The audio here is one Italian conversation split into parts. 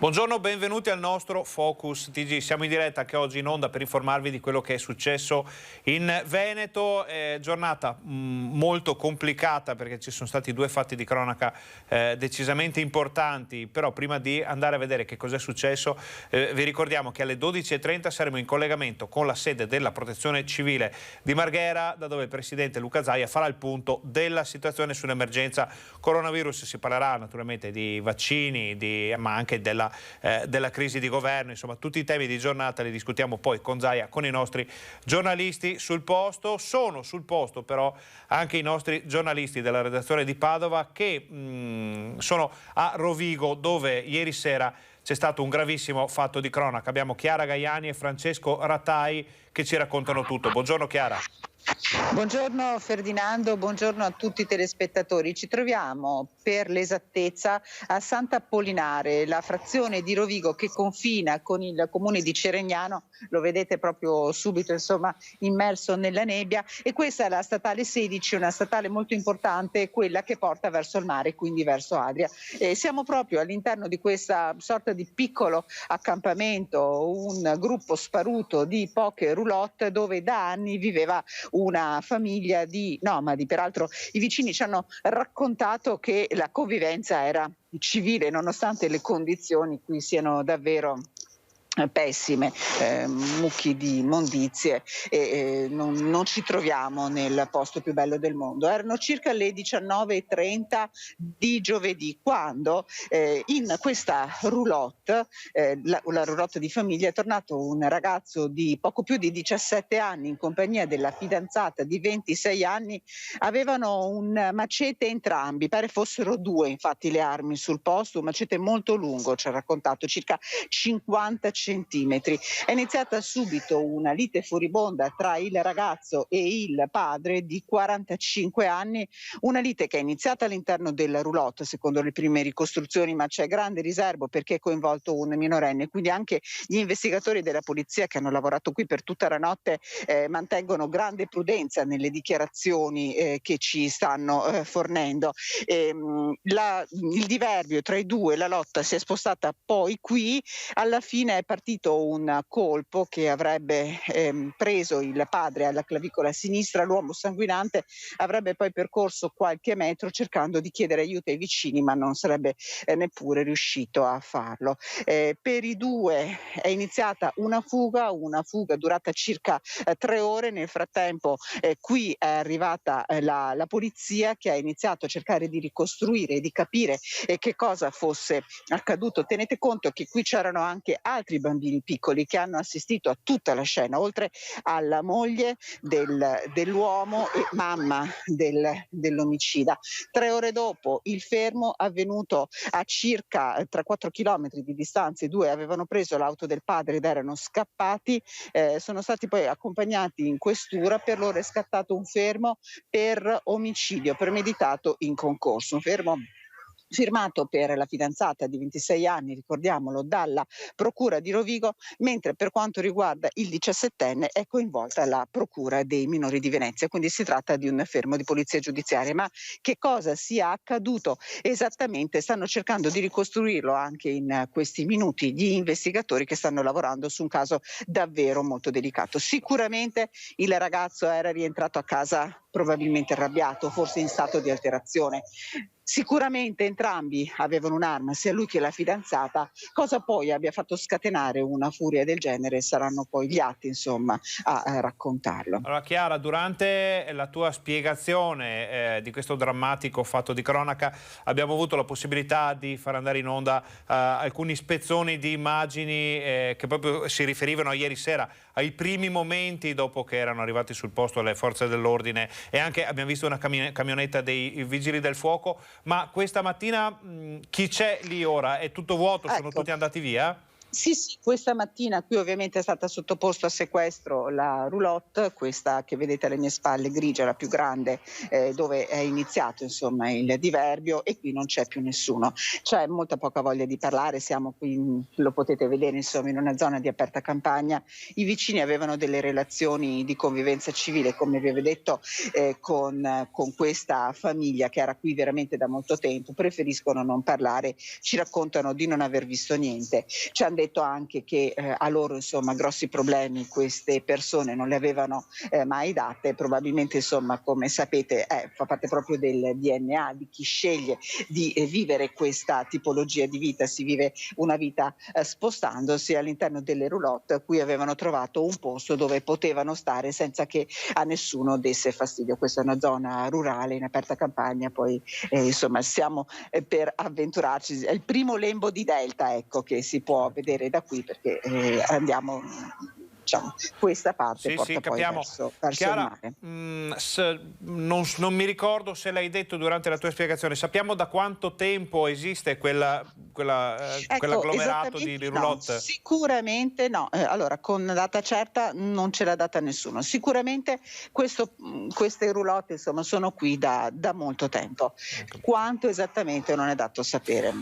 Buongiorno, benvenuti al nostro Focus TG. Siamo in diretta anche oggi in onda per informarvi di quello che è successo in Veneto. Giornata molto complicata perché ci sono stati due fatti di cronaca decisamente importanti, però prima di andare a vedere che cosa è successo vi ricordiamo che alle 12:30 saremo in collegamento con la sede della Protezione Civile di Marghera, da dove il Presidente Luca Zaia farà il punto della situazione sull'emergenza coronavirus. Si parlerà naturalmente di vaccini, ma anche della crisi di governo, insomma tutti i temi di giornata li discutiamo poi con Zaia, con i nostri giornalisti sul posto. Sono sul posto però anche i nostri giornalisti della redazione di Padova che sono a Rovigo, dove ieri sera c'è stato un gravissimo fatto di cronaca. Abbiamo Chiara Gaiani e Francesco Rattai che ci raccontano tutto. Buongiorno Chiara. Buongiorno Ferdinando, buongiorno a tutti i telespettatori. Ci troviamo per l'esattezza a Sant'Apollinare, la frazione di Rovigo che confina con il comune di Ceregnano, lo vedete proprio subito insomma immerso nella nebbia, e questa è la statale 16, una statale molto importante, quella che porta verso il mare, quindi verso Adria. Siamo proprio all'interno di questa sorta di piccolo accampamento, un gruppo sparuto di poche roulotte dove da anni viveva una famiglia di nomadi. Peraltro i vicini ci hanno raccontato che la convivenza era civile nonostante le condizioni qui siano davvero pessime, mucchi di immondizie e non ci troviamo nel posto più bello del mondo. Erano circa le 19:30 di giovedì quando in questa roulotte, la roulotte di famiglia, è tornato un ragazzo di poco più di 17 anni in compagnia della fidanzata di 26 anni. Avevano un macete entrambi, pare fossero due infatti le armi sul posto, un macete molto lungo, ci ha raccontato, circa 50 centimetri. È iniziata subito una lite furibonda tra il ragazzo e il padre di 45 anni, una lite che è iniziata all'interno del roulotte secondo le prime ricostruzioni, ma c'è grande riservo perché è coinvolto un minorenne, quindi anche gli investigatori della polizia che hanno lavorato qui per tutta la notte mantengono grande prudenza nelle dichiarazioni che ci stanno fornendo. Il diverbio tra i due, la lotta si è spostata poi qui, alla fine è partito un colpo che avrebbe preso il padre alla clavicola sinistra, l'uomo sanguinante avrebbe poi percorso qualche metro cercando di chiedere aiuto ai vicini, ma non sarebbe neppure riuscito a farlo. Per i due è iniziata una fuga durata circa 3 ore. Nel frattempo qui è arrivata la polizia, che ha iniziato a cercare di ricostruire e di capire che cosa fosse accaduto. Tenete conto che qui c'erano anche altri bambini piccoli che hanno assistito a tutta la scena, oltre alla moglie dell'uomo e mamma dell'omicida. 3 ore dopo il fermo, avvenuto a circa 3-4 chilometri di distanza, i due avevano preso l'auto del padre ed erano scappati, sono stati poi accompagnati in questura. Per loro è scattato un fermo per omicidio premeditato in concorso, un fermo firmato per la fidanzata di 26 anni, ricordiamolo, dalla Procura di Rovigo, mentre per quanto riguarda il 17enne è coinvolta la Procura dei minori di Venezia, quindi si tratta di un fermo di polizia giudiziaria. Ma che cosa sia accaduto esattamente stanno cercando di ricostruirlo anche in questi minuti gli investigatori che stanno lavorando su un caso davvero molto delicato. Sicuramente il ragazzo era rientrato a casa probabilmente arrabbiato, forse in stato di alterazione. Sicuramente entrambi avevano un'arma, sia lui che la fidanzata. Cosa poi abbia fatto scatenare una furia del genere saranno poi gli atti, insomma, a raccontarlo. Allora Chiara, durante la tua spiegazione di questo drammatico fatto di cronaca abbiamo avuto la possibilità di far andare in onda alcuni spezzoni di immagini che proprio si riferivano a ieri sera, ai primi momenti dopo che erano arrivati sul posto le forze dell'ordine, e anche abbiamo visto una camionetta dei vigili del fuoco. Ma questa mattina chi c'è lì ora? È tutto vuoto? Sono tutti andati via? Sì, sì, questa mattina qui ovviamente è stata sottoposta a sequestro la roulotte, questa che vedete alle mie spalle grigia, la più grande, dove è iniziato insomma il diverbio, e qui non c'è più nessuno. C'è molta poca voglia di parlare, siamo qui, lo potete vedere insomma, in una zona di aperta campagna. I vicini avevano delle relazioni di convivenza civile, come vi avevo detto, con questa famiglia che era qui veramente da molto tempo, preferiscono non parlare, ci raccontano di non aver visto niente. Ci hanno detto anche che a loro insomma grossi problemi queste persone non le avevano mai date, probabilmente insomma, come sapete, fa parte proprio del DNA di chi sceglie di vivere questa tipologia di vita, si vive una vita spostandosi all'interno delle roulotte, a cui avevano trovato un posto dove potevano stare senza che a nessuno desse fastidio. Questa è una zona rurale in aperta campagna, poi insomma siamo per avventurarci, è il primo lembo di Delta, ecco, che si può vedere da qui, perché andiamo, diciamo, questa parte Sì, sì, porta poi capiamo. verso il Chiara, mare. non mi ricordo se l'hai detto durante la tua spiegazione, sappiamo da quanto tempo esiste Ecco, quell'agglomerato di esattamente no, roulotte? sicuramente no. Allora, con data certa non ce l'ha data nessuno. Sicuramente queste roulotte insomma sono qui da molto tempo. Quanto esattamente non è dato sapere.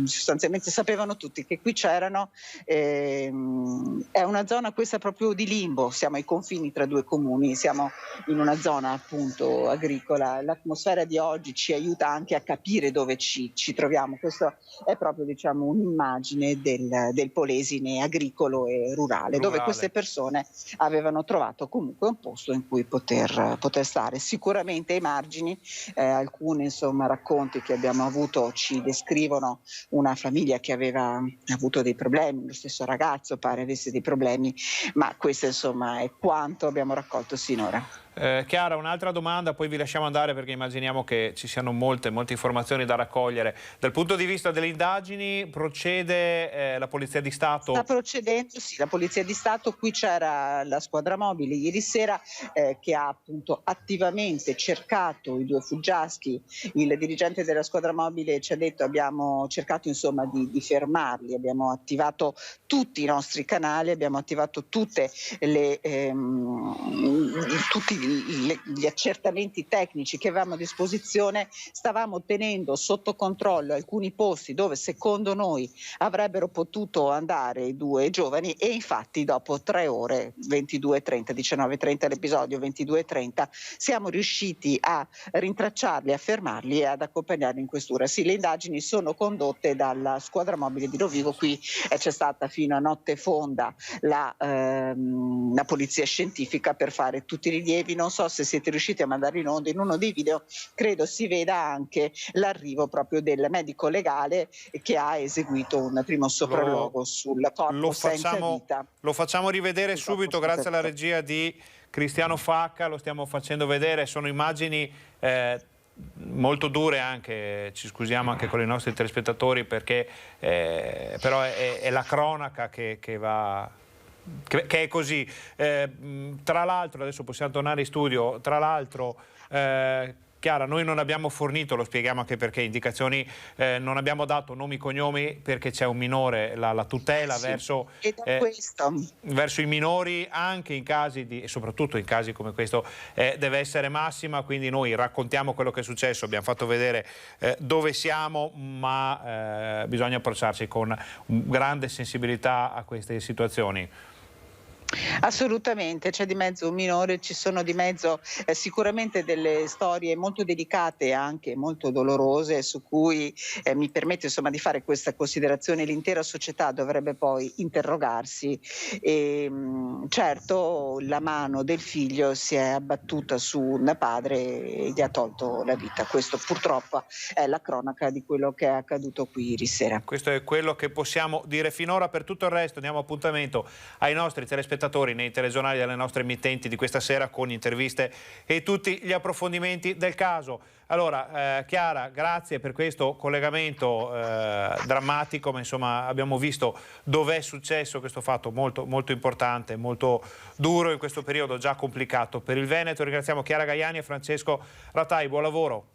Sostanzialmente sapevano tutti che qui c'erano. È una zona questa proprio di limbo, siamo ai confini tra due comuni, siamo in una zona appunto agricola. L'atmosfera di oggi ci aiuta anche a capire dove ci troviamo. Questo è proprio, diciamo, un'immagine del Polesine agricolo e rurale, dove queste persone avevano trovato comunque un posto in cui poter stare. Sicuramente ai margini, alcuni insomma racconti che abbiamo avuto ci descrivono una famiglia che aveva avuto dei problemi, lo stesso ragazzo pare avesse dei problemi, ma questo insomma è quanto abbiamo raccolto sinora. Chiara, un'altra domanda, poi vi lasciamo andare perché immaginiamo che ci siano molte informazioni da raccogliere. Dal punto di vista delle indagini procede la Polizia di Stato? Sta procedendo, sì, la Polizia di Stato, qui c'era la squadra mobile ieri sera che ha appunto attivamente cercato i due fuggiaschi. Il dirigente della squadra mobile ci ha detto abbiamo cercato insomma di fermarli, abbiamo attivato tutti i nostri canali, abbiamo attivato tutte tutti gli accertamenti tecnici che avevamo a disposizione, stavamo tenendo sotto controllo alcuni posti dove secondo noi avrebbero potuto andare i due giovani, e infatti dopo 3 ore, 22:30, 19:30 l'episodio, 22:30, siamo riusciti a rintracciarli, a fermarli e ad accompagnarli in questura. Sì, le indagini sono condotte dalla squadra mobile di Rovigo, qui c'è stata fino a notte fonda la polizia scientifica per fare tutti i rilievi. Non so se siete riusciti a mandare in onda, in uno dei video credo si veda anche l'arrivo proprio del medico legale che ha eseguito un primo sopralluogo sul corpo senza vita. Lo facciamo rivedere subito grazie alla regia di Cristiano Facca, lo stiamo facendo vedere, sono immagini molto dure anche, ci scusiamo anche con i nostri telespettatori perché però è la cronaca che è così. Tra l'altro, adesso possiamo tornare in studio, tra l'altro Chiara, noi non abbiamo fornito, lo spieghiamo anche perché, indicazioni, non abbiamo dato nomi e cognomi perché c'è un minore, la tutela verso i minori anche in casi e soprattutto in casi come questo deve essere massima, quindi noi raccontiamo quello che è successo, abbiamo fatto vedere dove siamo, ma bisogna approcciarci con grande sensibilità a queste situazioni. Assolutamente, c'è di mezzo un minore, ci sono di mezzo sicuramente delle storie molto delicate e anche molto dolorose su cui mi permetto insomma di fare questa considerazione. L'intera società dovrebbe poi interrogarsi e certo la mano del figlio si è abbattuta su un padre e gli ha tolto la vita. Questo purtroppo è la cronaca di quello che è accaduto qui ieri sera. Questo è quello che possiamo dire finora. Per tutto il resto diamo appuntamento ai nostri telespettatori nei telegiornali delle nostre emittenti di questa sera con interviste e tutti gli approfondimenti del caso. Allora, Chiara, grazie per questo collegamento drammatico, ma insomma abbiamo visto dov'è successo questo fatto molto, molto importante, molto duro in questo periodo già complicato per il Veneto. Ringraziamo Chiara Gaiani e Francesco Ratai, buon lavoro.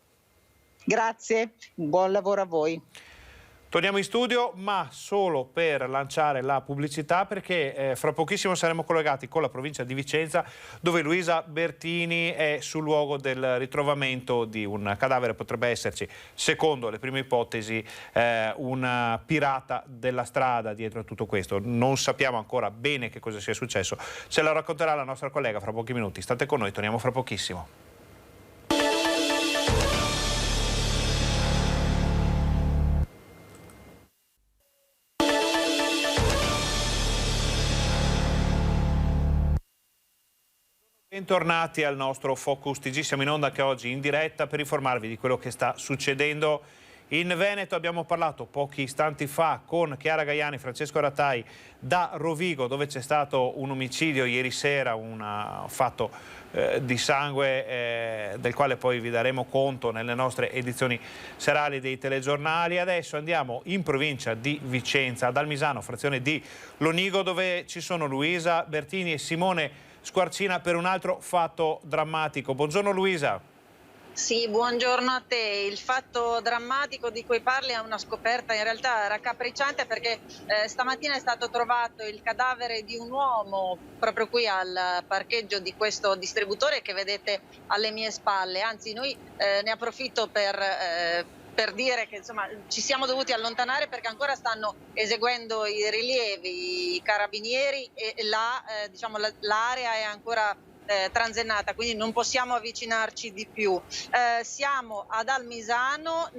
Grazie, buon lavoro a voi. Torniamo in studio, ma solo per lanciare la pubblicità, perché fra pochissimo saremo collegati con la provincia di Vicenza, dove Luisa Bertini è sul luogo del ritrovamento di un cadavere. Potrebbe esserci, secondo le prime ipotesi, una pirata della strada dietro a tutto questo. Non sappiamo ancora bene che cosa sia successo. Ce la racconterà la nostra collega fra pochi minuti. State con noi, torniamo fra pochissimo. Bentornati al nostro Focus TG, siamo in onda anche oggi in diretta per informarvi di quello che sta succedendo in Veneto. Abbiamo parlato pochi istanti fa con Chiara Gaiani e Francesco Rattai da Rovigo, dove c'è stato un omicidio ieri sera, un fatto di sangue del quale poi vi daremo conto nelle nostre edizioni serali dei telegiornali. Adesso andiamo in provincia di Vicenza, ad Almisano, frazione di Lonigo, dove ci sono Luisa Bertini e Simone Squarcina per un altro fatto drammatico. Buongiorno Luisa. Sì, buongiorno a te. Il fatto drammatico di cui parli è una scoperta in realtà raccapricciante, perché stamattina è stato trovato il cadavere di un uomo proprio qui al parcheggio di questo distributore che vedete alle mie spalle. Anzi, noi ne approfitto per dire che insomma ci siamo dovuti allontanare perché ancora stanno eseguendo i rilievi i carabinieri e l'area è ancora transennata, quindi non possiamo avvicinarci di più. Siamo ad Almisano,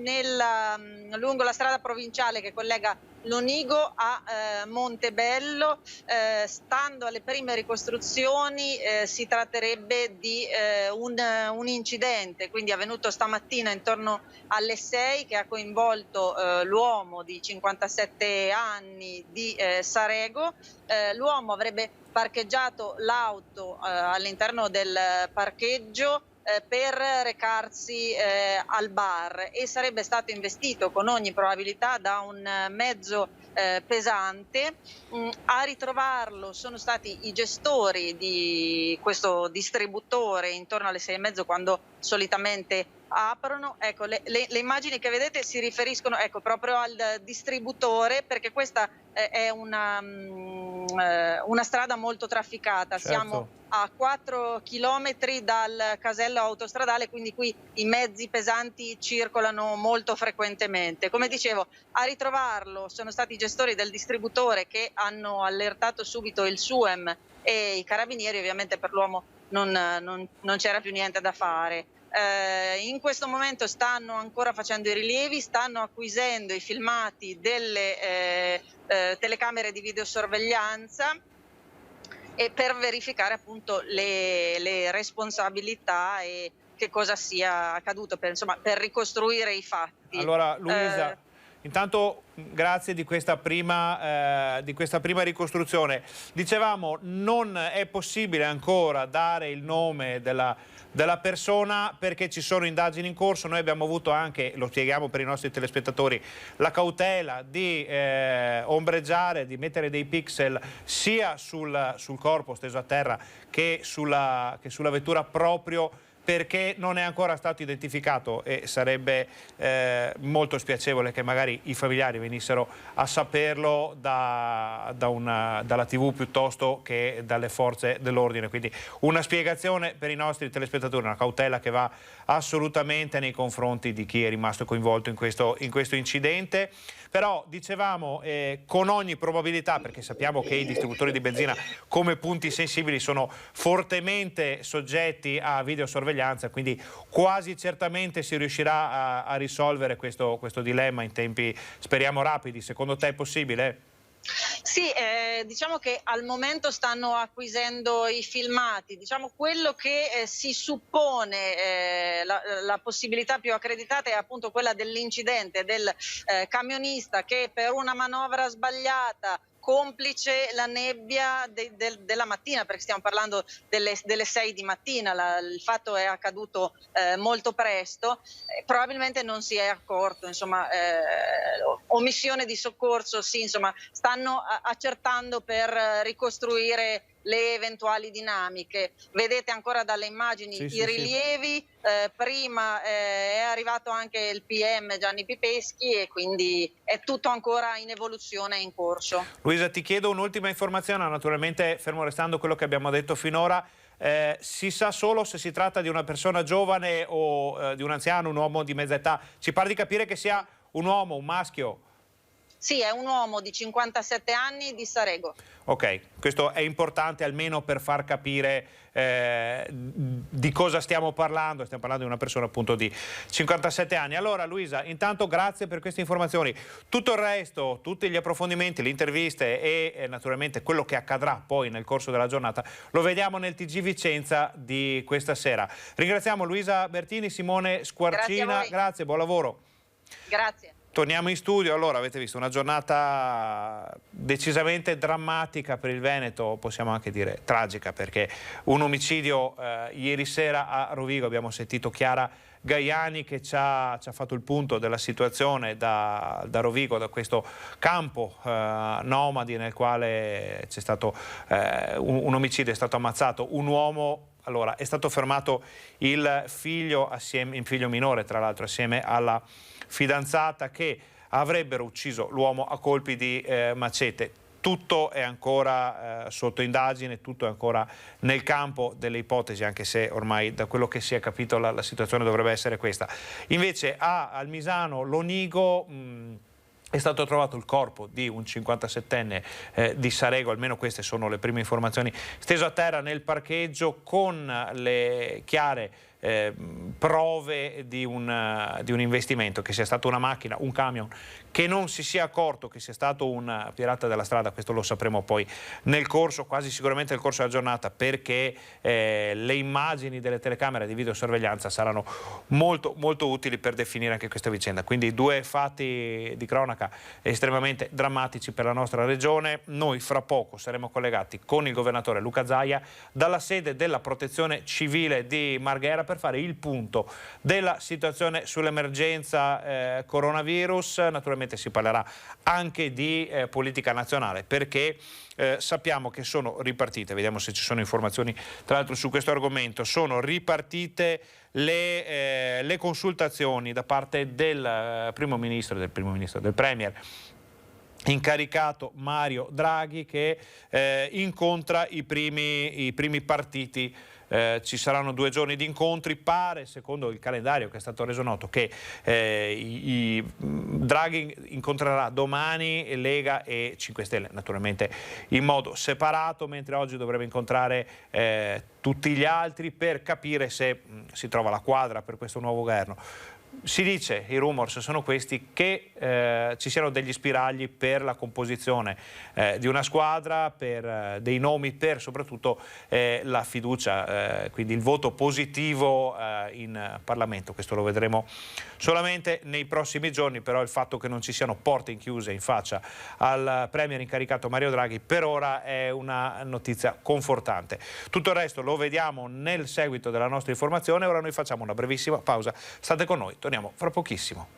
lungo la strada provinciale che collega Lonigo a Montebello. Stando alle prime ricostruzioni si tratterebbe di un incidente, quindi avvenuto stamattina intorno alle 6, che ha coinvolto l'uomo di 57 anni di Sarego. L'uomo avrebbe parcheggiato l'auto all'interno del parcheggio per recarsi al bar e sarebbe stato investito con ogni probabilità da un mezzo pesante. A ritrovarlo sono stati i gestori di questo distributore intorno alle 6:30, quando solitamente aprono. Ecco, le immagini che vedete si riferiscono proprio al distributore, perché questa è una strada molto trafficata. Certo. Siamo a 4 chilometri dal casello autostradale, quindi qui i mezzi pesanti circolano molto frequentemente. Come dicevo, a ritrovarlo sono stati i gestori del distributore che hanno allertato subito il SUEM e i carabinieri. Ovviamente per l'uomo non c'era più niente da fare. In questo momento stanno ancora facendo i rilievi, stanno acquisendo i filmati delle telecamere di videosorveglianza e per verificare appunto le responsabilità e che cosa sia accaduto, per ricostruire i fatti. Allora Luisa, intanto grazie di questa prima ricostruzione. Dicevamo, non è possibile ancora dare il nome della persona perché ci sono indagini in corso. Noi abbiamo avuto anche, lo spieghiamo per i nostri telespettatori, la cautela di ombreggiare, di mettere dei pixel sia sul corpo steso a terra che sulla vettura, proprio perché non è ancora stato identificato e sarebbe molto spiacevole che magari i familiari venissero a saperlo dalla TV piuttosto che dalle forze dell'ordine. Quindi una spiegazione per i nostri telespettatori, una cautela che va assolutamente nei confronti di chi è rimasto coinvolto in questo incidente. Però dicevamo, con ogni probabilità, perché sappiamo che i distributori di benzina come punti sensibili sono fortemente soggetti a videosorveglianza, quindi quasi certamente si riuscirà a risolvere questo dilemma in tempi, speriamo, rapidi. Secondo te è possibile? Sì, diciamo che al momento stanno acquisendo i filmati. Diciamo, quello che si suppone, la possibilità più accreditata è appunto quella dell'incidente del camionista che per una manovra sbagliata, complice la nebbia della mattina, perché stiamo parlando delle 6 di mattina, il fatto è accaduto molto presto, probabilmente non si è accorto, insomma, omissione di soccorso, sì, insomma, stanno accertando per ricostruire le eventuali dinamiche. Vedete ancora dalle immagini i rilievi, prima è arrivato anche il PM Gianni Pipeschi e quindi è tutto ancora in evoluzione e in corso. Luisa, ti chiedo un'ultima informazione, naturalmente fermo restando quello che abbiamo detto finora. Si sa solo se si tratta di una persona giovane o di un anziano, un uomo di mezza età? Ci pare di capire che sia un uomo, un maschio? Sì, è un uomo di 57 anni di Sarego. Ok, questo è importante almeno per far capire di cosa stiamo parlando di una persona appunto di 57 anni. Allora Luisa, intanto grazie per queste informazioni. Tutto il resto, tutti gli approfondimenti, le interviste e naturalmente quello che accadrà poi nel corso della giornata lo vediamo nel TG Vicenza di questa sera. Ringraziamo Luisa Bertini, Simone Squarcina, grazie, buon lavoro. Grazie. Torniamo in studio. Allora, avete visto una giornata decisamente drammatica per il Veneto, possiamo anche dire tragica, perché un omicidio ieri sera a Rovigo. Abbiamo sentito Chiara Gaiani che ci ha fatto il punto della situazione da Rovigo, da questo campo nomadi nel quale c'è stato un omicidio, è stato ammazzato un uomo. Allora, è stato fermato il figlio minore, tra l'altro, assieme alla fidanzata, che avrebbero ucciso l'uomo a colpi di macete. Tutto è ancora sotto indagine, tutto è ancora nel campo delle ipotesi, anche se ormai da quello che si è capito la situazione dovrebbe essere questa. Invece a Almisano, Lonigo, è stato trovato il corpo di un 57enne di Sarego, almeno queste sono le prime informazioni, steso a terra nel parcheggio con le chiare prove di un investimento, che sia stata una macchina, un camion, che non si sia accorto che sia stato un pirata della strada. Questo lo sapremo poi nel corso, quasi sicuramente nel corso della giornata, perché le immagini delle telecamere di videosorveglianza saranno molto, molto utili per definire anche questa vicenda. Quindi due fatti di cronaca estremamente drammatici per la nostra regione. Noi fra poco saremo collegati con il governatore Luca Zaia dalla sede della Protezione Civile di Marghera per fare il punto della situazione sull'emergenza coronavirus. Naturalmente si parlerà anche di politica nazionale, perché sappiamo che sono ripartite, vediamo se ci sono informazioni tra l'altro su questo argomento, sono ripartite le consultazioni da parte del del Premier incaricato Mario Draghi, che incontra i primi partiti. Ci saranno 2 giorni di incontri. Pare, secondo il calendario che è stato reso noto, che Draghi incontrerà domani Lega e 5 Stelle, naturalmente in modo separato, mentre oggi dovrebbe incontrare tutti gli altri per capire se si trova la quadra per questo nuovo governo. Si dice, i rumors sono questi, che ci siano degli spiragli per la composizione di una squadra, per dei nomi, per soprattutto la fiducia, quindi il voto positivo in Parlamento. Questo lo vedremo solamente nei prossimi giorni, però il fatto che non ci siano porte chiuse in faccia al Premier incaricato Mario Draghi per ora è una notizia confortante. Tutto il resto lo vediamo nel seguito della nostra informazione. Ora noi facciamo una brevissima pausa, state con noi. Torniamo fra pochissimo.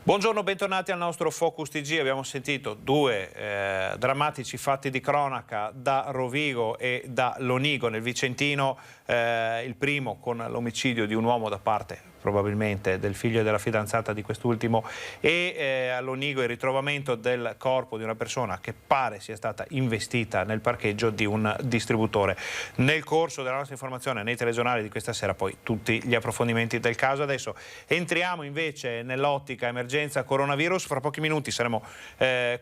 Buongiorno, bentornati al nostro Focus TG. Abbiamo sentito 2 drammatici fatti di cronaca da Rovigo e da Lonigo nel Vicentino, il primo con l'omicidio di un uomo da parte probabilmente del figlio e della fidanzata di quest'ultimo, e a Lonigo il ritrovamento del corpo di una persona che pare sia stata investita nel parcheggio di un distributore. Nel corso della nostra informazione nei telegiornali di questa sera poi tutti gli approfondimenti del caso. Adesso entriamo invece nell'ottica emergenza coronavirus. Fra pochi minuti saremo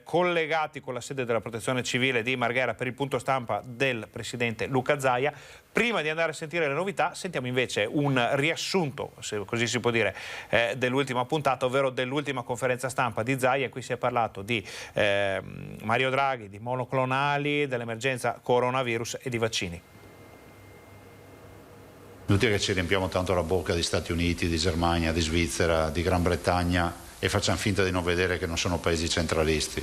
collegati con la sede della Protezione Civile di Marghera per il punto stampa del presidente Luca Zaia. Prima di andare a sentire le novità, sentiamo invece un riassunto, se così si può dire, dell'ultima puntata, ovvero dell'ultima conferenza stampa di Zaia. Qui si è parlato di Mario Draghi, di monoclonali, dell'emergenza coronavirus e di vaccini. Inutile che ci riempiamo tanto la bocca di Stati Uniti, di Germania, di Svizzera, di Gran Bretagna e facciamo finta di non vedere che non sono paesi centralisti.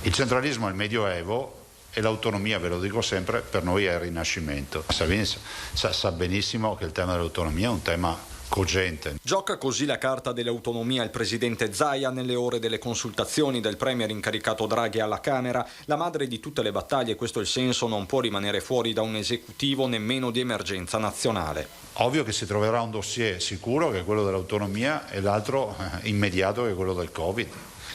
Il centralismo è il Medioevo e l'autonomia, ve lo dico sempre, per noi è il rinascimento. Salvini sa benissimo che il tema dell'autonomia è un tema cogente. Gioca così la carta dell'autonomia il presidente Zaia nelle ore delle consultazioni del premier incaricato Draghi alla Camera. La madre di tutte le battaglie, questo è il senso, non può rimanere fuori da un esecutivo nemmeno di emergenza nazionale. Ovvio che si troverà un dossier sicuro, che è quello dell'autonomia, e l'altro immediato, che è quello del Covid.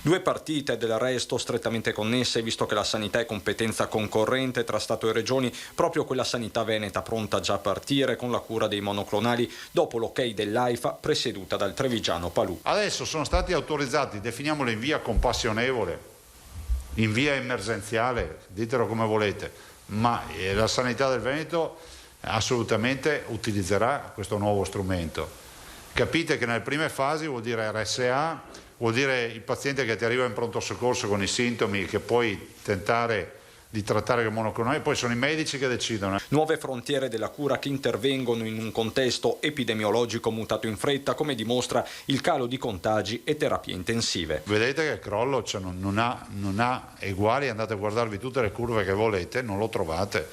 Due partite del resto strettamente connesse, visto che la sanità è competenza concorrente tra Stato e Regioni, proprio quella sanità veneta pronta già a partire con la cura dei monoclonali dopo l'ok dell'AIFA presieduta dal trevigiano Palù. Adesso sono stati autorizzati, definiamolo in via compassionevole, in via emergenziale, ditelo come volete, ma la sanità del Veneto assolutamente utilizzerà questo nuovo strumento. Capite che nelle prime fasi vuol dire RSA, vuol dire il paziente che ti arriva in pronto soccorso con i sintomi che puoi tentare di trattare con monoclonali, poi sono i medici che decidono. Nuove frontiere della cura che intervengono in un contesto epidemiologico mutato in fretta, come dimostra il calo di contagi e terapie intensive. Vedete che il crollo non ha eguali, andate a guardarvi tutte le curve che volete, non lo trovate.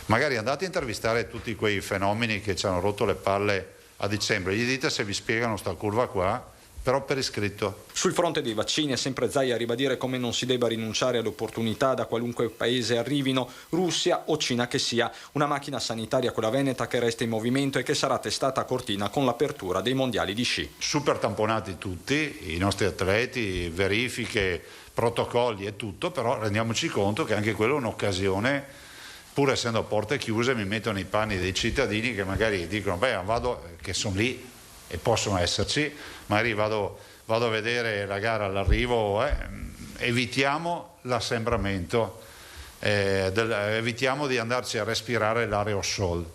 Magari andate a intervistare tutti quei fenomeni che ci hanno rotto le palle a dicembre, gli dite se vi spiegano sta curva qua, però per iscritto. Sul fronte dei vaccini è sempre Zaia a ribadire come non si debba rinunciare alle opportunità da qualunque paese arrivino, Russia o Cina che sia. Una macchina sanitaria, quella veneta, che resta in movimento e che sarà testata a Cortina con l'apertura dei mondiali di sci. Super tamponati tutti, i nostri atleti, verifiche, protocolli e tutto, però rendiamoci conto che anche quella è un'occasione, pur essendo a porte chiuse, mi metto nei panni dei cittadini che magari dicono vado, che sono lì e possono esserci, magari vado a vedere la gara all'arrivo, evitiamo l'assembramento, evitiamo di andarci a respirare l'aerosol.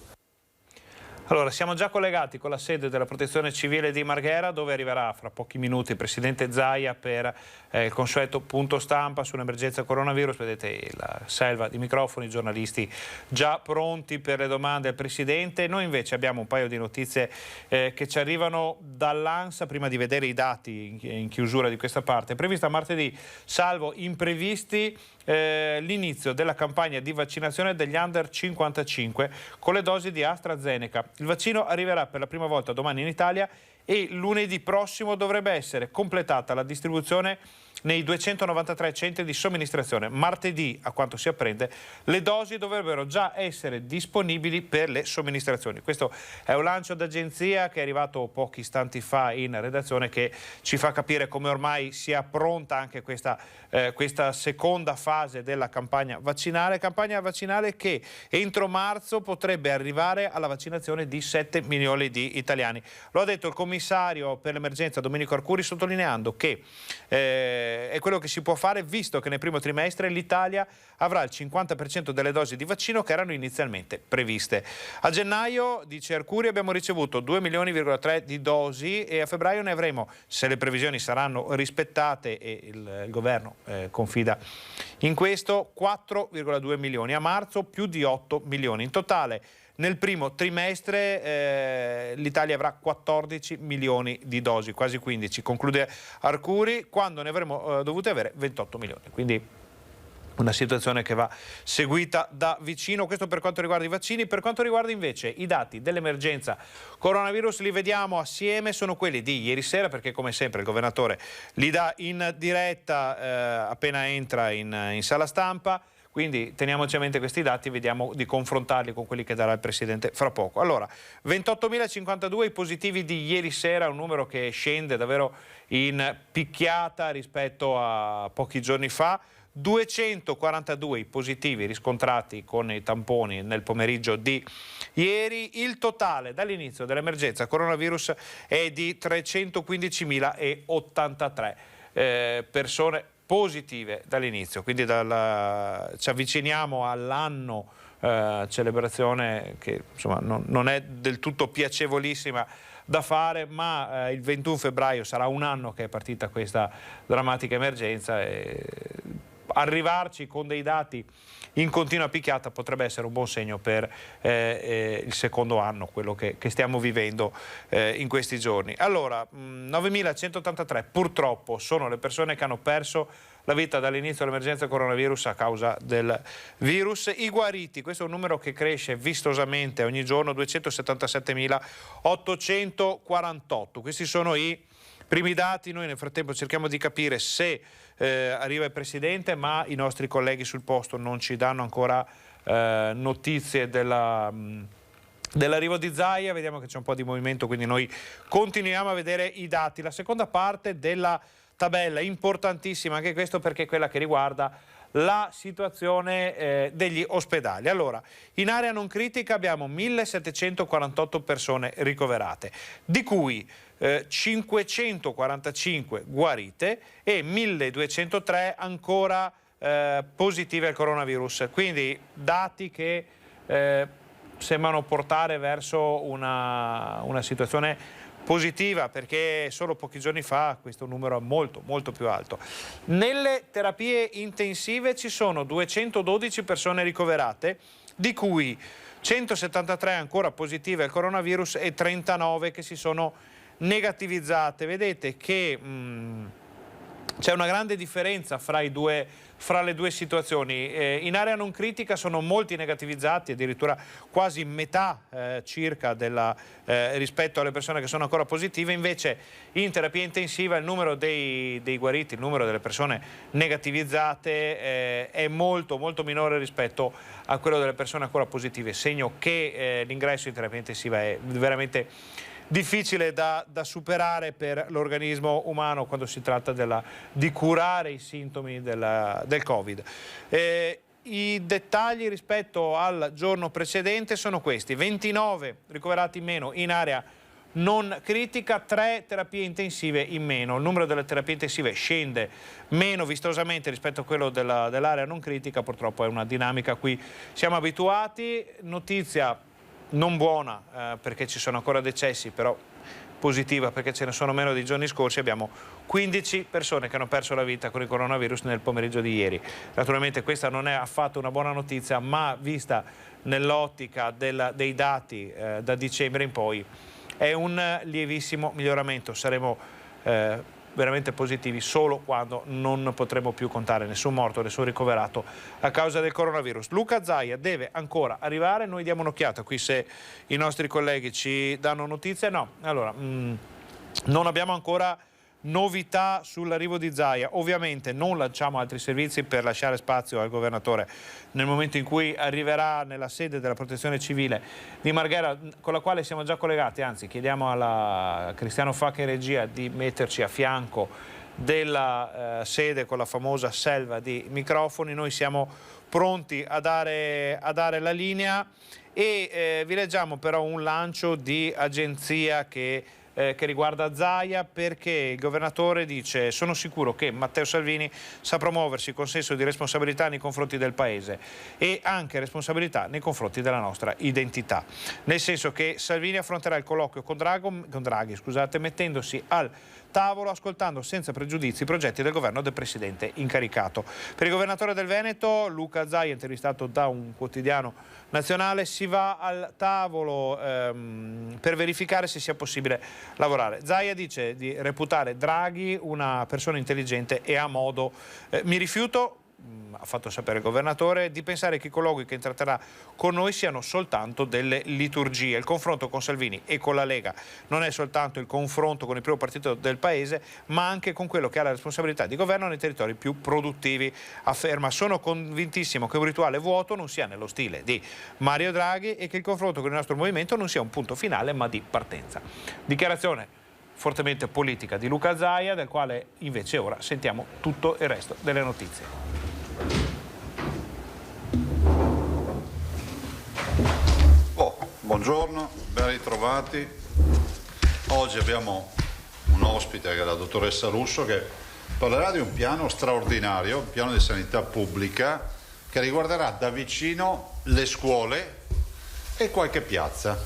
Allora, siamo già collegati con la sede della Protezione Civile di Marghera, dove arriverà fra pochi minuti il presidente Zaia per il consueto punto stampa sull'emergenza coronavirus. Vedete la selva di microfoni, giornalisti già pronti per le domande al presidente. Noi invece abbiamo un paio di notizie che ci arrivano dall'ANSA prima di vedere i dati in chiusura di questa parte. È prevista martedì, salvo imprevisti, l'inizio della campagna di vaccinazione degli under 55 con le dosi di AstraZeneca. Il vaccino arriverà per la prima volta domani in Italia e lunedì prossimo dovrebbe essere completata la distribuzione nei 293 centri di somministrazione. Martedì, a quanto si apprende, le dosi dovrebbero già essere disponibili per le somministrazioni. Questo è un lancio d'agenzia che è arrivato pochi istanti fa in redazione, che ci fa capire come ormai sia pronta anche questa seconda fase della campagna vaccinale che entro marzo potrebbe arrivare alla vaccinazione di 7 milioni di italiani. Lo ha detto il commissario per l'emergenza Domenico Arcuri, sottolineando che è quello che si può fare, visto che nel primo trimestre l'Italia avrà il 50% delle dosi di vaccino che erano inizialmente previste. A gennaio, dice Arcuri, abbiamo ricevuto 2,3 milioni di dosi e a febbraio ne avremo, se le previsioni saranno rispettate e il governo confida in questo, 4,2 milioni. A marzo più di 8 milioni. In totale nel primo trimestre l'Italia avrà 14 milioni di dosi, quasi 15, conclude Arcuri, quando ne avremmo dovute avere 28 milioni. Quindi una situazione che va seguita da vicino. Questo per quanto riguarda i vaccini. Per quanto riguarda invece i dati dell'emergenza coronavirus, li vediamo assieme, sono quelli di ieri sera, perché come sempre il governatore li dà in diretta appena entra in sala stampa. Quindi teniamoci a mente questi dati, vediamo di confrontarli con quelli che darà il Presidente fra poco. Allora, 28.052 i positivi di ieri sera, un numero che scende davvero in picchiata rispetto a pochi giorni fa. 242 i positivi riscontrati con i tamponi nel pomeriggio di ieri. Il totale dall'inizio dell'emergenza coronavirus è di 315.083 persone positive dall'inizio, quindi ci avviciniamo all'anno celebrazione che insomma non è del tutto piacevolissima da fare, ma il 21 febbraio sarà un anno che è partita questa drammatica emergenza e arrivarci con dei dati in continua picchiata potrebbe essere un buon segno per il secondo anno, quello che stiamo vivendo in questi giorni. Allora, 9.183 purtroppo sono le persone che hanno perso la vita dall'inizio dell'emergenza coronavirus a causa del virus. I guariti, questo è un numero che cresce vistosamente ogni giorno, 277.848. Questi sono i primi dati. Noi nel frattempo cerchiamo di capire se arriva il Presidente, ma i nostri colleghi sul posto non ci danno ancora notizie dell'arrivo di Zaia. Vediamo che c'è un po' di movimento, quindi noi continuiamo a vedere i dati. La seconda parte della tabella, importantissima anche questo, perché è quella che riguarda la situazione degli ospedali. Allora, in area non critica abbiamo 1.748 persone ricoverate, di cui 545 guarite e 1.203 ancora positive al coronavirus. Quindi dati che sembrano portare verso una situazione positiva, perché solo pochi giorni fa questo numero è molto più alto. Nelle terapie intensive ci sono 212 persone ricoverate, di cui 173 ancora positive al coronavirus e 39 che si sono negativizzate. Vedete che c'è una grande differenza fra le due situazioni. In area non critica sono molti negativizzati, addirittura quasi metà circa rispetto alle persone che sono ancora positive. Invece in terapia intensiva il numero dei guariti, il numero delle persone negativizzate è molto minore rispetto a quello delle persone ancora positive, segno che l'ingresso in terapia intensiva è veramente difficile da superare per l'organismo umano quando si tratta di curare i sintomi del Covid. I dettagli rispetto al giorno precedente sono questi: 29 ricoverati in meno in area non critica, 3 terapie intensive in meno. Il numero delle terapie intensive scende meno vistosamente rispetto a quello dell'area non critica, purtroppo è una dinamica a cui siamo abituati. Notizia non buona perché ci sono ancora decessi, però positiva perché ce ne sono meno dei giorni scorsi. Abbiamo 15 persone che hanno perso la vita con il coronavirus nel pomeriggio di ieri. Naturalmente questa non è affatto una buona notizia, ma vista nell'ottica dei dati da dicembre in poi è un lievissimo miglioramento. Saremo veramente positivi solo quando non potremo più contare nessun morto, nessun ricoverato a causa del coronavirus. Luca Zaia deve ancora arrivare, noi diamo un'occhiata qui se i nostri colleghi ci danno notizie. No, allora non abbiamo ancora novità sull'arrivo di Zaia. Ovviamente non lanciamo altri servizi per lasciare spazio al governatore nel momento in cui arriverà nella sede della Protezione Civile di Marghera, con la quale siamo già collegati, anzi chiediamo a Cristiano Facca in regia di metterci a fianco della sede con la famosa selva di microfoni. Noi siamo pronti a dare la linea e vi leggiamo però un lancio di agenzia che riguarda Zaia, perché il governatore dice: sono sicuro che Matteo Salvini saprà muoversi con senso di responsabilità nei confronti del Paese e anche responsabilità nei confronti della nostra identità, nel senso che Salvini affronterà il colloquio con Draghi, mettendosi al tavolo, ascoltando senza pregiudizi i progetti del governo del presidente incaricato. Per il governatore del Veneto, Luca Zaia, intervistato da un quotidiano nazionale, si va al tavolo per verificare se sia possibile lavorare. Zaia dice di reputare Draghi una persona intelligente e a modo. Mi rifiuto, ha fatto sapere il governatore, di pensare che i colloqui che intratterrà con noi siano soltanto delle liturgie. Il confronto con Salvini e con la Lega non è soltanto il confronto con il primo partito del Paese, ma anche con quello che ha la responsabilità di governo nei territori più produttivi. Afferma: sono convintissimo che un rituale vuoto non sia nello stile di Mario Draghi e che il confronto con il nostro movimento non sia un punto finale ma di partenza. Dichiarazione fortemente politica di Luca Zaia, del quale invece ora sentiamo tutto il resto delle notizie. Buongiorno, ben ritrovati. Oggi abbiamo un ospite che è la dottoressa Russo, che parlerà di un piano straordinario, un piano di sanità pubblica che riguarderà da vicino le scuole e qualche piazza.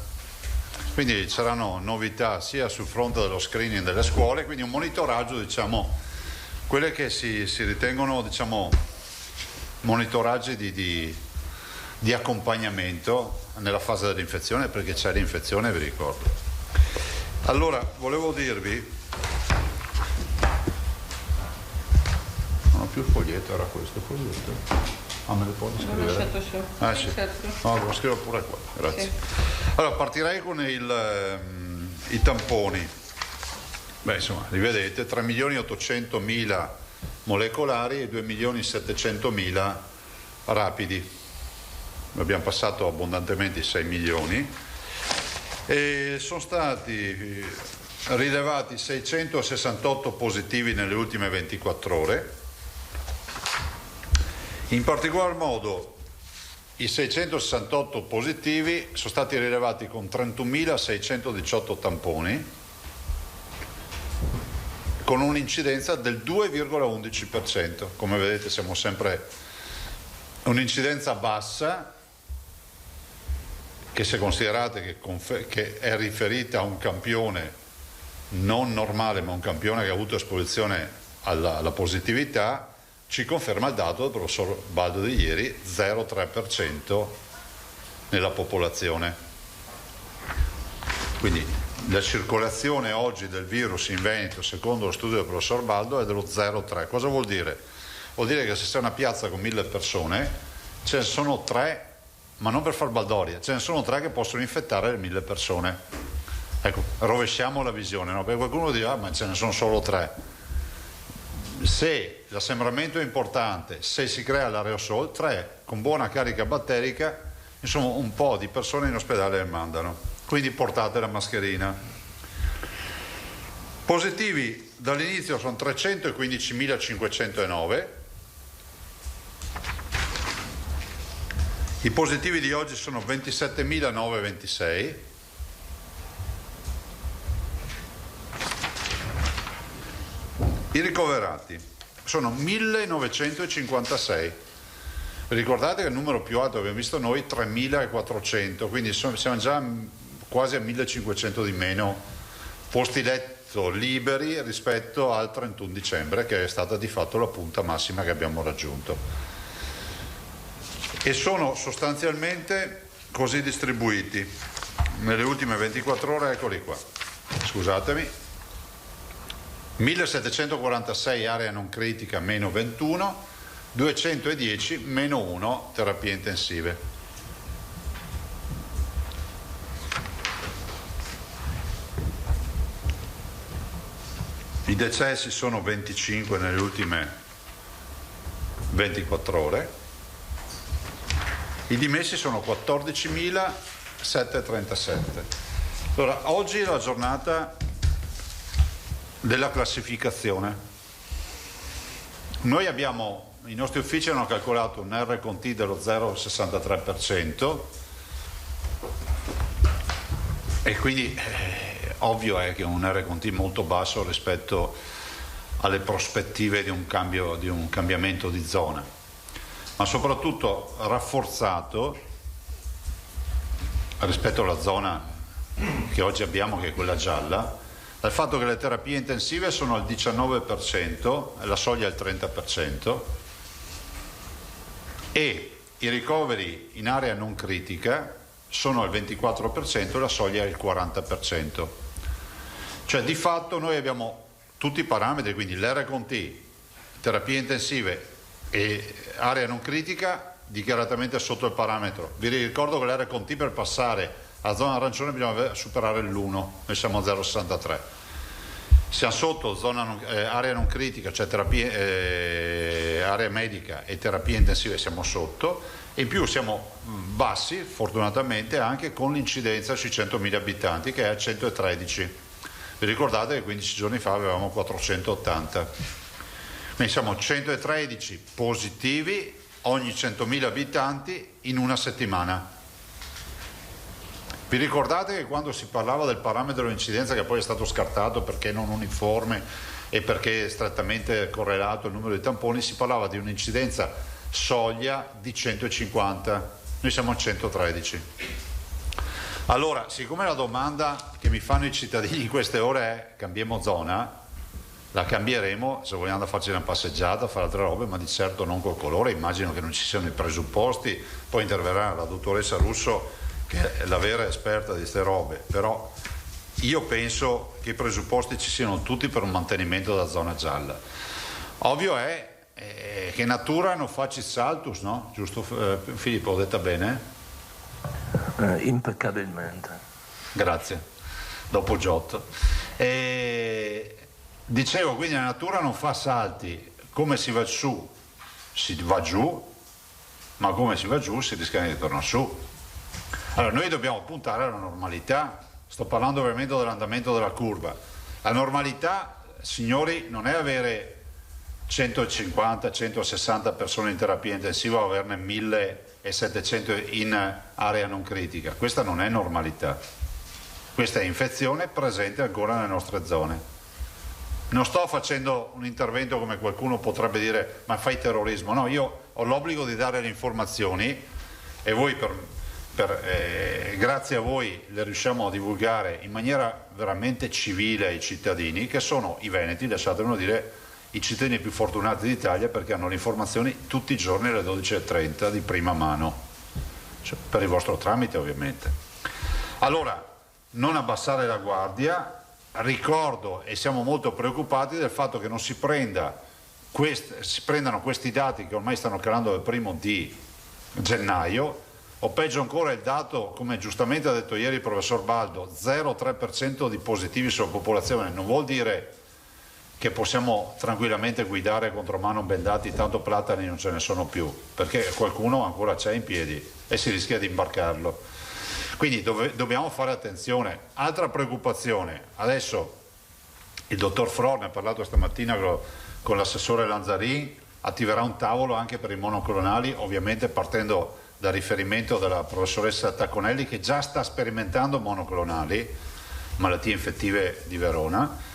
Quindi ci saranno novità sia sul fronte dello screening delle scuole, quindi un monitoraggio, quelle che si ritengono, monitoraggi di accompagnamento nella fase dell'infezione, perché c'è l'infezione, vi ricordo. Allora, volevo dirvi, non ho più il foglietto, era questo foglietto. Me le puoi scrivere? Ah, sì. No, lo scrivo pure qua, grazie. Sì. Allora, partirei con i tamponi. Beh, insomma, li vedete, 3.800.000 molecolari e 2.700.000 rapidi. Abbiamo passato abbondantemente i 6 milioni e sono stati rilevati 668 positivi nelle ultime 24 ore. In particolar modo i 668 positivi sono stati rilevati con 31.618 tamponi, con un'incidenza del 2,11%. Come vedete siamo sempre un'incidenza bassa, che se considerate che è riferita a un campione non normale, ma un campione che ha avuto esposizione alla positività, ci conferma il dato del professor Baldo di ieri, 0,3% nella popolazione. Quindi la circolazione oggi del virus in Veneto, secondo lo studio del professor Baldo, è dello 0,3%. Cosa vuol dire? Vuol dire che se c'è una piazza con 1000 persone, ce ne sono 3, ma non per far baldoria, ce ne sono 3 che possono infettare le 1000 persone. Ecco, rovesciamo la visione, no? Perché qualcuno dirà, ma ce ne sono solo 3. Se l'assembramento è importante, se si crea l'aerosol, 3 con buona carica batterica, insomma un po' di persone in ospedale le mandano, quindi portate la mascherina. Positivi dall'inizio sono 315.509, i positivi di oggi sono 27.926, i ricoverati sono 1.956. Ricordate che il numero più alto che abbiamo visto noi è 3.400, quindi siamo già quasi a 1.500 di meno posti letto liberi rispetto al 31 dicembre, che è stata di fatto la punta massima che abbiamo raggiunto. E sono sostanzialmente così distribuiti. Nelle ultime 24 ore, eccoli qua, scusatemi. 1746 area non critica, meno 21, 210 meno 1 terapie intensive. I decessi sono 25 nelle ultime 24 ore, i dimessi sono 14.737. Allora, oggi è la giornata della classificazione. Noi abbiamo, i nostri uffici hanno calcolato un R con T dello 0,63% e quindi ovvio è che un R con T molto basso rispetto alle prospettive di un cambiamento di zona, ma soprattutto rafforzato rispetto alla zona che oggi abbiamo, che è quella gialla, dal fatto che le terapie intensive sono al 19%, la soglia è al 30%, e i ricoveri in area non critica sono al 24% e la soglia è al 40%. Cioè di fatto noi abbiamo tutti i parametri, quindi l'R con T, terapie intensive e area non critica dichiaratamente sotto il parametro. Vi ricordo che l'R con T per passare alla zona arancione bisogna superare l'1, noi siamo a 0,63. Siamo sotto area non critica, cioè area medica e terapie intensive siamo sotto, e in più siamo bassi fortunatamente anche con l'incidenza sui 100.000 abitanti che è a 113. Vi ricordate che 15 giorni fa avevamo 480. Quindi siamo 113 positivi ogni 100.000 abitanti in una settimana. Vi ricordate che quando si parlava del parametro di incidenza, che poi è stato scartato perché non uniforme e perché è strettamente correlato il numero di tamponi, si parlava di un'incidenza soglia di 150, noi siamo a 113. Allora, siccome la domanda che mi fanno i cittadini in queste ore è cambiamo zona, la cambieremo se vogliamo andare a farci una passeggiata, fare altre robe, ma di certo non col colore. Immagino che non ci siano i presupposti, poi interverrà la dottoressa Russo che è la vera esperta di queste robe, però io penso che i presupposti ci siano tutti per un mantenimento della zona gialla. Ovvio è che natura non facit saltus, no? Giusto Filippo, ho detta bene? Impeccabilmente. Grazie, dopo Giotto. Dicevo, quindi la natura non fa salti, come si va su si va giù, ma come si va giù si rischia di tornare su. Allora noi dobbiamo puntare alla normalità, sto parlando ovviamente dell'andamento della curva. La normalità, signori, non è avere 150, 160 persone in terapia intensiva o averne 1700 in area non critica. Questa non è normalità, questa è infezione presente ancora nelle nostre zone. Non sto facendo un intervento come qualcuno potrebbe dire ma fai terrorismo, no, io ho l'obbligo di dare le informazioni e voi grazie a voi le riusciamo a divulgare in maniera veramente civile ai cittadini, che sono i veneti, lasciatemelo dire, i cittadini più fortunati d'Italia, perché hanno le informazioni tutti i giorni alle 12:30 di prima mano, cioè, per il vostro tramite ovviamente. Allora, non abbassare la guardia. Ricordo e siamo molto preoccupati del fatto che non si prendano questi dati che ormai stanno calando dal 1° di gennaio, o peggio ancora il dato, come giustamente ha detto ieri il professor Baldo, 0,3% di positivi sulla popolazione. Non vuol dire che possiamo tranquillamente guidare contro mano bendati, tanto platani non ce ne sono più, perché qualcuno ancora c'è in piedi e si rischia di imbarcarlo. Quindi dobbiamo fare attenzione. Altra preoccupazione, adesso il dottor Fror ne ha parlato stamattina con l'assessore Lanzarin, attiverà un tavolo anche per i monoclonali, ovviamente partendo dal riferimento della professoressa Tacconelli, che già sta sperimentando monoclonali, malattie infettive di Verona.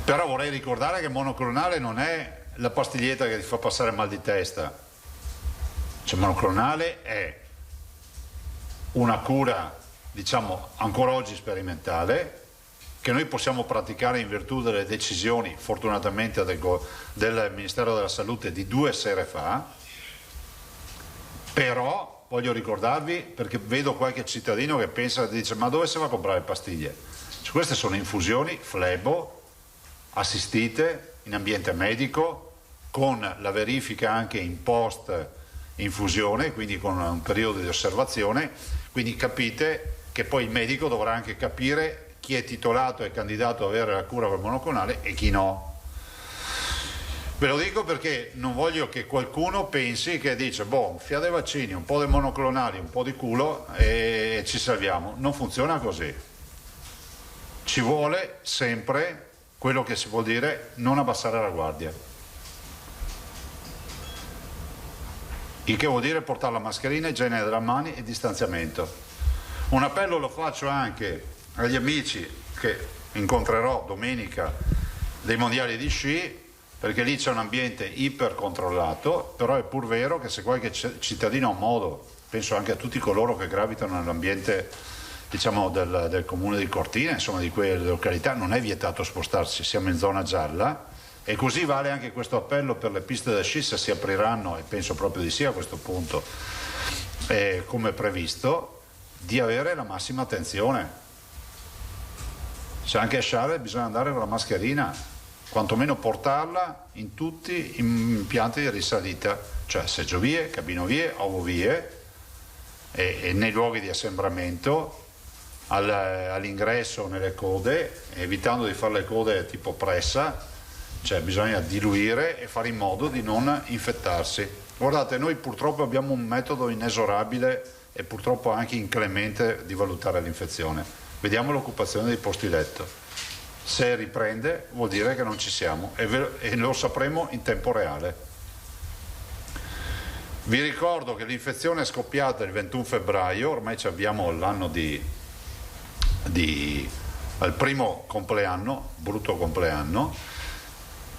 Però vorrei ricordare che monoclonale non è la pastiglietta che ti fa passare mal di testa, cioè monoclonale è una cura, diciamo, ancora oggi sperimentale, che noi possiamo praticare in virtù delle decisioni, fortunatamente, del Ministero della Salute di 2 sere fa. Però voglio ricordarvi, perché vedo qualche cittadino che pensa, dice ma dove si va a comprare pastiglie? Cioè, queste sono infusioni flebo assistite in ambiente medico, con la verifica anche in post infusione, quindi con un periodo di osservazione. Quindi capite che poi il medico dovrà anche capire chi è titolato e candidato a avere la cura per monoclonale e chi no. Ve lo dico perché non voglio che qualcuno pensi che dice boh, fia dei vaccini, un po' di monoclonali, un po' di culo e ci salviamo. Non funziona così. Ci vuole sempre quello che si vuol dire non abbassare la guardia. Il che vuol dire portare la mascherina, igiene delle mani e distanziamento. Un appello lo faccio anche agli amici che incontrerò domenica dei mondiali di sci, perché lì c'è un ambiente ipercontrollato, però è pur vero che se qualche cittadino ha modo, penso anche a tutti coloro che gravitano nell'ambiente, diciamo, del comune di Cortina, insomma di quelle località, non è vietato spostarsi, siamo in zona gialla. E così vale anche questo appello per le piste da sci, se si apriranno, e penso proprio di sì a questo punto, come previsto, di avere la massima attenzione. Se anche a sciare bisogna andare con la mascherina, quantomeno portarla in tutti gli impianti di risalita, cioè seggiovie, cabinovie, ovovie e nei luoghi di assembramento, all'ingresso nelle code, evitando di fare le code tipo pressa. Cioè bisogna diluire e fare in modo di non infettarsi. Guardate, noi purtroppo abbiamo un metodo inesorabile e purtroppo anche inclemente di valutare l'infezione. Vediamo l'occupazione dei posti letto. Se riprende vuol dire che non ci siamo e lo sapremo in tempo reale. Vi ricordo che l'infezione è scoppiata il 21 febbraio, ormai abbiamo l'anno al primo compleanno, brutto compleanno.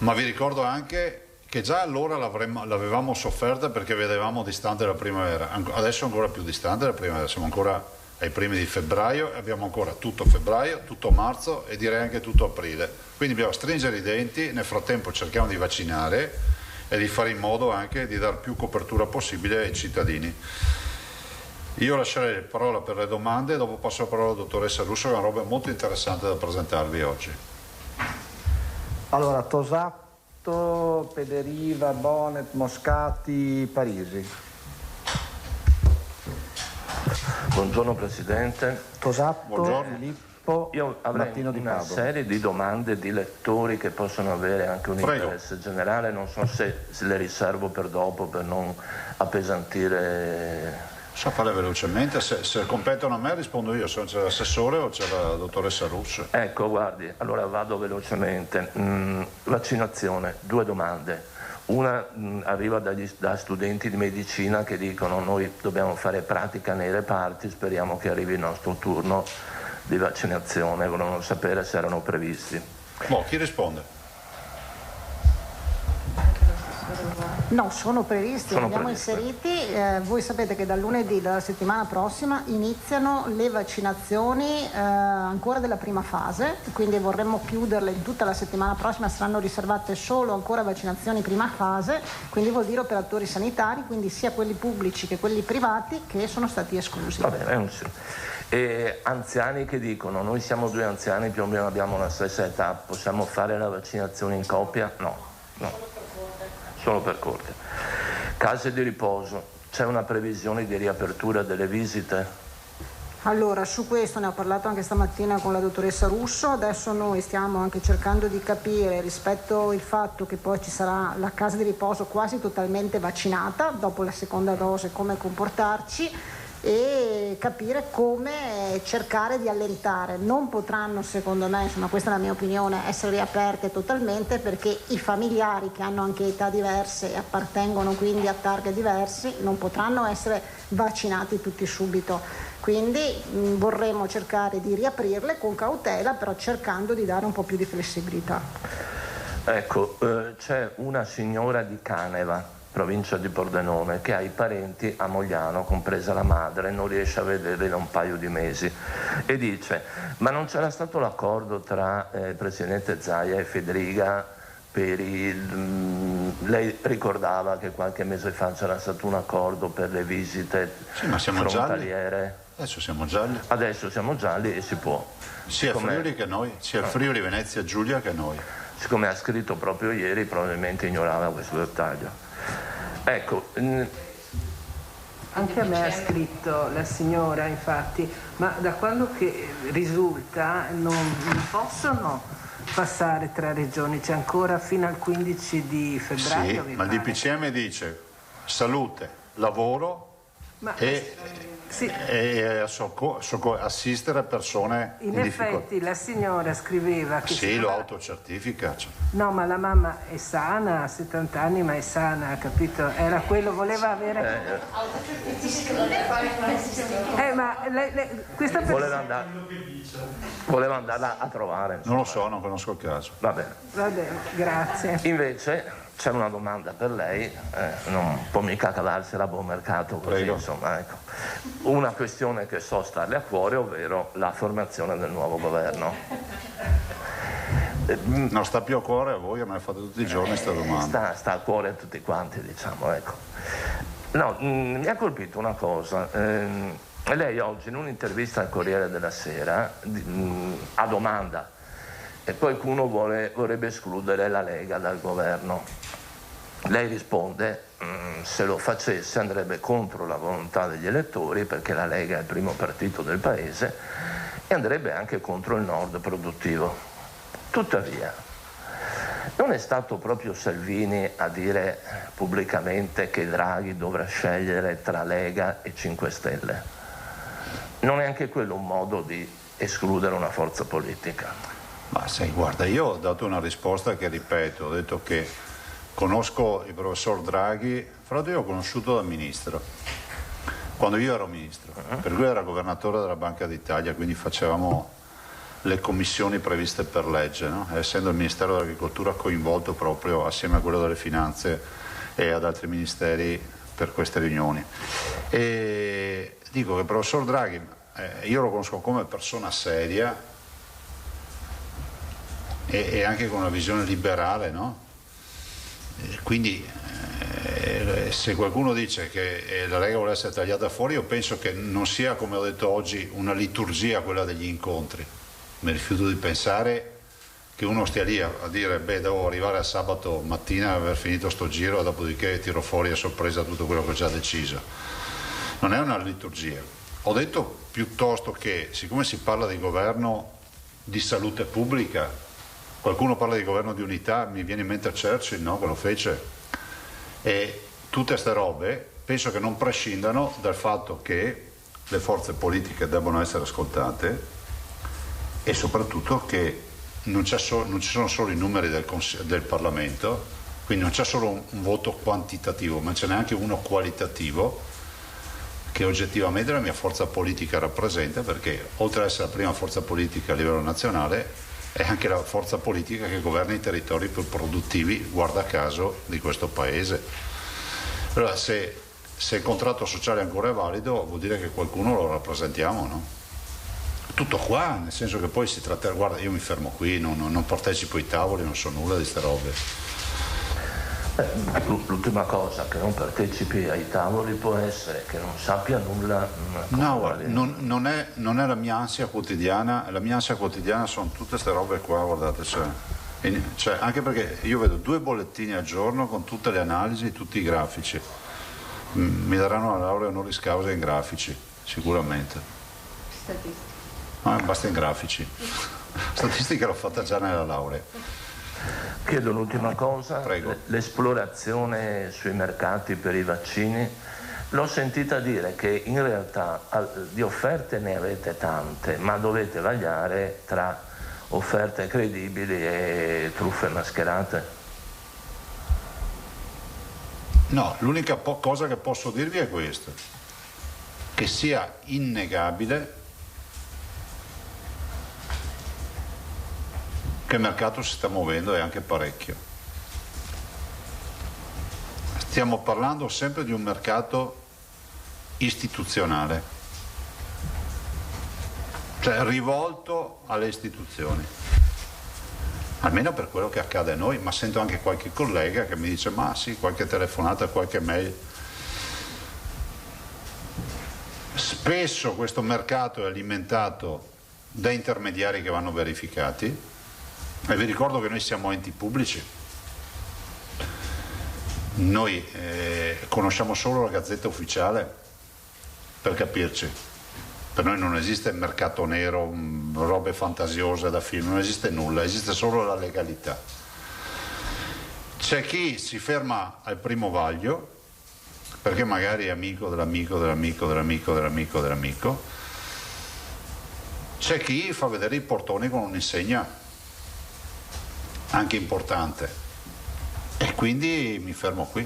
Ma vi ricordo anche che già allora l'avevamo sofferta perché vedevamo distante la primavera, adesso ancora più distante la primavera, siamo ancora ai primi di febbraio e abbiamo ancora tutto febbraio, tutto marzo e direi anche tutto aprile. Quindi dobbiamo stringere i denti, nel frattempo cerchiamo di vaccinare e di fare in modo anche di dare più copertura possibile ai cittadini. Io lascerei la parola per le domande, dopo passo la parola alla dottoressa Russo, che ha una roba molto interessante da presentarvi oggi. Allora, Tosato, Pederiva, Bonet, Moscati, Parisi. Buongiorno Presidente. Tosato, Buongiorno. Filippo, Io avrei Martino Di una Padova. serie di domande di lettori che possono avere anche un Prego. interesse generale, non so se le riservo per dopo per non appesantire. So fare velocemente, se competono a me rispondo io, se c'è l'assessore o c'è la dottoressa Russo. Ecco, guardi, allora vado velocemente. Vaccinazione, 2 domande. Una arriva da studenti di medicina che dicono noi dobbiamo fare pratica nei reparti, speriamo che arrivi il nostro turno di vaccinazione, volevano sapere se erano previsti. Chi risponde? No, sono previsti, Sono li abbiamo previsti. inseriti. Voi sapete che dal lunedì della settimana prossima iniziano le vaccinazioni ancora della prima fase, quindi vorremmo chiuderle in tutta la settimana prossima, saranno riservate solo ancora vaccinazioni prima fase, quindi vuol dire operatori sanitari, quindi sia quelli pubblici che quelli privati che sono stati esclusi. Va bene, sì. E anziani che dicono noi siamo 2 anziani, più o meno abbiamo la stessa età, possiamo fare la vaccinazione in coppia? No. Solo per corte. Case di riposo, c'è una previsione di riapertura delle visite? Allora, su questo ne ho parlato anche stamattina con la dottoressa Russo, adesso noi stiamo anche cercando di capire rispetto al fatto che poi ci sarà la casa di riposo quasi totalmente vaccinata, dopo la seconda dose come comportarci e capire come cercare di allentare. Non potranno, secondo me, insomma questa è la mia opinione, essere riaperte totalmente perché i familiari che hanno anche età diverse e appartengono quindi a targhe diversi non potranno essere vaccinati tutti subito. Quindi vorremmo cercare di riaprirle con cautela, però cercando di dare un po' più di flessibilità. Ecco, c'è una signora di Caneva, provincia di Pordenone, che ha i parenti a Mogliano, compresa la madre, non riesce a vederli da un paio di mesi e dice ma non c'era stato l'accordo tra il presidente Zaia e Federica per lei ricordava che qualche mese fa c'era stato un accordo per le visite Sì, ma siamo frontaliere. Adesso siamo gialli. Adesso siamo gialli e si può. Sia Friuli che noi, sia Friuli, Venezia, Giulia che noi. Siccome ha scritto proprio ieri, probabilmente ignorava questo dettaglio. Ecco, anche a me ha scritto la signora, infatti, ma da quando che risulta non possono passare tra regioni, c'è ancora fino al 15 di febbraio. Sì, ma il DPCM dice salute, lavoro e assistere persone in difficoltà. effetti la signora scriveva che Sì, lo autocertifica. no, ma la mamma è sana, ha 70 anni ma è sana, capito? Era quello, voleva avere ma questa persona voleva andarla a trovare. Non lo so, non conosco il caso. Va bene. va bene, grazie. Invece c'è una domanda per lei, non può mica cavarsela a buon mercato così, Prego. insomma, ecco. Una questione che so starle a cuore, ovvero la formazione del nuovo governo. Non sta più a cuore a voi, a me fate tutti i giorni questa domanda. Sta a cuore a tutti quanti, diciamo, ecco. No, mi ha colpito una cosa. Lei oggi in un'intervista al Corriere della Sera, a domanda, e qualcuno vorrebbe escludere la Lega dal governo. Lei risponde, se lo facesse andrebbe contro la volontà degli elettori perché la Lega è il primo partito del paese e andrebbe anche contro il nord produttivo. Tuttavia, non è stato proprio Salvini a dire pubblicamente che Draghi dovrà scegliere tra Lega e 5 Stelle? Non è anche quello un modo di escludere una forza politica? Ma sai, guarda, io ho dato una risposta che ripeto, ho detto che conosco il professor Draghi, fra l'altro io l'ho conosciuto da ministro, quando io ero ministro, per cui era governatore della Banca d'Italia, quindi facevamo le commissioni previste per legge, no? Essendo il Ministero dell'Agricoltura coinvolto proprio assieme a quello delle Finanze e ad altri ministeri per queste riunioni. E dico che il professor Draghi io lo conosco come persona seria e anche con una visione liberale, no? Quindi se qualcuno dice che la Lega vuole essere tagliata fuori, io penso che non sia, come ho detto oggi, una liturgia quella degli incontri. Mi rifiuto di pensare che uno stia lì a dire devo arrivare a sabato mattina e aver finito sto giro e dopodiché tiro fuori a sorpresa tutto quello che ho già deciso. Non è una liturgia. Ho detto piuttosto che, siccome si parla di governo di salute pubblica, qualcuno parla di governo di unità, mi viene in mente Churchill, no? Che lo fece, e tutte queste robe penso che non prescindano dal fatto che le forze politiche debbano essere ascoltate e soprattutto che non ci sono solo i numeri del Parlamento, quindi non c'è solo un voto quantitativo, ma ce n'è anche uno qualitativo che oggettivamente la mia forza politica rappresenta, perché oltre ad essere la prima forza politica a livello nazionale è anche la forza politica che governa i territori più produttivi, guarda caso, di questo paese. Allora se il contratto sociale ancora è valido vuol dire che qualcuno lo rappresentiamo, no? Tutto qua, nel senso che poi si tratta, guarda, io mi fermo qui, non partecipo ai tavoli, non so nulla di ste robe. L'ultima cosa, che non partecipi ai tavoli può essere che non sappia nulla. No, guarda, non è la mia ansia quotidiana, la mia ansia quotidiana sono tutte queste robe qua, guardate, cioè, anche perché io vedo 2 bollettini al giorno con tutte le analisi, tutti i grafici. Mi daranno la laurea honoris causa in grafici, sicuramente. Statistica. Basta in grafici. Statistica l'ho fatta già nella laurea. Chiedo l'ultima cosa. Prego. L'esplorazione sui mercati per i vaccini, l'ho sentita dire che in realtà di offerte ne avete tante, ma dovete vagliare tra offerte credibili e truffe mascherate. No, l'unica cosa che posso dirvi è questo, che sia innegabile che il mercato si sta muovendo e anche parecchio. Stiamo parlando sempre di un mercato istituzionale, cioè rivolto alle istituzioni, almeno per quello che accade a noi, ma sento anche qualche collega che mi dice ma sì, qualche telefonata, qualche mail. Spesso questo mercato è alimentato da intermediari che vanno verificati. E vi ricordo che noi siamo enti pubblici, noi conosciamo solo la Gazzetta Ufficiale, per capirci, per noi non esiste mercato nero, robe fantasiose da film, non esiste nulla, esiste solo la legalità. C'è chi si ferma al primo vaglio, perché magari è amico dell'amico dell'amico dell'amico dell'amico dell'amico, c'è chi fa vedere i portoni con un'insegna anche importante, e quindi mi fermo qui.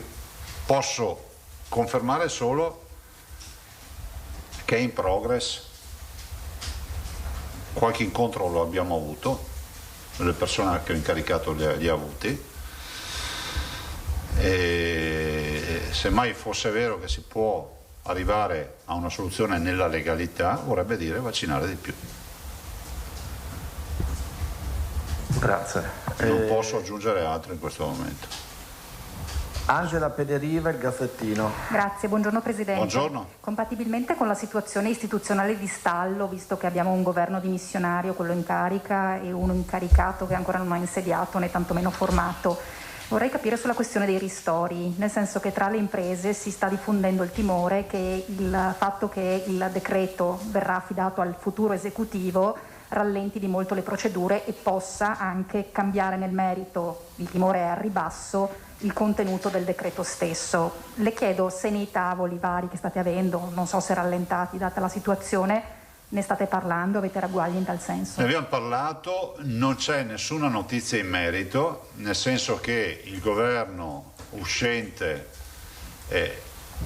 Posso confermare solo che è in progress, qualche incontro lo abbiamo avuto, le persone che ho incaricato li ha avuti, e se mai fosse vero che si può arrivare a una soluzione nella legalità, vorrebbe dire vaccinare di più. Grazie. Non posso aggiungere altro in questo momento. Angela Pederiva, il Gazzettino. Grazie, buongiorno Presidente. Buongiorno. Compatibilmente con la situazione istituzionale di stallo, visto che abbiamo un governo dimissionario, quello in carica, e uno incaricato che ancora non ha insediato né tantomeno formato, vorrei capire sulla questione dei ristori, nel senso che tra le imprese si sta diffondendo il timore che il fatto che il decreto verrà affidato al futuro esecutivo rallenti di molto le procedure e possa anche cambiare nel merito, il timore è al ribasso, il contenuto del decreto stesso. Le chiedo se nei tavoli vari che state avendo, non so se rallentati data la situazione, ne state parlando, avete ragguagli in tal senso? Ne abbiamo parlato, non c'è nessuna notizia in merito, nel senso che il governo uscente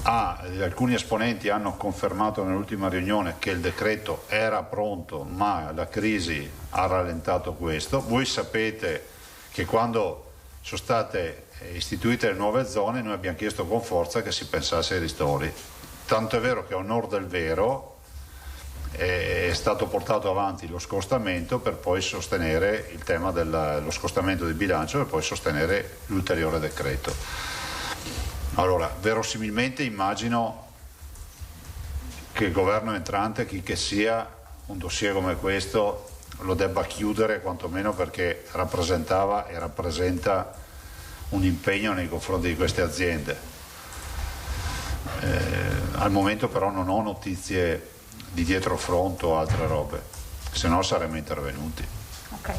alcuni esponenti hanno confermato nell'ultima riunione che il decreto era pronto, ma la crisi ha rallentato questo. Voi sapete che quando sono state istituite le nuove zone noi abbiamo chiesto con forza che si pensasse ai ristori, tanto è vero che a onor del vero è stato portato avanti lo scostamento per poi sostenere il tema dello scostamento di bilancio per poi sostenere l'ulteriore decreto. Allora, verosimilmente immagino che il governo entrante, chi che sia, un dossier come questo lo debba chiudere, quantomeno perché rappresentava e rappresenta un impegno nei confronti di queste aziende. Al momento però non ho notizie di dietrofront o altre robe, se no saremmo intervenuti. Ok.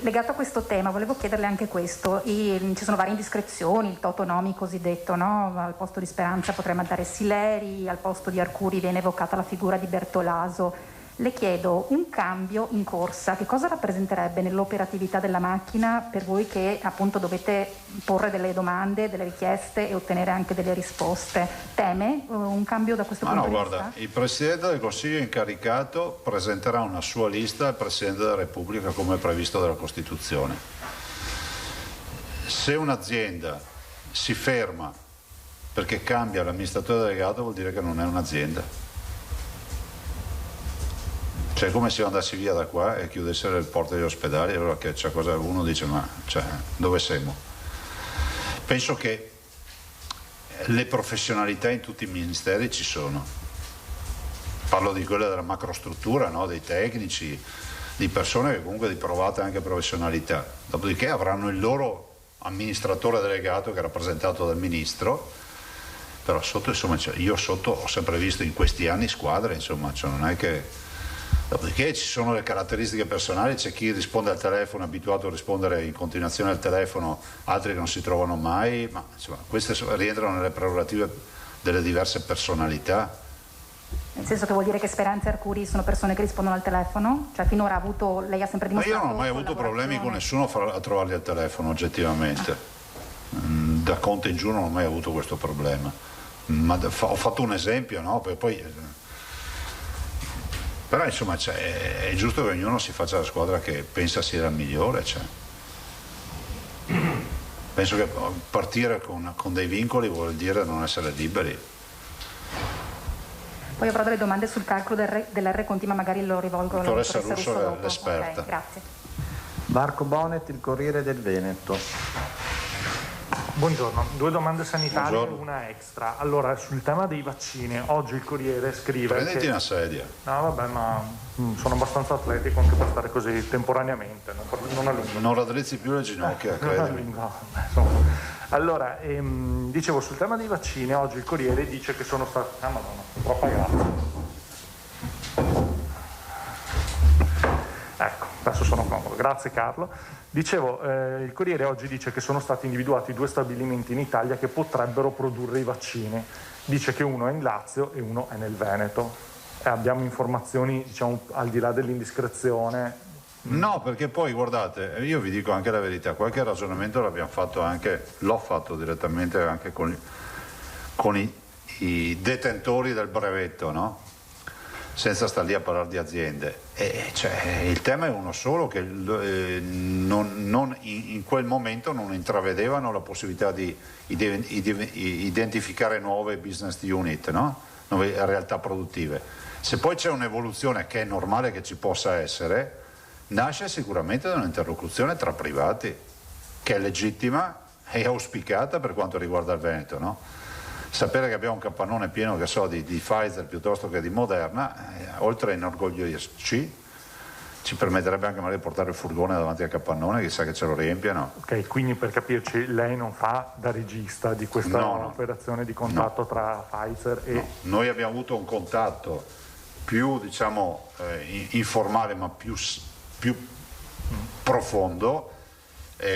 Legato a questo tema volevo chiederle anche questo, ci sono varie indiscrezioni, il totonomi cosiddetto, no? Al posto di Speranza potremmo andare Sileri, al posto di Arcuri viene evocata la figura di Bertolaso. Le chiedo, un cambio in corsa, che cosa rappresenterebbe nell'operatività della macchina per voi che appunto dovete porre delle domande, delle richieste e ottenere anche delle risposte? Teme un cambio da questo punto di vista? Guarda, il Presidente del Consiglio incaricato presenterà una sua lista al Presidente della Repubblica come previsto dalla Costituzione. Se un'azienda si ferma perché cambia l'amministratore delegato vuol dire che non è un'azienda. Cioè, come se io andassi via da qua e chiudessero le porte degli ospedali, allora che c'è cosa, uno dice ma dove siamo? Penso che le professionalità in tutti i ministeri ci sono. Parlo di quelle della macrostruttura, no? Dei tecnici, di persone che comunque di provata anche professionalità. Dopodiché avranno il loro amministratore delegato che è rappresentato dal ministro, però sotto insomma io sotto ho sempre visto in questi anni squadre, insomma, cioè non è che. Dopodiché ci sono le caratteristiche personali, c'è chi risponde al telefono, è abituato a rispondere in continuazione al telefono, altri che non si trovano mai, ma insomma queste rientrano nelle prerogative delle diverse personalità. Nel senso che vuol dire che Speranza e Arcuri sono persone che rispondono al telefono? Cioè finora lei ha sempre dimostrato... Ma io non ho mai avuto problemi con nessuno a trovarli al telefono, oggettivamente. Da Conte in giù non ho mai avuto questo problema. Ma ho fatto un esempio, no? Poi... Però insomma è giusto che ognuno si faccia la squadra che pensa sia la migliore. Cioè. Penso che partire con dei vincoli vuol dire non essere liberi. Poi avrò delle domande sul calcolo dell'R conti, ma magari lo rivolgo alla dottoressa Russo dopo. L'esperta. Okay, grazie. Marco Bonet, il Corriere del Veneto. Buongiorno, 2 domande sanitarie e una extra. Allora, sul tema dei vaccini, oggi il Corriere scrive Prenditi una sedia. No, vabbè, ma sono abbastanza atletico anche per stare così temporaneamente, non a lungo. Non raddrizzi più le ginocchia, credimi. Allora, dicevo, sul tema dei vaccini, oggi il Corriere dice che sono stati... Ah, madonna, troppa grazia. Ecco, adesso sono comodo. Grazie Carlo. Dicevo, il Corriere oggi dice che sono stati individuati 2 stabilimenti in Italia che potrebbero produrre i vaccini. Dice che uno è in Lazio e uno è nel Veneto. Abbiamo informazioni, diciamo, al di là dell'indiscrezione? No, perché poi guardate, io vi dico anche la verità, qualche ragionamento l'abbiamo fatto anche, l'ho fatto direttamente anche con i detentori del brevetto, no? Senza star lì a parlare di aziende. Cioè, il tema è uno solo, che in quel momento non intravedevano la possibilità di identificare nuove business unit, no? Nuove realtà produttive. Se poi c'è un'evoluzione, che è normale che ci possa essere, nasce sicuramente da un'interlocuzione tra privati, che è legittima e auspicata per quanto riguarda il Veneto, no? Sapere che abbiamo un capannone pieno, che so, di Pfizer piuttosto che di Moderna, oltre a inorgoglirci, ci permetterebbe anche magari di portare il furgone davanti al capannone, chissà che ce lo riempiano. Ok, quindi per capirci, lei non fa da regista di questa operazione di contatto tra Pfizer e... No. Noi abbiamo avuto un contatto più, diciamo, informale ma più profondo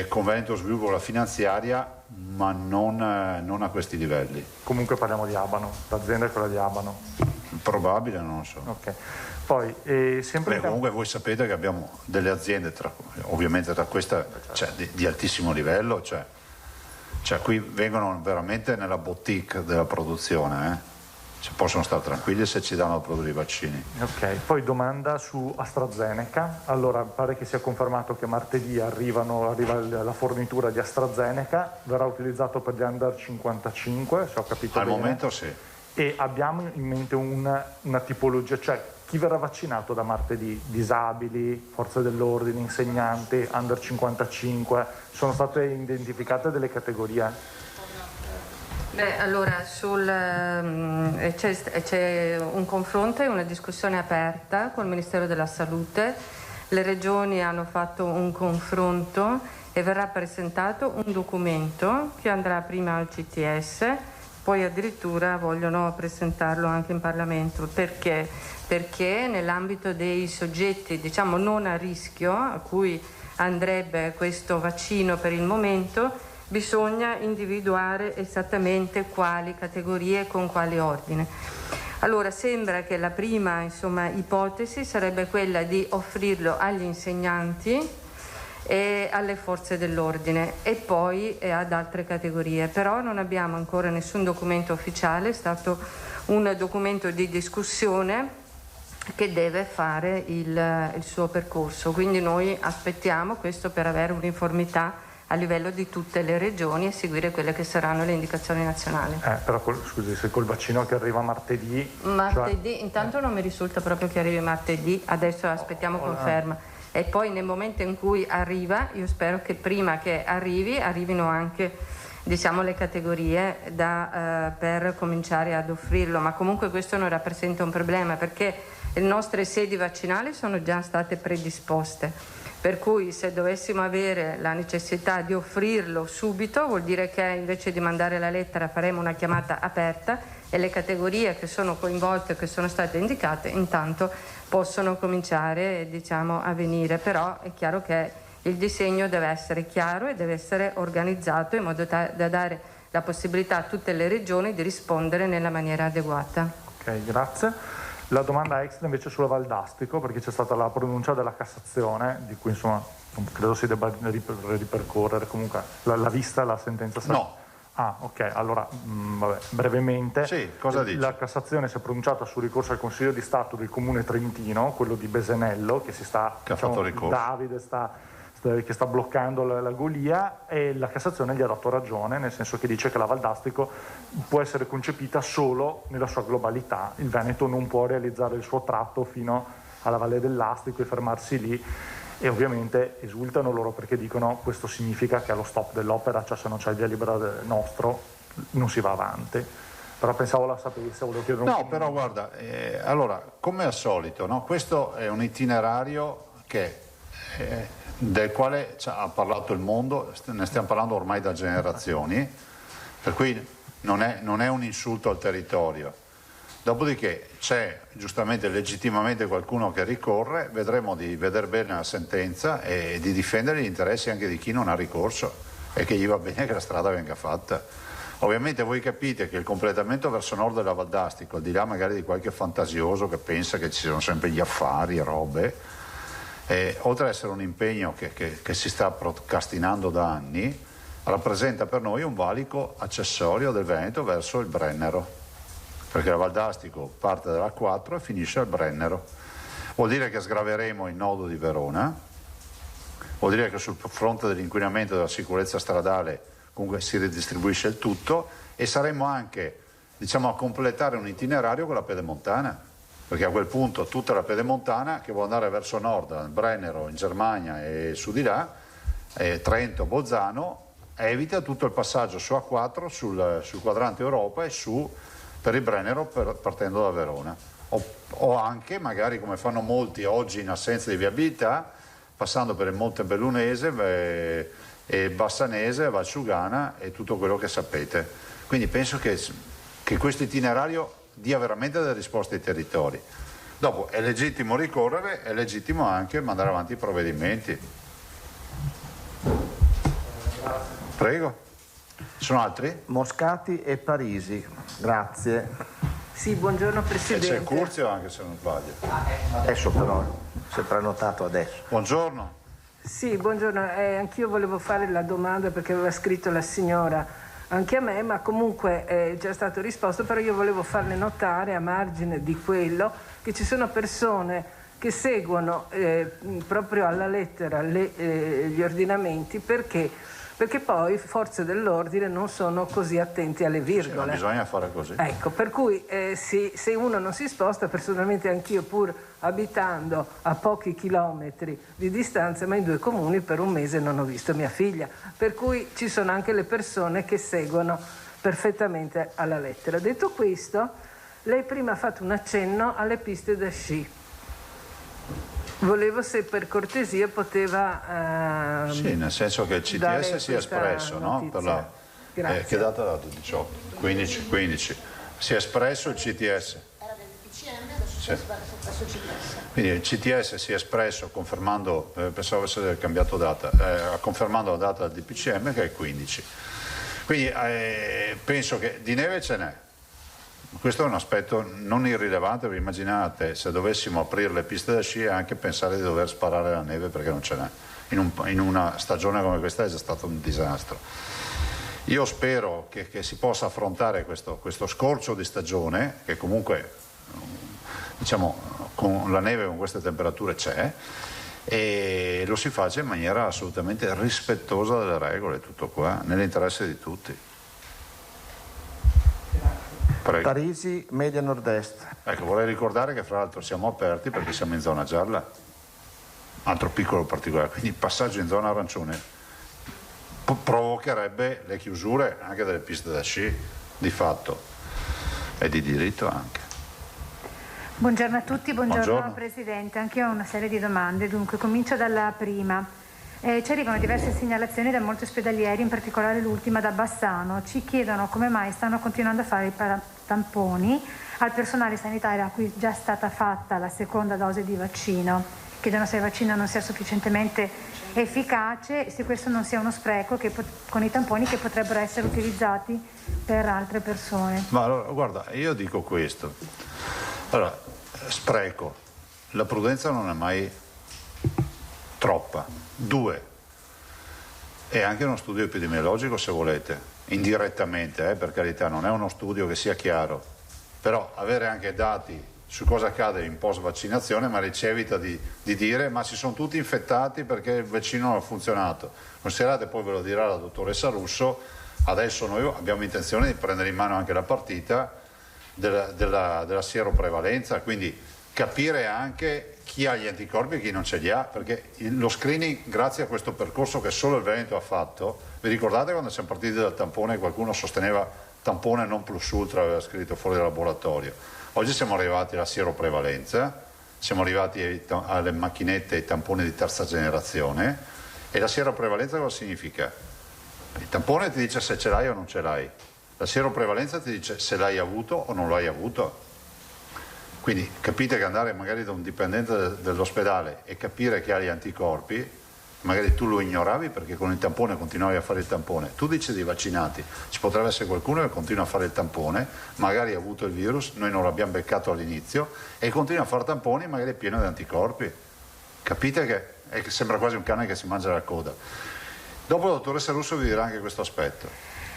con Veneto Sviluppo, la finanziaria, ma non a questi livelli. Comunque parliamo di Abano, l'azienda è quella di Abano. Probabile, non lo so. Ok. Poi, sempre comunque voi sapete che abbiamo delle aziende, ovviamente tra questa, cioè, di altissimo livello, cioè qui vengono veramente nella boutique della produzione, Cioè, possono stare tranquilli se ci danno a produrre i vaccini. Ok, poi domanda su AstraZeneca. Allora, pare che sia confermato che martedì arriva la fornitura di AstraZeneca, verrà utilizzato per gli under 55, se ho capito bene. Al momento sì. E abbiamo in mente una tipologia, cioè chi verrà vaccinato da martedì? Disabili, forze dell'ordine, insegnanti, under 55? Sono state identificate delle categorie? Beh, allora c'è un confronto e una discussione aperta col Ministero della Salute. Le regioni hanno fatto un confronto e verrà presentato un documento che andrà prima al CTS, poi addirittura vogliono presentarlo anche in Parlamento. Perché? Perché nell'ambito dei soggetti, diciamo, non a rischio, a cui andrebbe questo vaccino per il momento, bisogna individuare esattamente quali categorie e con quale ordine. Allora sembra che la prima, ipotesi sarebbe quella di offrirlo agli insegnanti e alle forze dell'ordine e poi ad altre categorie, però non abbiamo ancora nessun documento ufficiale, è stato un documento di discussione che deve fare il suo percorso, quindi noi aspettiamo questo per avere un'informità a livello di tutte le regioni e seguire quelle che saranno le indicazioni nazionali. Però scusi, se col vaccino che arriva martedì... Intanto non mi risulta proprio che arrivi martedì, adesso aspettiamo conferma. E poi nel momento in cui arriva, io spero che prima che arrivino anche le categorie per cominciare ad offrirlo, ma comunque questo non rappresenta un problema perché le nostre sedi vaccinali sono già state predisposte. Per cui se dovessimo avere la necessità di offrirlo subito vuol dire che invece di mandare la lettera faremo una chiamata aperta e le categorie che sono coinvolte, che sono state indicate, intanto possono cominciare a venire. Però è chiaro che il disegno deve essere chiaro e deve essere organizzato in modo da dare la possibilità a tutte le regioni di rispondere nella maniera adeguata. Ok, grazie. La domanda extra invece sulla Valdastico, perché c'è stata la pronuncia della Cassazione, di cui non credo si debba ripercorrere, comunque la vista, la sentenza... No. Ah, ok, allora brevemente. Sì, cosa dice? La Cassazione si è pronunciata sul ricorso al Consiglio di Stato del Comune Trentino, quello di Besenello, che ha fatto ricorso. Davide che sta bloccando la Golia, e la Cassazione gli ha dato ragione, nel senso che dice che la Valdastico può essere concepita solo nella sua globalità. Il Veneto non può realizzare il suo tratto fino alla Valle dell'Astico e fermarsi lì, e ovviamente esultano loro perché dicono questo significa che allo stop dell'opera, cioè se non c'è il via libera nostro non si va avanti. Però pensavo la sapesse, volevo chiedere un po'. No, però guarda, allora, come al solito, no? Questo è un itinerario del quale ha parlato il mondo, ne stiamo parlando ormai da generazioni, per cui non è un insulto al territorio. Dopodiché c'è giustamente, legittimamente qualcuno che ricorre, vedremo di vedere bene la sentenza e di difendere gli interessi anche di chi non ha ricorso e che gli va bene che la strada venga fatta. Ovviamente voi capite che il completamento verso nord della Valdastico, al di là magari di qualche fantasioso che pensa che ci siano sempre gli affari e robe, oltre ad essere un impegno che si sta procrastinando da anni, rappresenta per noi un valico accessorio del Veneto verso il Brennero, perché la Valdastico parte dalla 4 e finisce al Brennero. Vuol dire che sgraveremo il nodo di Verona, vuol dire che sul fronte dell'inquinamento e della sicurezza stradale comunque si ridistribuisce il tutto, e saremo anche a completare un itinerario con la pedemontana, perché a quel punto tutta la pedemontana che vuole andare verso nord, al Brennero, in Germania e su di là, Trento, Bolzano, evita tutto il passaggio su A4 sul quadrante Europa e per il Brennero partendo da Verona, o anche magari come fanno molti oggi in assenza di viabilità, passando per il Monte Bellunese e Bassanese, Valsugana e tutto quello che sapete. Quindi penso che questo itinerario dia veramente delle risposte ai territori. Dopo è legittimo ricorrere, è legittimo anche mandare avanti i provvedimenti. Prego. Ci sono altri? Moscati e Parisi, grazie. Sì, buongiorno Presidente. E c'è Curzio anche, se non sbaglio. Adesso però, si è prenotato adesso. Buongiorno. Sì, buongiorno. Anch'io volevo fare la domanda perché aveva scritto la signora anche a me, ma comunque è già stato risposto, però io volevo farle notare a margine di quello che ci sono persone che seguono proprio alla lettera gli ordinamenti, perché perché poi forze dell'ordine non sono così attenti alle virgole. Sì, ma bisogna fare così. Ecco, per cui se uno non si sposta, personalmente anch'io, pur abitando a pochi chilometri di distanza, ma in 2 comuni, per un mese non ho visto mia figlia, per cui ci sono anche le persone che seguono perfettamente alla lettera. Detto questo, lei prima ha fatto un accenno alle piste da sci. Volevo, se per cortesia poteva sì, nel senso che il CTS si è espresso, no? Per la, che data ha dato? 18, 15. Si è espresso il CTS. Era del PCM, adesso si è espresso il CTS. Quindi il CTS si è espresso confermando, pensavo avesse cambiato data, confermando la data del DPCM che è il 15. Quindi penso che di neve ce n'è. Questo è un aspetto non irrilevante, perché immaginate se dovessimo aprire le piste da sci e anche pensare di dover sparare la neve perché non ce n'è. In una stagione come questa è già stato un disastro. Io spero che si possa affrontare questo scorcio di stagione, che comunque diciamo con la neve con queste temperature c'è, e lo si faccia in maniera assolutamente rispettosa delle regole, tutto qua, nell'interesse di tutti. Prego. Parisi, Media Nord-Est. Ecco, vorrei ricordare che fra l'altro siamo aperti perché siamo in zona gialla, altro piccolo particolare, quindi il passaggio in zona arancione provocherebbe le chiusure anche delle piste da sci, di fatto, e di diritto anche. Buongiorno a tutti, buongiorno. Buongiorno. Presidente, anche io ho una serie di domande, dunque comincio dalla prima. Ci arrivano diverse segnalazioni da molti ospedalieri, in particolare l'ultima da Bassano. Ci chiedono come mai stanno continuando a fare i tamponi al personale sanitario a cui è già stata fatta la seconda dose di vaccino. Chiedono se il vaccino non sia sufficientemente efficace e se questo non sia uno spreco con i tamponi che potrebbero essere utilizzati per altre persone. Ma allora, guarda, io dico questo. Allora, spreco. La prudenza non è mai troppa. 2, è anche uno studio epidemiologico, se volete, indirettamente, per carità, non è uno studio che sia chiaro, però avere anche dati su cosa accade in post vaccinazione magari ci evita di dire ma si sono tutti infettati perché il vaccino non ha funzionato. Considerate, poi ve lo dirà la dottoressa Russo, adesso noi abbiamo intenzione di prendere in mano anche la partita della sieroprevalenza, quindi capire anche chi ha gli anticorpi e chi non ce li ha, perché lo screening, grazie a questo percorso che solo il Veneto ha fatto, vi ricordate quando siamo partiti dal tampone qualcuno sosteneva tampone non plus ultra, aveva scritto fuori dal laboratorio. Oggi siamo arrivati alla sieroprevalenza, siamo arrivati alle macchinette e ai tamponi di terza generazione, e la sieroprevalenza cosa significa? Il tampone ti dice se ce l'hai o non ce l'hai, la sieroprevalenza ti dice se l'hai avuto o non l'hai avuto. Quindi capite che andare magari da un dipendente dell'ospedale e capire che ha gli anticorpi, magari tu lo ignoravi perché con il tampone continuavi a fare il tampone. Tu dici dei vaccinati, ci potrebbe essere qualcuno che continua a fare il tampone, magari ha avuto il virus, noi non l'abbiamo beccato all'inizio, e continua a fare tamponi magari è pieno di anticorpi. Capite che sembra quasi un cane che si mangia la coda. Dopo la dottoressa Russo vi dirà anche questo aspetto.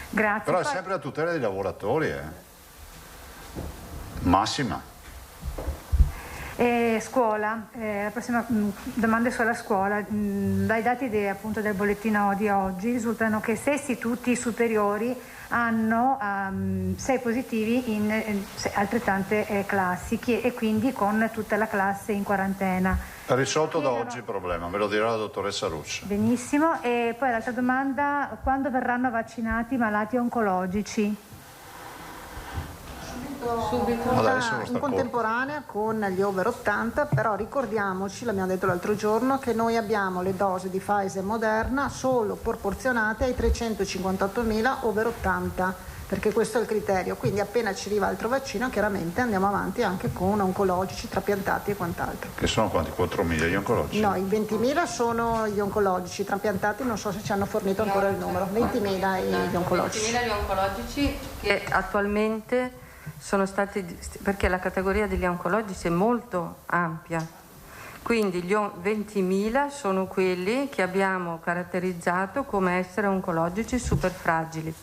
Grazie. Però è sempre la tutela dei lavoratori, massima. Scuola, la prossima domanda è sulla scuola. Dai dati appunto del bollettino di oggi risultano che 6 istituti superiori hanno 6 positivi in altrettante classi e quindi con tutta la classe in quarantena. È risolto da oggi il problema, ve lo dirà la dottoressa Russo. Benissimo, e poi l'altra domanda: quando verranno vaccinati i malati oncologici? Subito. In contemporanea con gli over 80, però ricordiamoci, l'abbiamo detto l'altro giorno, che noi abbiamo le dosi di Pfizer e Moderna solo proporzionate ai 358.000 over 80, perché questo è il criterio, quindi appena ci arriva altro vaccino chiaramente andiamo avanti anche con oncologici, trapiantati e quant'altro. Che sono quanti? 4.000 gli oncologici? No, i 20.000 sono gli oncologici, trapiantati non so se ci hanno fornito ancora il numero, 20.000 gli oncologici. 20.000 gli oncologici che attualmente sono stati, perché la categoria degli oncologici è molto ampia, quindi gli 20.000 sono quelli che abbiamo caratterizzato come essere oncologici superfragili,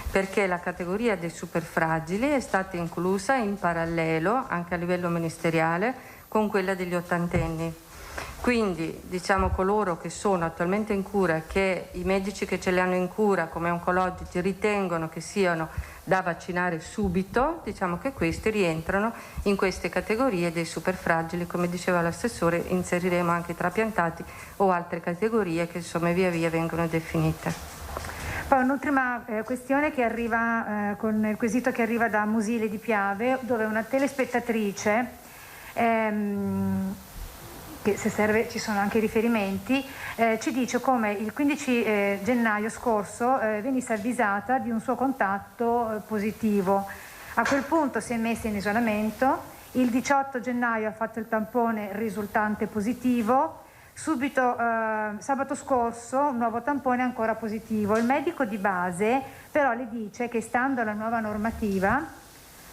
perché la categoria dei superfragili è stata inclusa in parallelo anche a livello ministeriale con quella degli ottantenni. Quindi diciamo coloro che sono attualmente in cura, che i medici che ce li hanno in cura come oncologici ritengono che siano da vaccinare subito, diciamo che questi rientrano in queste categorie dei super fragili, come diceva l'assessore, inseriremo anche i trapiantati o altre categorie che insomma via via vengono definite. Poi un'ultima questione che arriva con il quesito che arriva da Musile di Piave, dove una telespettatrice che se serve ci sono anche i riferimenti, ci dice come il 15 gennaio scorso venisse avvisata di un suo contatto positivo. A quel punto si è messa in isolamento, il 18 gennaio ha fatto il tampone risultante positivo, subito sabato scorso un nuovo tampone ancora positivo. Il medico di base però le dice che stando alla nuova normativa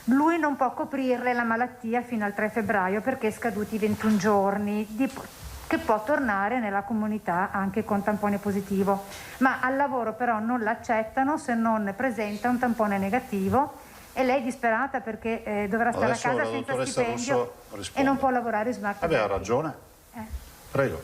lui non può coprirle la malattia fino al 3 febbraio perché scaduti i 21 giorni, che può tornare nella comunità anche con tampone positivo. Ma al lavoro però non l'accettano se non presenta un tampone negativo e lei è disperata perché dovrà stare a casa senza stipendio e non può lavorare in smart working. Ha ragione. Prego.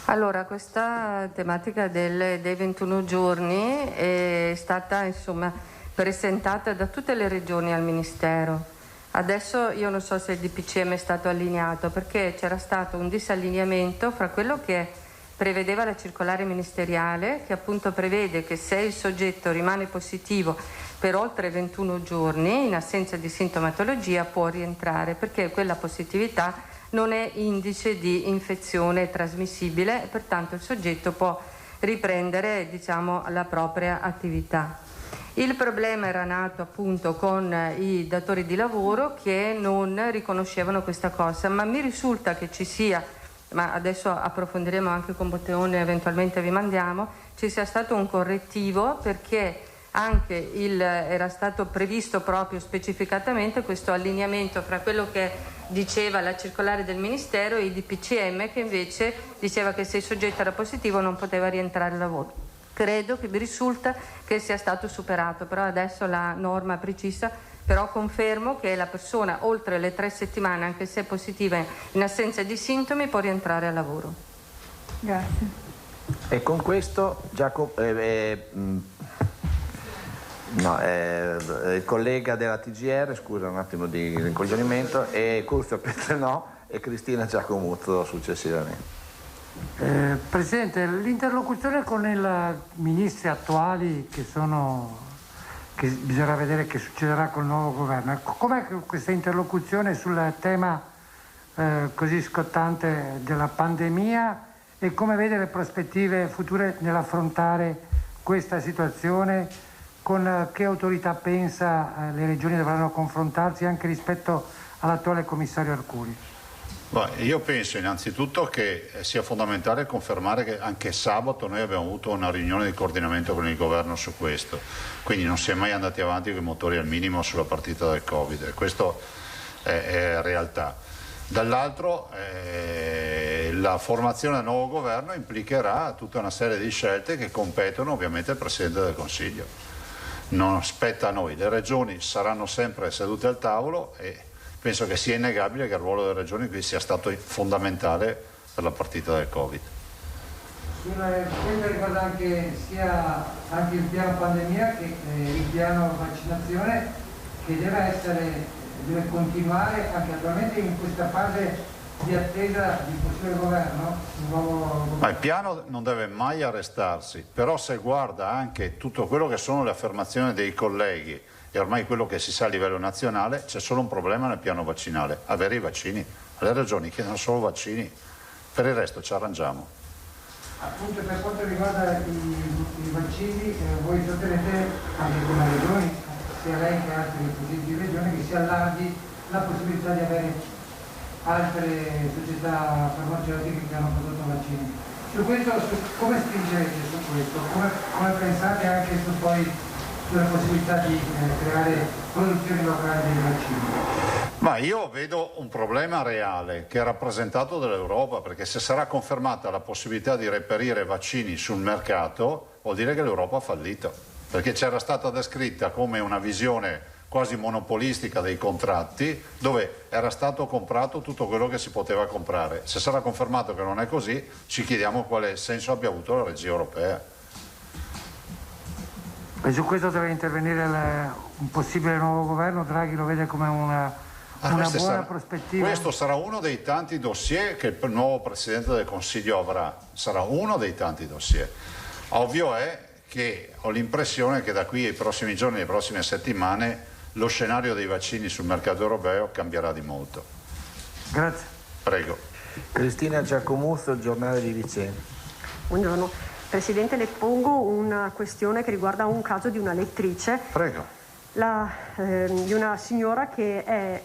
Allora, questa tematica dei 21 giorni è stata insomma presentata da tutte le regioni al Ministero. Adesso io non so se il DPCM è stato allineato perché c'era stato un disallineamento fra quello che prevedeva la circolare ministeriale, che appunto prevede che se il soggetto rimane positivo per oltre 21 giorni in assenza di sintomatologia può rientrare, perché quella positività non è indice di infezione trasmissibile e pertanto il soggetto può riprendere, diciamo, la propria attività. Il problema era nato appunto con i datori di lavoro che non riconoscevano questa cosa, ma mi risulta che ci sia, ma adesso approfondiremo anche con Botteone, eventualmente vi mandiamo, ci sia stato un correttivo perché anche era stato previsto proprio specificatamente questo allineamento fra quello che diceva la circolare del Ministero e il DPCM che invece diceva che se il soggetto era positivo non poteva rientrare al lavoro. Credo che mi risulta che sia stato superato, però adesso la norma precisa, però confermo che la persona oltre le 3 settimane, anche se è positiva in assenza di sintomi, può rientrare al lavoro. Grazie. E con questo il collega della TGR, scusa un attimo di rincoglionimento, e Curzio Petrenò e Cristina Giacomuzzo successivamente. Presidente, l'interlocuzione con i ministri attuali che bisognerà vedere che succederà col nuovo governo, com'è questa interlocuzione sul tema così scottante della pandemia e come vede le prospettive future nell'affrontare questa situazione, con che autorità pensa le regioni dovranno confrontarsi anche rispetto all'attuale commissario Arcuri? Io penso innanzitutto che sia fondamentale confermare che anche sabato noi abbiamo avuto una riunione di coordinamento con il governo su questo, quindi non si è mai andati avanti con i motori al minimo sulla partita del Covid e questo è realtà. Dall'altro la formazione del nuovo governo implicherà tutta una serie di scelte che competono ovviamente al Presidente del Consiglio. Non spetta a noi, le regioni saranno sempre sedute al tavolo e penso che sia innegabile che il ruolo delle regioni qui sia stato fondamentale per la partita del Covid. Questo riguarda anche sia il piano pandemia che il piano vaccinazione che deve continuare anche attualmente in questa fase di attesa di possibile governo. Ma il piano non deve mai arrestarsi, però se guarda anche tutto quello che sono le affermazioni dei colleghi e ormai quello che si sa a livello nazionale, c'è solo un problema nel piano vaccinale, avere i vaccini. Le regioni chiedono solo vaccini, per il resto ci arrangiamo. Appunto per quanto riguarda i vaccini, voi sostenete anche come regioni, sia lei che altre di regioni, che si allarghi la possibilità di avere altre società farmaceutiche che hanno prodotto vaccini. Su questo, come spingerete su questo? Come pensate anche sulla possibilità di creare produzioni locali dei vaccini? Ma io vedo un problema reale che è rappresentato dall'Europa, perché se sarà confermata la possibilità di reperire vaccini sul mercato vuol dire che l'Europa ha fallito, perché c'era stata descritta come una visione quasi monopolistica dei contratti, dove era stato comprato tutto quello che si poteva comprare. Se sarà confermato che non è così, ci chiediamo quale senso abbia avuto la regia europea. E su questo deve intervenire un possibile nuovo governo. Draghi lo vede come una buona prospettiva. Questo sarà uno dei tanti dossier che il nuovo Presidente del Consiglio avrà, sarà uno dei tanti dossier. Ovvio è che ho l'impressione che da qui ai prossimi giorni, alle prossime settimane, lo scenario dei vaccini sul mercato europeo cambierà di molto. Grazie. Prego. Cristina Giacomuzzo, il Giornale di Vicenza. Buongiorno. Presidente, le pongo una questione che riguarda un caso di una lettrice. Prego. Di una signora che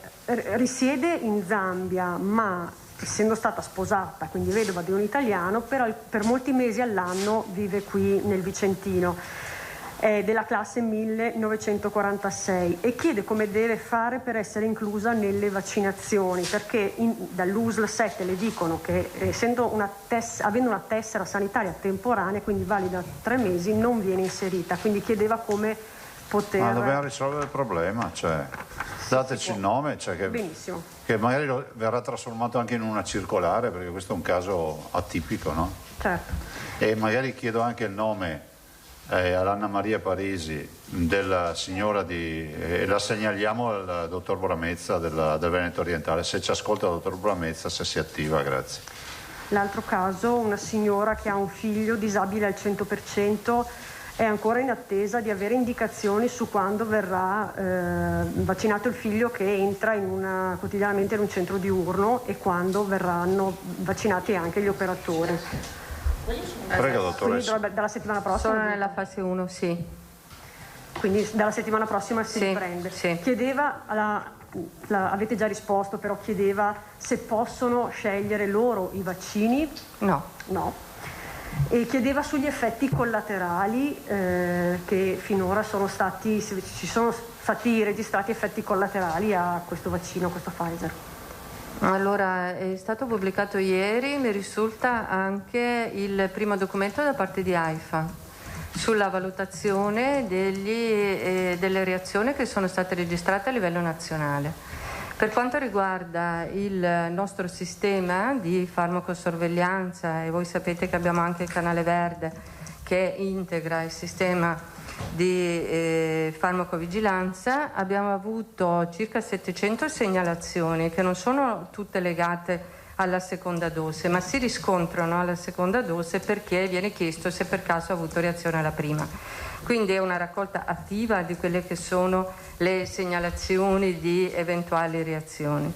risiede in Zambia, ma essendo stata sposata, quindi vedova di un italiano, però per molti mesi all'anno vive qui nel Vicentino. È della classe 1946 e chiede come deve fare per essere inclusa nelle vaccinazioni, perché dall'USL 7 le dicono che avendo una tessera sanitaria temporanea, quindi valida 3 mesi, non viene inserita, quindi chiedeva come poter... Ma dobbiamo risolvere il problema, cioè, dateci il nome, cioè Benissimo. Che magari verrà trasformato anche in una circolare, perché questo è un caso atipico, no? Certo. E magari chiedo anche il nome all'Anna Maria Parisi della signora e la segnaliamo al dottor Bramezza del Veneto Orientale. Se ci ascolta il dottor Bramezza, se si attiva, grazie. L'altro caso, una signora che ha un figlio disabile al 100%, è ancora in attesa di avere indicazioni su quando verrà vaccinato il figlio, che entra quotidianamente in un centro diurno, e quando verranno vaccinati anche gli operatori. Prego, dottoressa. Quindi dalla settimana prossima? Sono nella fase 1, sì. Quindi dalla settimana prossima si riprende. Sì. Chiedeva, avete già risposto, però chiedeva se possono scegliere loro i vaccini. No. E chiedeva sugli effetti collaterali che finora ci sono stati registrati effetti collaterali a questo vaccino, a questo Pfizer. Allora, è stato pubblicato ieri, mi risulta, anche il primo documento da parte di AIFA sulla valutazione delle reazioni che sono state registrate a livello nazionale. Per quanto riguarda il nostro sistema di farmacosorveglianza, e voi sapete che abbiamo anche il canale verde che integra il sistema di farmacovigilanza, abbiamo avuto circa 700 segnalazioni che non sono tutte legate alla seconda dose, ma si riscontrano alla seconda dose perché viene chiesto se per caso ha avuto reazione alla prima. Quindi è una raccolta attiva di quelle che sono le segnalazioni di eventuali reazioni.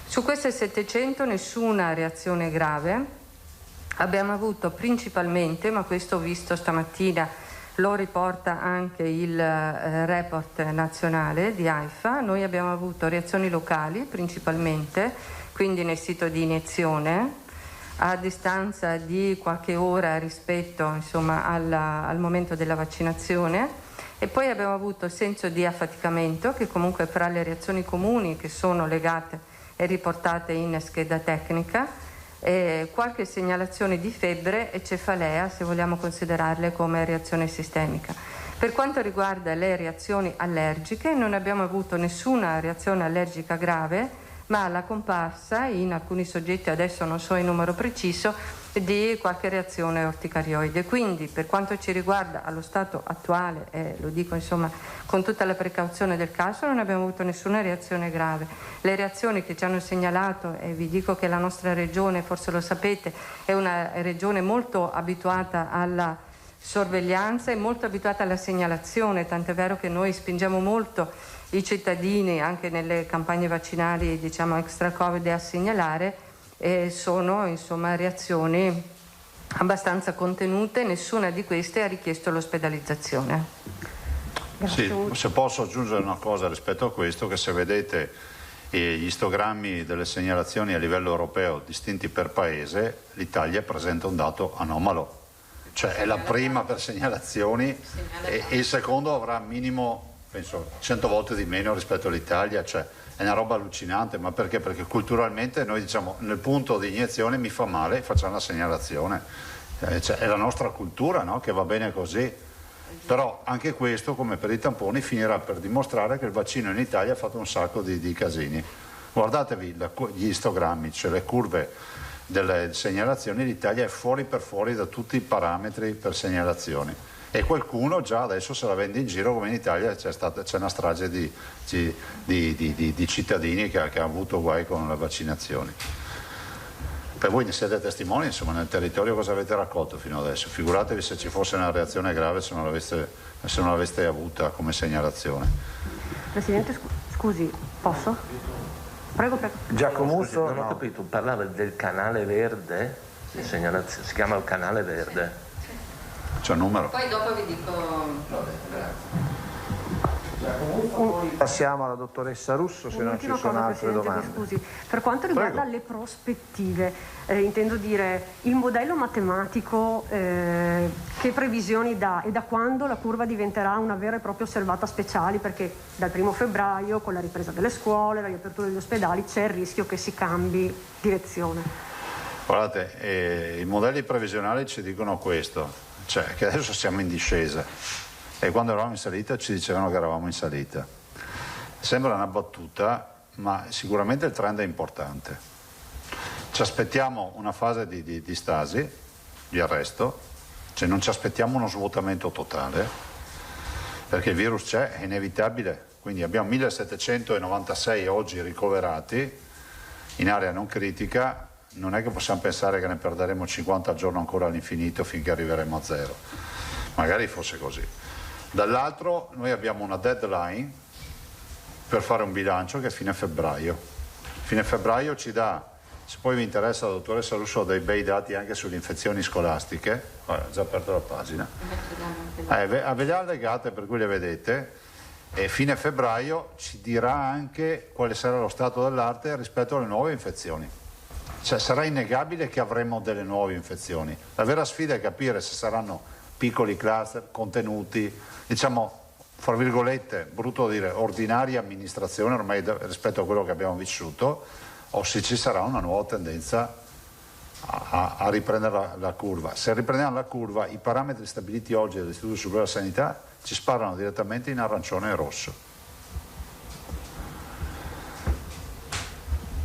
Su queste 700 nessuna reazione grave. Abbiamo avuto principalmente, ma questo ho visto stamattina, lo riporta anche il report nazionale di AIFA, noi abbiamo avuto reazioni locali principalmente, quindi nel sito di iniezione, a distanza di qualche ora rispetto al momento della vaccinazione, e poi abbiamo avuto senso di affaticamento, che comunque fra le reazioni comuni che sono legate e riportate in scheda tecnica, qualche segnalazione di febbre e cefalea, se vogliamo considerarle come reazione sistemica. Per quanto riguarda le reazioni allergiche, non abbiamo avuto nessuna reazione allergica grave, ma la comparsa in alcuni soggetti, adesso non so il numero preciso, di qualche reazione orticarioide. Quindi per quanto ci riguarda allo stato attuale, lo dico con tutta la precauzione del caso, non abbiamo avuto nessuna reazione grave. Le reazioni che ci hanno segnalato, e vi dico che la nostra regione, forse lo sapete, è una regione molto abituata alla sorveglianza e molto abituata alla segnalazione, tant'è vero che noi spingiamo molto i cittadini anche nelle campagne vaccinali extra Covid a segnalare, sono reazioni abbastanza contenute, nessuna di queste ha richiesto l'ospedalizzazione. Sì, se posso aggiungere una cosa rispetto a questo, che se vedete gli istogrammi delle segnalazioni a livello europeo distinti per paese, l'Italia presenta un dato anomalo, cioè è la prima per segnalazioni e il secondo avrà minimo, penso, 100 volte di meno rispetto all'Italia, cioè è una roba allucinante. Ma perché? Perché culturalmente noi diciamo nel punto di iniezione mi fa male, facciamo la segnalazione, cioè, è la nostra cultura, no? Che va bene così. Però anche questo, come per i tamponi, finirà per dimostrare che il vaccino in Italia ha fatto un sacco di casini. Guardatevi gli istogrammi, cioè le curve delle segnalazioni, l'Italia è fuori da tutti i parametri per segnalazioni. E qualcuno già adesso se la vende in giro come in Italia c'è una strage di cittadini che hanno avuto guai con le vaccinazioni. Per voi ne siete testimoni, insomma, nel territorio cosa avete raccolto fino adesso? Figuratevi se ci fosse una reazione grave se non l'aveste avuta come segnalazione. Presidente, scusi, posso? Prego. Giacomuzzo, non ho capito, parlava del canale verde? Si chiama il canale verde. C'è un numero. Poi dopo vi dico. Passiamo alla dottoressa Russo se non ci sono altre domande. Scusi, per quanto riguarda le prospettive, intendo dire il modello matematico che previsioni dà e da quando la curva diventerà una vera e propria osservata speciali, perché dal 1° febbraio con la ripresa delle scuole, la riapertura degli ospedali c'è il rischio che si cambi direzione. Guardate, i modelli previsionali ci dicono questo, cioè che adesso siamo in discesa. E quando eravamo in salita ci dicevano che eravamo in salita. Sembra una battuta, ma sicuramente il trend è importante. Ci aspettiamo una fase di stasi, di arresto, cioè non ci aspettiamo uno svuotamento totale, perché il virus c'è, è inevitabile. Quindi abbiamo 1796 oggi ricoverati in area non critica, non è che possiamo pensare che ne perderemo 50 al giorno ancora all'infinito finché arriveremo a zero. Magari fosse così. Dall'altro noi abbiamo una deadline per fare un bilancio che è fine febbraio. Fine febbraio ci dà, se poi vi interessa la dottoressa Russo, ha dei bei dati anche sulle infezioni scolastiche. Guarda, ho già aperto la pagina. Ve le ha allegate per cui le vedete. E fine febbraio ci dirà anche quale sarà lo stato dell'arte rispetto alle nuove infezioni. Cioè sarà innegabile che avremo delle nuove infezioni. La vera sfida è capire se saranno piccoli cluster, contenuti, diciamo, fra virgolette, brutto dire, ordinaria amministrazione ormai rispetto a quello che abbiamo vissuto, o se ci sarà una nuova tendenza a riprendere la curva. Se riprendiamo la curva, i parametri stabiliti oggi dall'Istituto Superiore della Sanità ci sparano direttamente in arancione e rosso.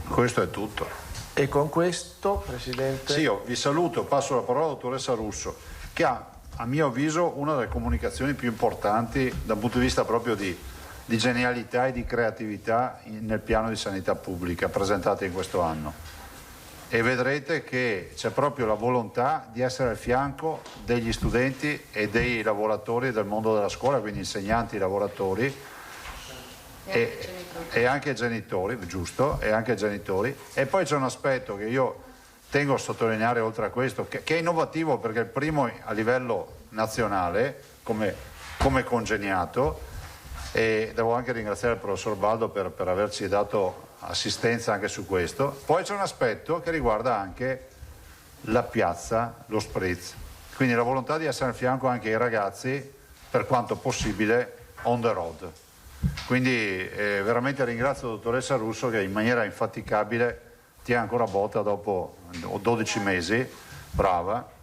Questo è tutto. E con questo, Presidente? Sì, io vi saluto, passo la parola alla dottoressa Russo, che ha, a mio avviso, una delle comunicazioni più importanti dal punto di vista proprio di genialità e di creatività nel piano di sanità pubblica presentate in questo anno. E vedrete che c'è proprio la volontà di essere al fianco degli studenti e dei lavoratori del mondo della scuola, quindi insegnanti, lavoratori e anche genitori, giusto? E anche genitori. E poi c'è un aspetto che io tengo a sottolineare oltre a questo, che è innovativo perché è il primo a livello nazionale come congegnato, e devo anche ringraziare il professor Baldo per averci dato assistenza anche su questo. Poi c'è un aspetto che riguarda anche la piazza, lo spritz, quindi la volontà di essere al fianco anche ai ragazzi per quanto possibile on the road. Quindi veramente ringrazio la dottoressa Russo che in maniera infaticabile tiene ancora botta dopo 12 mesi, brava.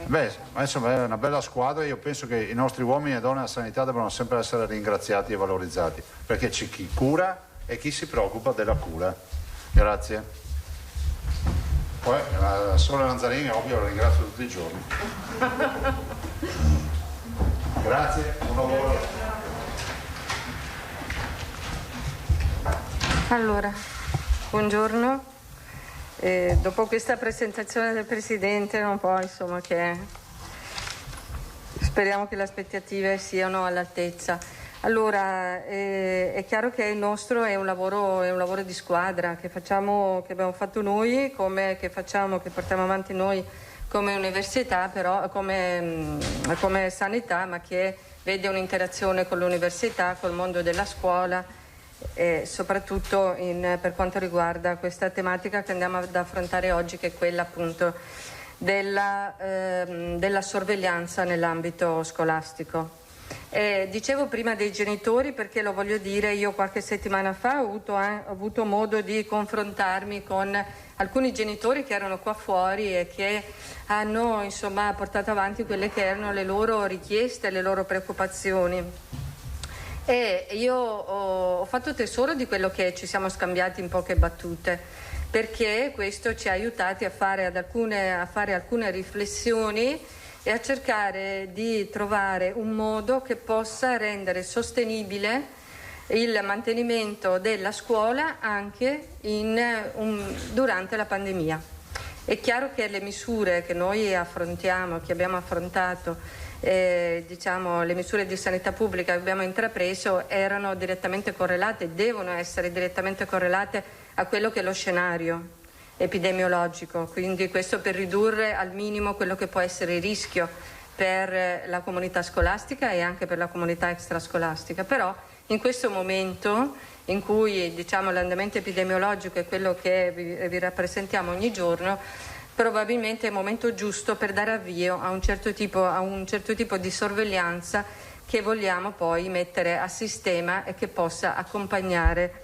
Beh, insomma è una bella squadra. Io penso che i nostri uomini e donne della sanità devono sempre essere ringraziati e valorizzati, perché c'è chi cura e chi si preoccupa della cura. Grazie. Poi la Sole Lanzarini ovvio la ringrazio tutti i giorni. Grazie, buon lavoro. Allora, buongiorno. Dopo questa presentazione del Presidente, un po' insomma che speriamo che le aspettative siano all'altezza. Allora, è chiaro che il nostro è un lavoro di squadra che abbiamo fatto noi, che portiamo avanti noi come università, però come sanità, ma che vede un'interazione con l'università, col mondo della scuola, e soprattutto per quanto riguarda questa tematica che andiamo ad affrontare oggi, che è quella appunto della sorveglianza nell'ambito scolastico. Dicevo prima dei genitori perché lo voglio dire, io qualche settimana fa ho avuto modo di confrontarmi con alcuni genitori che erano qua fuori e che hanno insomma portato avanti quelle che erano le loro richieste, le loro preoccupazioni. E io ho fatto tesoro di quello che ci siamo scambiati in poche battute, perché questo ci ha aiutati a fare alcune riflessioni e a cercare di trovare un modo che possa rendere sostenibile il mantenimento della scuola anche durante la pandemia. È chiaro che le misure che noi affrontiamo, che abbiamo affrontato, le misure di sanità pubblica che abbiamo intrapreso erano direttamente correlate, devono essere direttamente correlate a quello che è lo scenario epidemiologico, quindi questo per ridurre al minimo quello che può essere il rischio per la comunità scolastica e anche per la comunità extrascolastica. Però in questo momento in cui l'andamento epidemiologico è quello che vi rappresentiamo ogni giorno, probabilmente è il momento giusto per dare avvio a un certo tipo di sorveglianza che vogliamo poi mettere a sistema e che possa accompagnare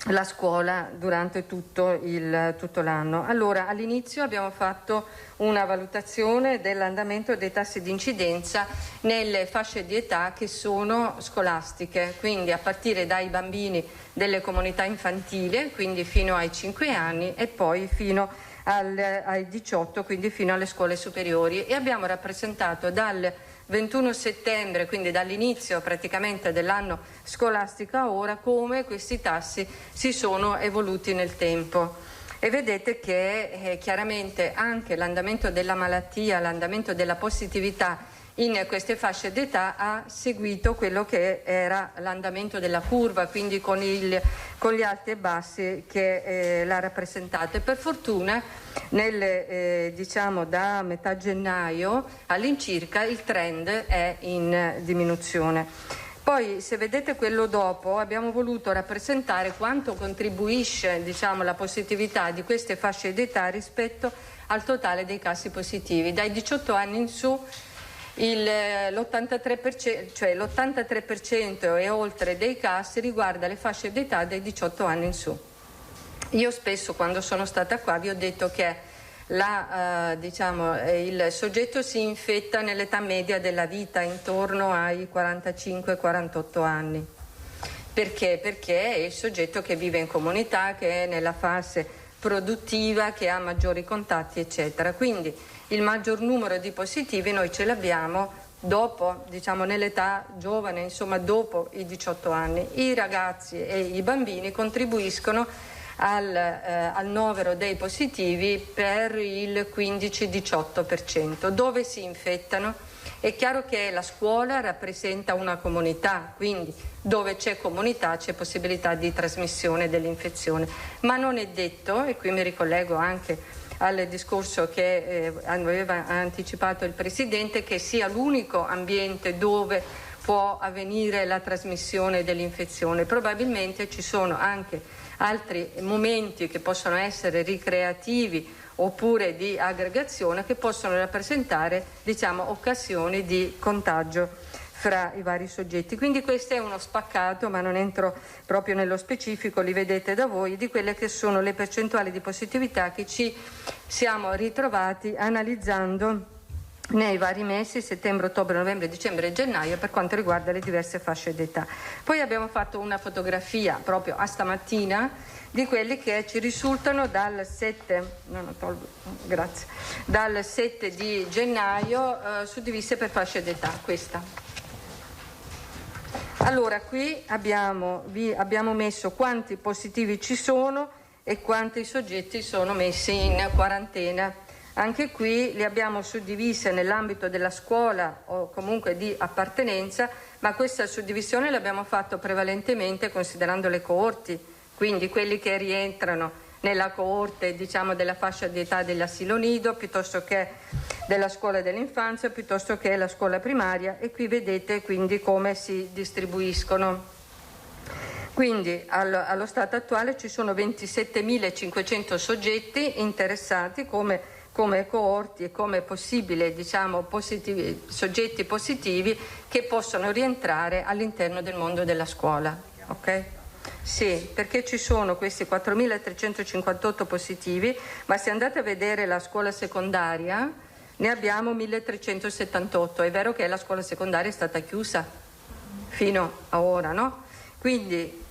la scuola durante tutto l'anno. Allora, all'inizio abbiamo fatto una valutazione dell'andamento dei tassi di incidenza nelle fasce di età che sono scolastiche, quindi a partire dai bambini delle comunità infantili, quindi fino ai 5 anni, e poi fino ai 18, quindi fino alle scuole superiori, e abbiamo rappresentato dal 21 settembre, quindi dall'inizio praticamente dell'anno scolastico a ora, come questi tassi si sono evoluti nel tempo. E vedete che chiaramente anche l'andamento della malattia, l'andamento della positività in queste fasce d'età ha seguito quello che era l'andamento della curva, quindi con gli alti e bassi che l'ha rappresentato. E per fortuna da metà gennaio all'incirca il trend è in diminuzione. Poi, se vedete quello dopo, abbiamo voluto rappresentare quanto contribuisce la positività di queste fasce d'età rispetto al totale dei casi positivi. Dai 18 anni in su l'83%, cioè l'83% e oltre dei casi riguarda le fasce d'età dai 18 anni in su. Io spesso, quando sono stata qua, vi ho detto che il soggetto si infetta nell'età media della vita, intorno ai 45-48 anni. Perché? Perché è il soggetto che vive in comunità, che è nella fase produttiva, che ha maggiori contatti, eccetera. Quindi il maggior numero di positivi noi ce l'abbiamo dopo, nell'età giovane, insomma dopo i 18 anni. I ragazzi e i bambini contribuiscono al novero dei positivi per il 15-18%. Dove si infettano? È chiaro che la scuola rappresenta una comunità, quindi dove c'è comunità c'è possibilità di trasmissione dell'infezione, ma non è detto, e qui mi ricollego anche al discorso che aveva anticipato il Presidente, che sia l'unico ambiente dove può avvenire la trasmissione dell'infezione. Probabilmente ci sono anche altri momenti che possono essere ricreativi oppure di aggregazione che possono rappresentare occasioni di contagio fra i vari soggetti. Quindi questo è uno spaccato, ma non entro proprio nello specifico, li vedete da voi, di quelle che sono le percentuali di positività che ci siamo ritrovati analizzando nei vari mesi, settembre, ottobre, novembre, dicembre e gennaio, per quanto riguarda le diverse fasce d'età. Poi abbiamo fatto una fotografia proprio a stamattina di quelli che ci risultano dal 7 di gennaio suddivise per fasce d'età. Questa. Allora, qui abbiamo messo quanti positivi ci sono e quanti soggetti sono messi in quarantena. Anche qui li abbiamo suddivise nell'ambito della scuola o comunque di appartenenza, ma questa suddivisione l'abbiamo fatto prevalentemente considerando le coorti, quindi quelli che rientrano nella coorte della fascia di età dell'asilo nido, piuttosto che della scuola dell'infanzia, piuttosto che la scuola primaria, e qui vedete quindi come si distribuiscono. Quindi allo stato attuale ci sono 27.500 soggetti interessati, come come coorti e come possibili, diciamo, soggetti positivi che possono rientrare all'interno del mondo della scuola. Ok? Sì, perché ci sono questi 4.358 positivi, ma se andate a vedere la scuola secondaria ne abbiamo 1.378. È vero che la scuola secondaria è stata chiusa fino a ora, no? Quindi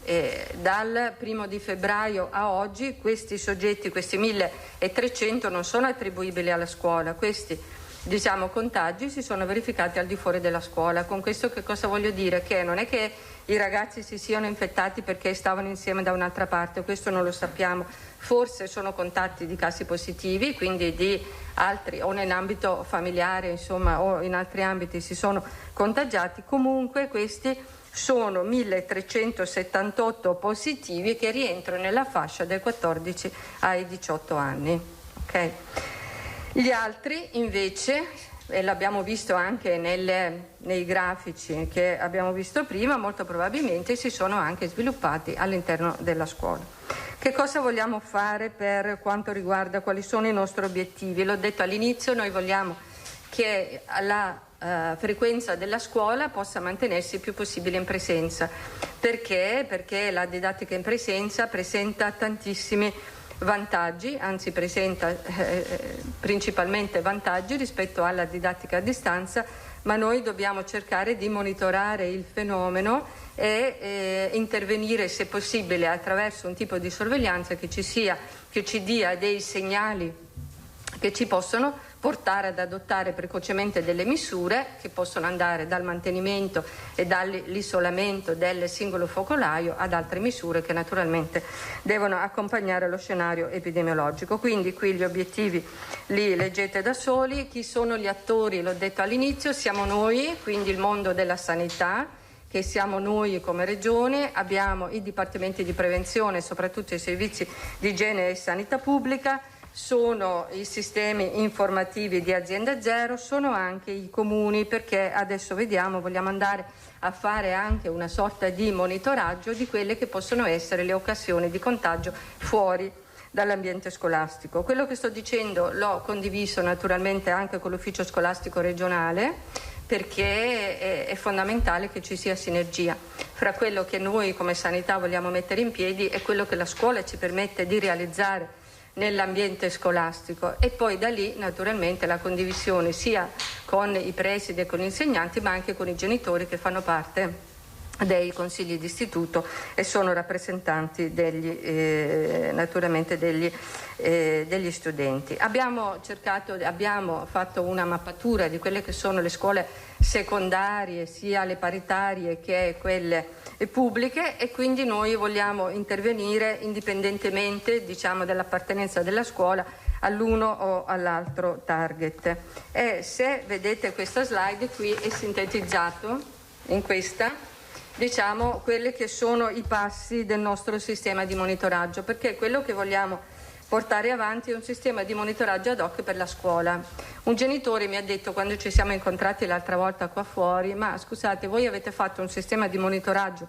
dal 1° di febbraio a oggi questi soggetti, questi 1.300 non sono attribuibili alla scuola, questi, diciamo, contagi si sono verificati al di fuori della scuola. Con questo che cosa voglio dire? Che non è che i ragazzi si siano infettati perché stavano insieme da un'altra parte, questo non lo sappiamo. Forse sono contatti di casi positivi, quindi di altri, o nell'ambito familiare, insomma, o in altri ambiti si sono contagiati. Comunque questi sono 1.378 positivi che rientrano nella fascia dai 14 ai 18 anni. Okay. Gli altri invece, e l'abbiamo visto anche nei grafici che abbiamo visto prima, molto probabilmente si sono anche sviluppati all'interno della scuola. Che cosa vogliamo fare per quanto riguarda quali sono i nostri obiettivi? L'ho detto all'inizio, noi vogliamo che la frequenza della scuola possa mantenersi il più possibile in presenza. Perché? Perché la didattica in presenza presenta tantissimi vantaggi, anzi presenta principalmente vantaggi rispetto alla didattica a distanza, ma noi dobbiamo cercare di monitorare il fenomeno e intervenire se possibile attraverso un tipo di sorveglianza che ci dia dei segnali che ci possono portare ad adottare precocemente delle misure che possono andare dal mantenimento e dall'isolamento del singolo focolaio ad altre misure che naturalmente devono accompagnare lo scenario epidemiologico. Quindi qui gli obiettivi li leggete da soli. Chi sono gli attori? L'ho detto all'inizio, siamo noi, quindi il mondo della sanità, che siamo noi come Regione, abbiamo i dipartimenti di prevenzione, soprattutto i servizi di igiene e sanità pubblica, sono i sistemi informativi di Azienda Zero, sono anche i comuni, perché adesso vogliamo andare a fare anche una sorta di monitoraggio di quelle che possono essere le occasioni di contagio fuori dall'ambiente scolastico. Quello che sto dicendo l'ho condiviso naturalmente anche con l'ufficio scolastico regionale, perché è fondamentale che ci sia sinergia fra quello che noi come sanità vogliamo mettere in piedi e quello che la scuola ci permette di realizzare nell'ambiente scolastico, e poi da lì naturalmente la condivisione sia con i presidi e con gli insegnanti, ma anche con i genitori che fanno parte dei consigli d'istituto e sono rappresentanti naturalmente degli studenti. Abbiamo fatto una mappatura di quelle che sono le scuole secondarie, sia le paritarie che quelle pubbliche, e quindi noi vogliamo intervenire indipendentemente, diciamo, dall'appartenenza della scuola all'uno o all'altro target. E se vedete questa slide qui è sintetizzato in questa, diciamo, quelli che sono i passi del nostro sistema di monitoraggio, perché quello che vogliamo portare avanti è un sistema di monitoraggio ad hoc per la scuola. Un genitore mi ha detto, quando ci siamo incontrati l'altra volta qua fuori, ma scusate, voi avete fatto un sistema di monitoraggio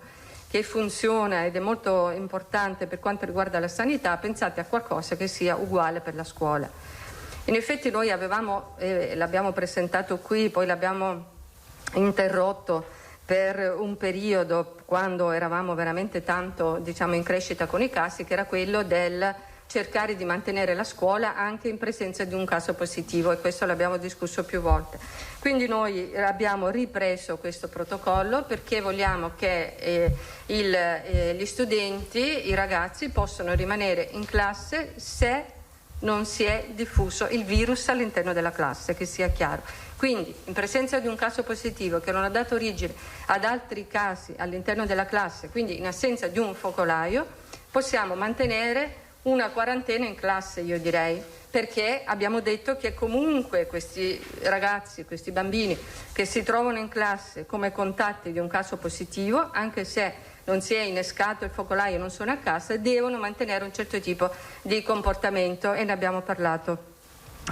che funziona ed è molto importante per quanto riguarda la sanità, pensate a qualcosa che sia uguale per la scuola. In effetti noi l'abbiamo presentato qui, poi l'abbiamo interrotto per un periodo quando eravamo veramente tanto, diciamo, in crescita con i casi, che era quello del cercare di mantenere la scuola anche in presenza di un caso positivo, e questo l'abbiamo discusso più volte. Quindi noi abbiamo ripreso questo protocollo perché vogliamo che gli studenti, i ragazzi, possano rimanere in classe se non si è diffuso il virus all'interno della classe, che sia chiaro. Quindi in presenza di un caso positivo che non ha dato origine ad altri casi all'interno della classe, quindi in assenza di un focolaio, possiamo mantenere una quarantena in classe, io direi, perché abbiamo detto che comunque questi ragazzi, questi bambini che si trovano in classe come contatti di un caso positivo, anche se non si è innescato il focolaio e non sono a casa, devono mantenere un certo tipo di comportamento, e ne abbiamo parlato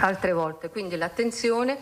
altre volte. Quindi l'attenzione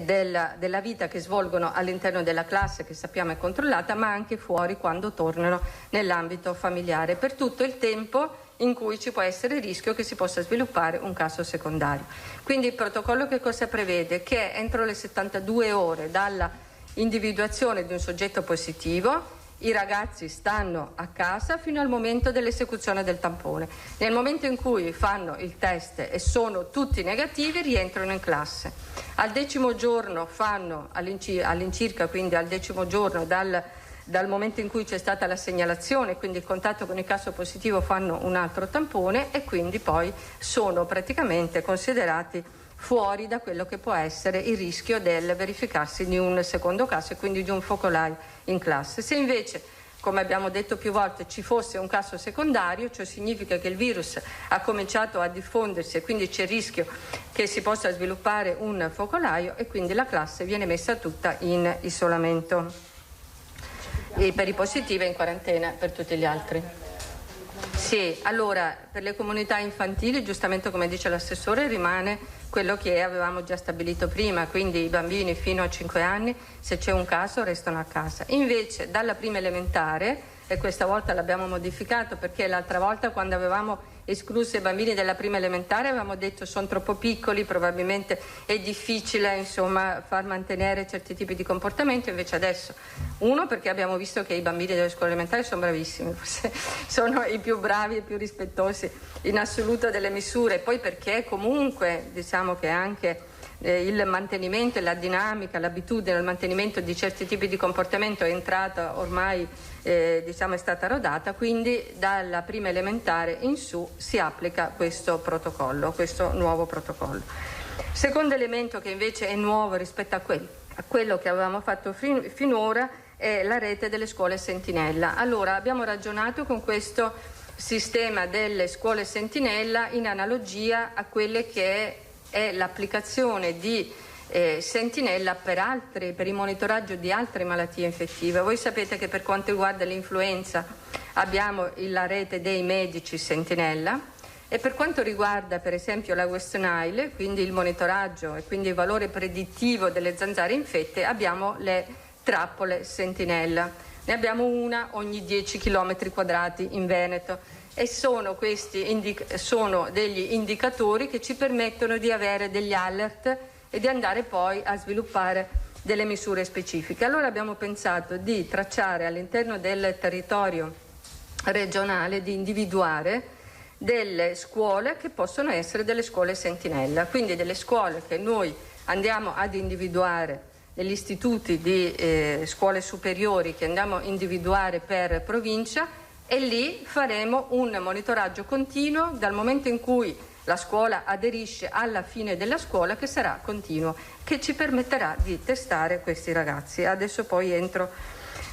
della vita che svolgono all'interno della classe, che sappiamo è controllata, ma anche fuori quando tornano nell'ambito familiare, per tutto il tempo in cui ci può essere il rischio che si possa sviluppare un caso secondario. Quindi il protocollo che cosa prevede? Che entro le 72 ore dalla individuazione di un soggetto positivo i ragazzi stanno a casa fino al momento dell'esecuzione del tampone. Nel momento in cui fanno il test e sono tutti negativi, rientrano in classe. Al 10° giorno fanno all'incirca, quindi al 10° giorno dal momento in cui c'è stata la segnalazione, quindi il contatto con il caso positivo, fanno un altro tampone e quindi poi sono praticamente considerati fuori da quello che può essere il rischio del verificarsi di un secondo caso e quindi di un focolai in classe. Se invece, come abbiamo detto più volte, ci fosse un caso secondario, ciò significa che il virus ha cominciato a diffondersi e quindi c'è il rischio che si possa sviluppare un focolaio e quindi la classe viene messa tutta in isolamento e per i positivi in quarantena per tutti gli altri. Sì, allora per le comunità infantili, giustamente come dice l'assessore, rimane quello che avevamo già stabilito prima, quindi i bambini fino a 5 anni, se c'è un caso, restano a casa. Invece dalla prima elementare, e questa volta l'abbiamo modificato perché l'altra volta quando avevamo escluso i bambini della prima elementare avevamo detto sono troppo piccoli, probabilmente è difficile insomma far mantenere certi tipi di comportamento, invece adesso perché abbiamo visto che i bambini delle scuole elementari sono bravissimi, forse sono i più bravi e più rispettosi in assoluto delle misure, poi perché comunque diciamo che anche il mantenimento e la dinamica, l'abitudine al mantenimento di certi tipi di comportamento è entrata ormai, diciamo è stata rodata, quindi dalla prima elementare in su si applica questo protocollo, questo nuovo protocollo. Secondo elemento che invece è nuovo rispetto a quello che avevamo fatto finora è la rete delle scuole sentinella. Allora abbiamo ragionato con questo sistema delle scuole sentinella in analogia a quelle che è l'applicazione di sentinella per il monitoraggio di altre malattie infettive. Voi sapete che per quanto riguarda l'influenza abbiamo la rete dei medici sentinella e per quanto riguarda per esempio la West Nile, quindi il monitoraggio e quindi il valore predittivo delle zanzare infette, abbiamo le trappole sentinella. Ne abbiamo una ogni 10 km quadrati in Veneto. E sono degli indicatori che ci permettono di avere degli alert e di andare poi a sviluppare delle misure specifiche. Allora abbiamo pensato di tracciare all'interno del territorio regionale, di individuare delle scuole che possono essere delle scuole sentinella, quindi delle scuole che noi andiamo ad individuare, degli istituti di scuole superiori che andiamo a individuare per provincia, e lì faremo un monitoraggio continuo dal momento in cui la scuola aderisce alla fine della scuola, che sarà continuo, che ci permetterà di testare questi ragazzi. Adesso poi entro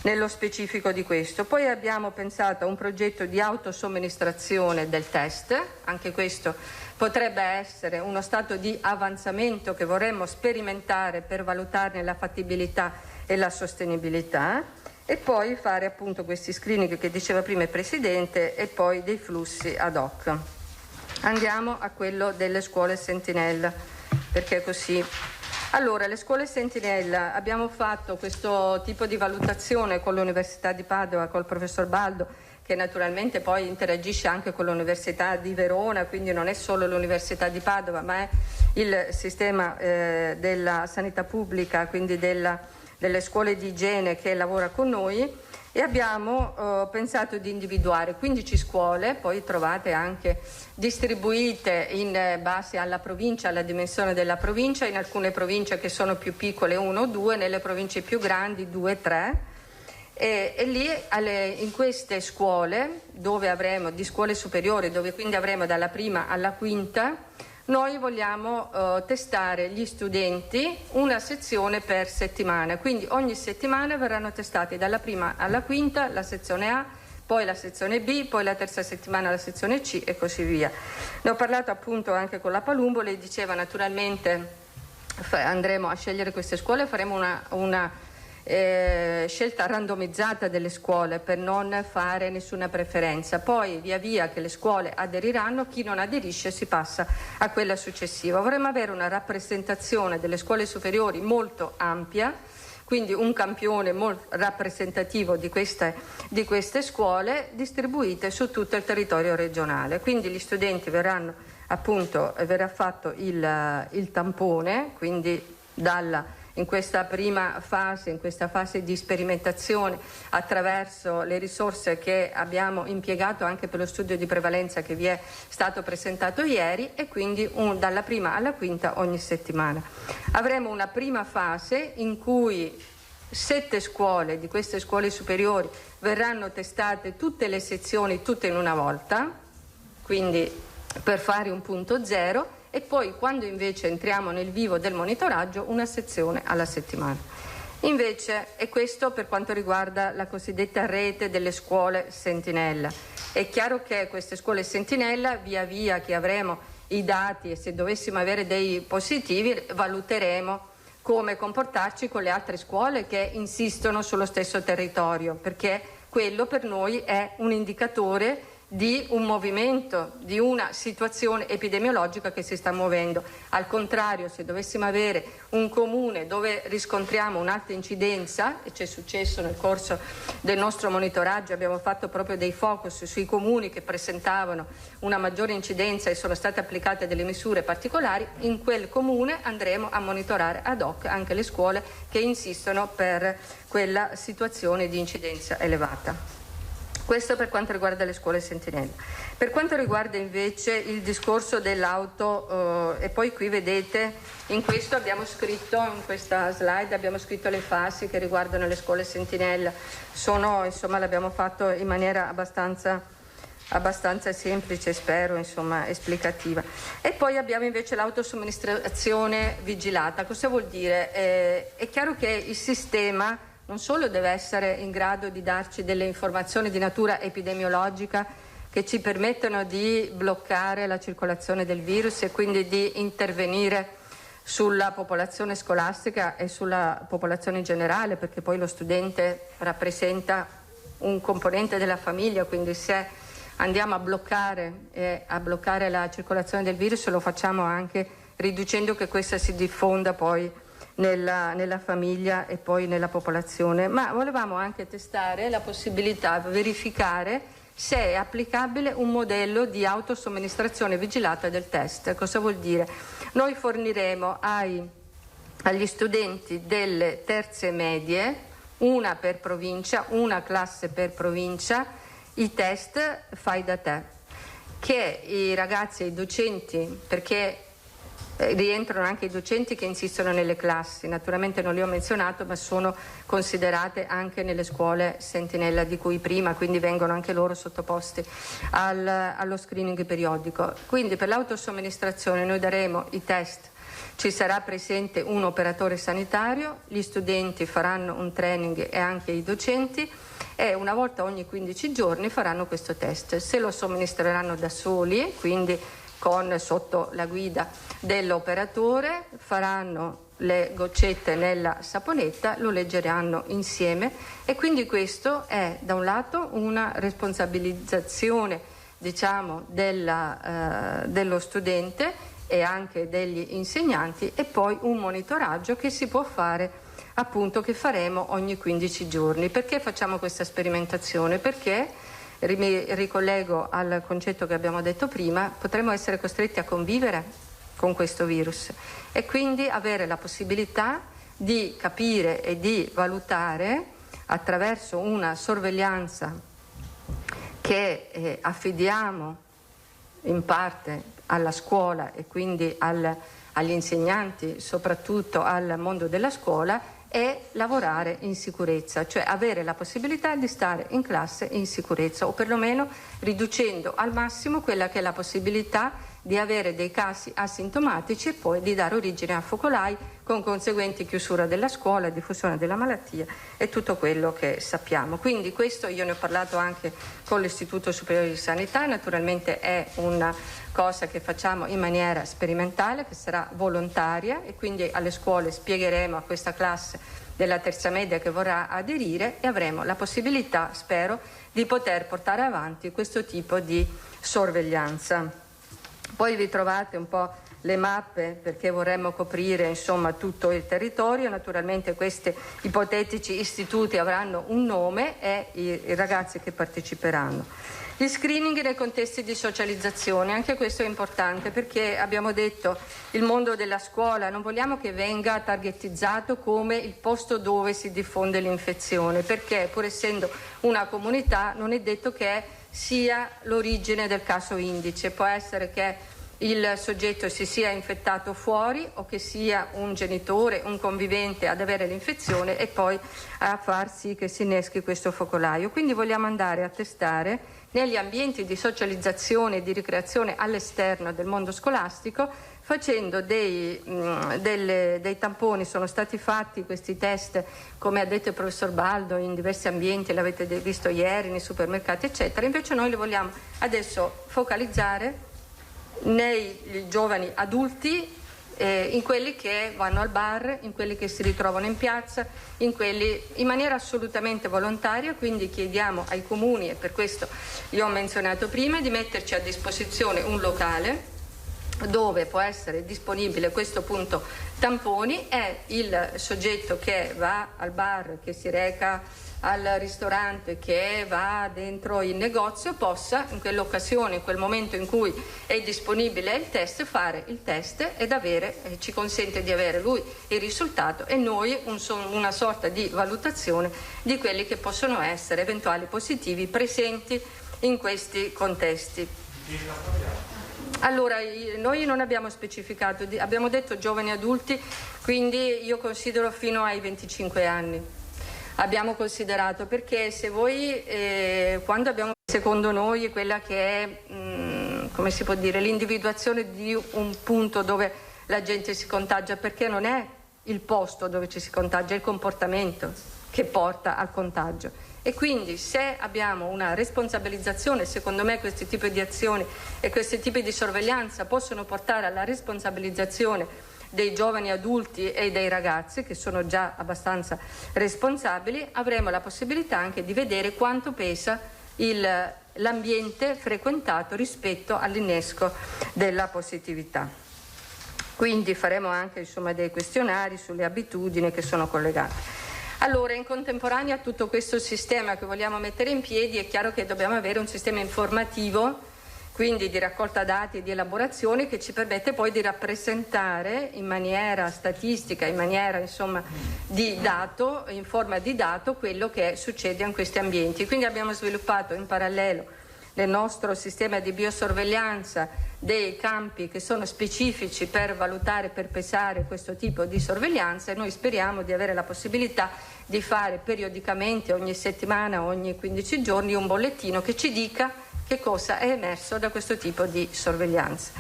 nello specifico di questo. Poi abbiamo pensato a un progetto di autosomministrazione del test, anche questo potrebbe essere uno stato di avanzamento che vorremmo sperimentare per valutarne la fattibilità e la sostenibilità. E poi fare appunto questi screening che diceva prima il Presidente e poi dei flussi ad hoc. Andiamo a quello delle scuole sentinella, perché è così. Allora, le scuole sentinella, abbiamo fatto questo tipo di valutazione con l'Università di Padova, col professor Baldo, che naturalmente poi interagisce anche con l'Università di Verona, quindi non è solo l'Università di Padova, ma è il sistema della sanità pubblica, quindi delle scuole di igiene che lavora con noi, e abbiamo pensato di individuare 15 scuole, poi trovate anche distribuite in base alla provincia, alla dimensione della provincia, in alcune province che sono più piccole 1 o 2, nelle province più grandi 2 3, e lì in queste scuole dove avremo di scuole superiori, dove quindi avremo dalla prima alla quinta, noi vogliamo testare gli studenti una sezione per settimana, quindi ogni settimana verranno testati dalla prima alla quinta la sezione A, poi la sezione B, poi la terza settimana la sezione C e così via. Ne ho parlato appunto anche con la Palumbo, lei diceva naturalmente andremo a scegliere queste scuole, faremo una scelta randomizzata delle scuole per non fare nessuna preferenza, poi via via che le scuole aderiranno, chi non aderisce si passa a quella successiva. Vorremmo avere una rappresentazione delle scuole superiori molto ampia, quindi un campione molto rappresentativo di queste scuole distribuite su tutto il territorio regionale. Quindi gli studenti verrà fatto il tampone, quindi in questa prima fase, in questa fase di sperimentazione, attraverso le risorse che abbiamo impiegato anche per lo studio di prevalenza che vi è stato presentato ieri, e quindi dalla prima alla quinta ogni settimana. Avremo una prima fase in cui 7 scuole di queste scuole superiori verranno testate tutte le sezioni, tutte in una volta, quindi per fare un punto zero, e poi quando invece entriamo nel vivo del monitoraggio una sezione alla settimana. Invece, e questo per quanto riguarda la cosiddetta rete delle scuole sentinella. È chiaro che queste scuole sentinella, via via che avremo i dati e se dovessimo avere dei positivi, valuteremo come comportarci con le altre scuole che insistono sullo stesso territorio, perché quello per noi è un indicatore di un movimento, di una situazione epidemiologica che si sta muovendo. Al contrario, se dovessimo avere un comune dove riscontriamo un'alta incidenza, e ci è successo nel corso del nostro monitoraggio, abbiamo fatto proprio dei focus sui comuni che presentavano una maggiore incidenza e sono state applicate delle misure particolari, in quel comune andremo a monitorare ad hoc anche le scuole che insistono per quella situazione di incidenza elevata. Questo per quanto riguarda le scuole sentinella. Per quanto riguarda invece il discorso dell'auto, e poi qui vedete, in questo abbiamo scritto, in questa slide abbiamo scritto le fasi che riguardano le scuole sentinella. L'abbiamo fatto in maniera abbastanza semplice, spero, esplicativa. E poi abbiamo invece l'autosomministrazione vigilata. Cosa vuol dire? È chiaro che il sistema non solo deve essere in grado di darci delle informazioni di natura epidemiologica che ci permettono di bloccare la circolazione del virus e quindi di intervenire sulla popolazione scolastica e sulla popolazione in generale, perché poi lo studente rappresenta un componente della famiglia, quindi se andiamo a bloccare la circolazione del virus lo facciamo anche riducendo che questa si diffonda poi nella famiglia e poi nella popolazione. Ma volevamo anche testare la possibilità, verificare se è applicabile un modello di autosomministrazione vigilata del test. Cosa vuol dire? Noi forniremo agli studenti delle terze medie, una per provincia, una classe per provincia, i test fai da te, che i ragazzi e i docenti, perché rientrano anche i docenti che insistono nelle classi, naturalmente non li ho menzionato, ma sono considerate anche nelle scuole sentinella di cui prima, quindi vengono anche loro sottoposti allo screening periodico. Quindi per l'autosomministrazione noi daremo i test, ci sarà presente un operatore sanitario, gli studenti faranno un training e anche i docenti, e una volta ogni 15 giorni faranno questo test. Se lo somministreranno da soli, quindi sotto la guida dell'operatore, faranno le goccette nella saponetta, lo leggeranno insieme, e quindi questo è da un lato una responsabilizzazione dello studente e anche degli insegnanti, e poi un monitoraggio che si può fare, appunto, che faremo ogni 15 giorni. Perché facciamo questa sperimentazione? Perché mi ricollego al concetto che abbiamo detto prima, potremmo essere costretti a convivere con questo virus e quindi avere la possibilità di capire e di valutare attraverso una sorveglianza che affidiamo in parte alla scuola e quindi agli insegnanti, soprattutto al mondo della scuola, e lavorare in sicurezza, cioè avere la possibilità di stare in classe in sicurezza, o perlomeno riducendo al massimo quella che è la possibilità di avere dei casi asintomatici e poi di dare origine a focolai con conseguenti chiusura della scuola, diffusione della malattia e tutto quello che sappiamo. Quindi questo io ne ho parlato anche con l'Istituto Superiore di Sanità, naturalmente è una cosa che facciamo in maniera sperimentale, che sarà volontaria, e quindi alle scuole spiegheremo a questa classe della terza media che vorrà aderire e avremo la possibilità, spero, di poter portare avanti questo tipo di sorveglianza. Poi vi trovate un po' le mappe perché vorremmo coprire insomma tutto il territorio. Naturalmente questi ipotetici istituti avranno un nome e i ragazzi che parteciperanno. Gli screening nei contesti di socializzazione, anche questo è importante perché abbiamo detto il mondo della scuola non vogliamo che venga targetizzato come il posto dove si diffonde l'infezione, perché pur essendo una comunità non è detto che sia l'origine del caso indice, può essere che il soggetto si sia infettato fuori o che sia un genitore, un convivente ad avere l'infezione e poi a far sì che si inneschi questo focolaio. Quindi vogliamo andare a testare negli ambienti di socializzazione e di ricreazione all'esterno del mondo scolastico, facendo dei tamponi. Sono stati fatti questi test, come ha detto il professor Baldo, in diversi ambienti, l'avete visto ieri, nei supermercati eccetera. Invece noi li vogliamo adesso focalizzare nei giovani adulti, in quelli che vanno al bar, in quelli che si ritrovano in piazza, in maniera assolutamente volontaria. Quindi chiediamo ai comuni, e per questo io ho menzionato prima, di metterci a disposizione un locale dove può essere disponibile questo punto tamponi e il soggetto che va al bar, che si reca al ristorante, che va dentro il negozio, possa in quell'occasione, in quel momento in cui è disponibile il test, fare il test ed ci consente di avere lui il risultato e noi una sorta di valutazione di quelli che possono essere eventuali positivi presenti in questi contesti. Allora, noi non abbiamo specificato, abbiamo detto giovani adulti, quindi io considero fino ai 25 anni. Abbiamo considerato perché se voi, quando abbiamo secondo noi quella che è, come si può dire, l'individuazione di un punto dove la gente si contagia, perché non è il posto dove ci si contagia, è il comportamento che porta al contagio. E quindi se abbiamo una responsabilizzazione, secondo me questi tipi di azioni e questi tipi di sorveglianza possono portare alla responsabilizzazione dei giovani adulti e dei ragazzi, che sono già abbastanza responsabili, avremo la possibilità anche di vedere quanto pesa l'ambiente frequentato rispetto all'innesco della positività. Quindi faremo anche dei questionari sulle abitudini che sono collegate. Allora, in contemporanea a tutto questo sistema che vogliamo mettere in piedi, è chiaro che dobbiamo avere un sistema informativo, quindi di raccolta dati e di elaborazione, che ci permette poi di rappresentare in maniera statistica, in maniera di dato, in forma di dato, quello che succede in questi ambienti. Quindi abbiamo sviluppato in parallelo nel nostro sistema di biosorveglianza dei campi che sono specifici per valutare, per pesare questo tipo di sorveglianza, e noi speriamo di avere la possibilità di fare periodicamente, ogni settimana, ogni 15 giorni, un bollettino che ci dica che cosa è emerso da questo tipo di sorveglianza.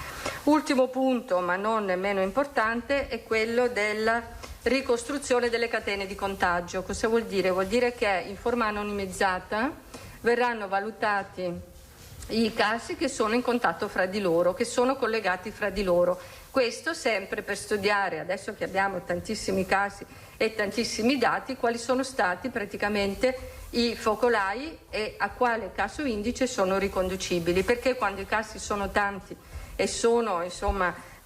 Ultimo punto, ma non meno importante, è quello della ricostruzione delle catene di contagio. Cosa vuol dire? Vuol dire che in forma anonimizzata verranno valutati i casi che sono in contatto fra di loro, che sono collegati fra di loro. Questo sempre per studiare, adesso che abbiamo tantissimi casi e tantissimi dati, quali sono stati praticamente i focolai e a quale caso indice sono riconducibili, perché quando i casi sono tanti e sono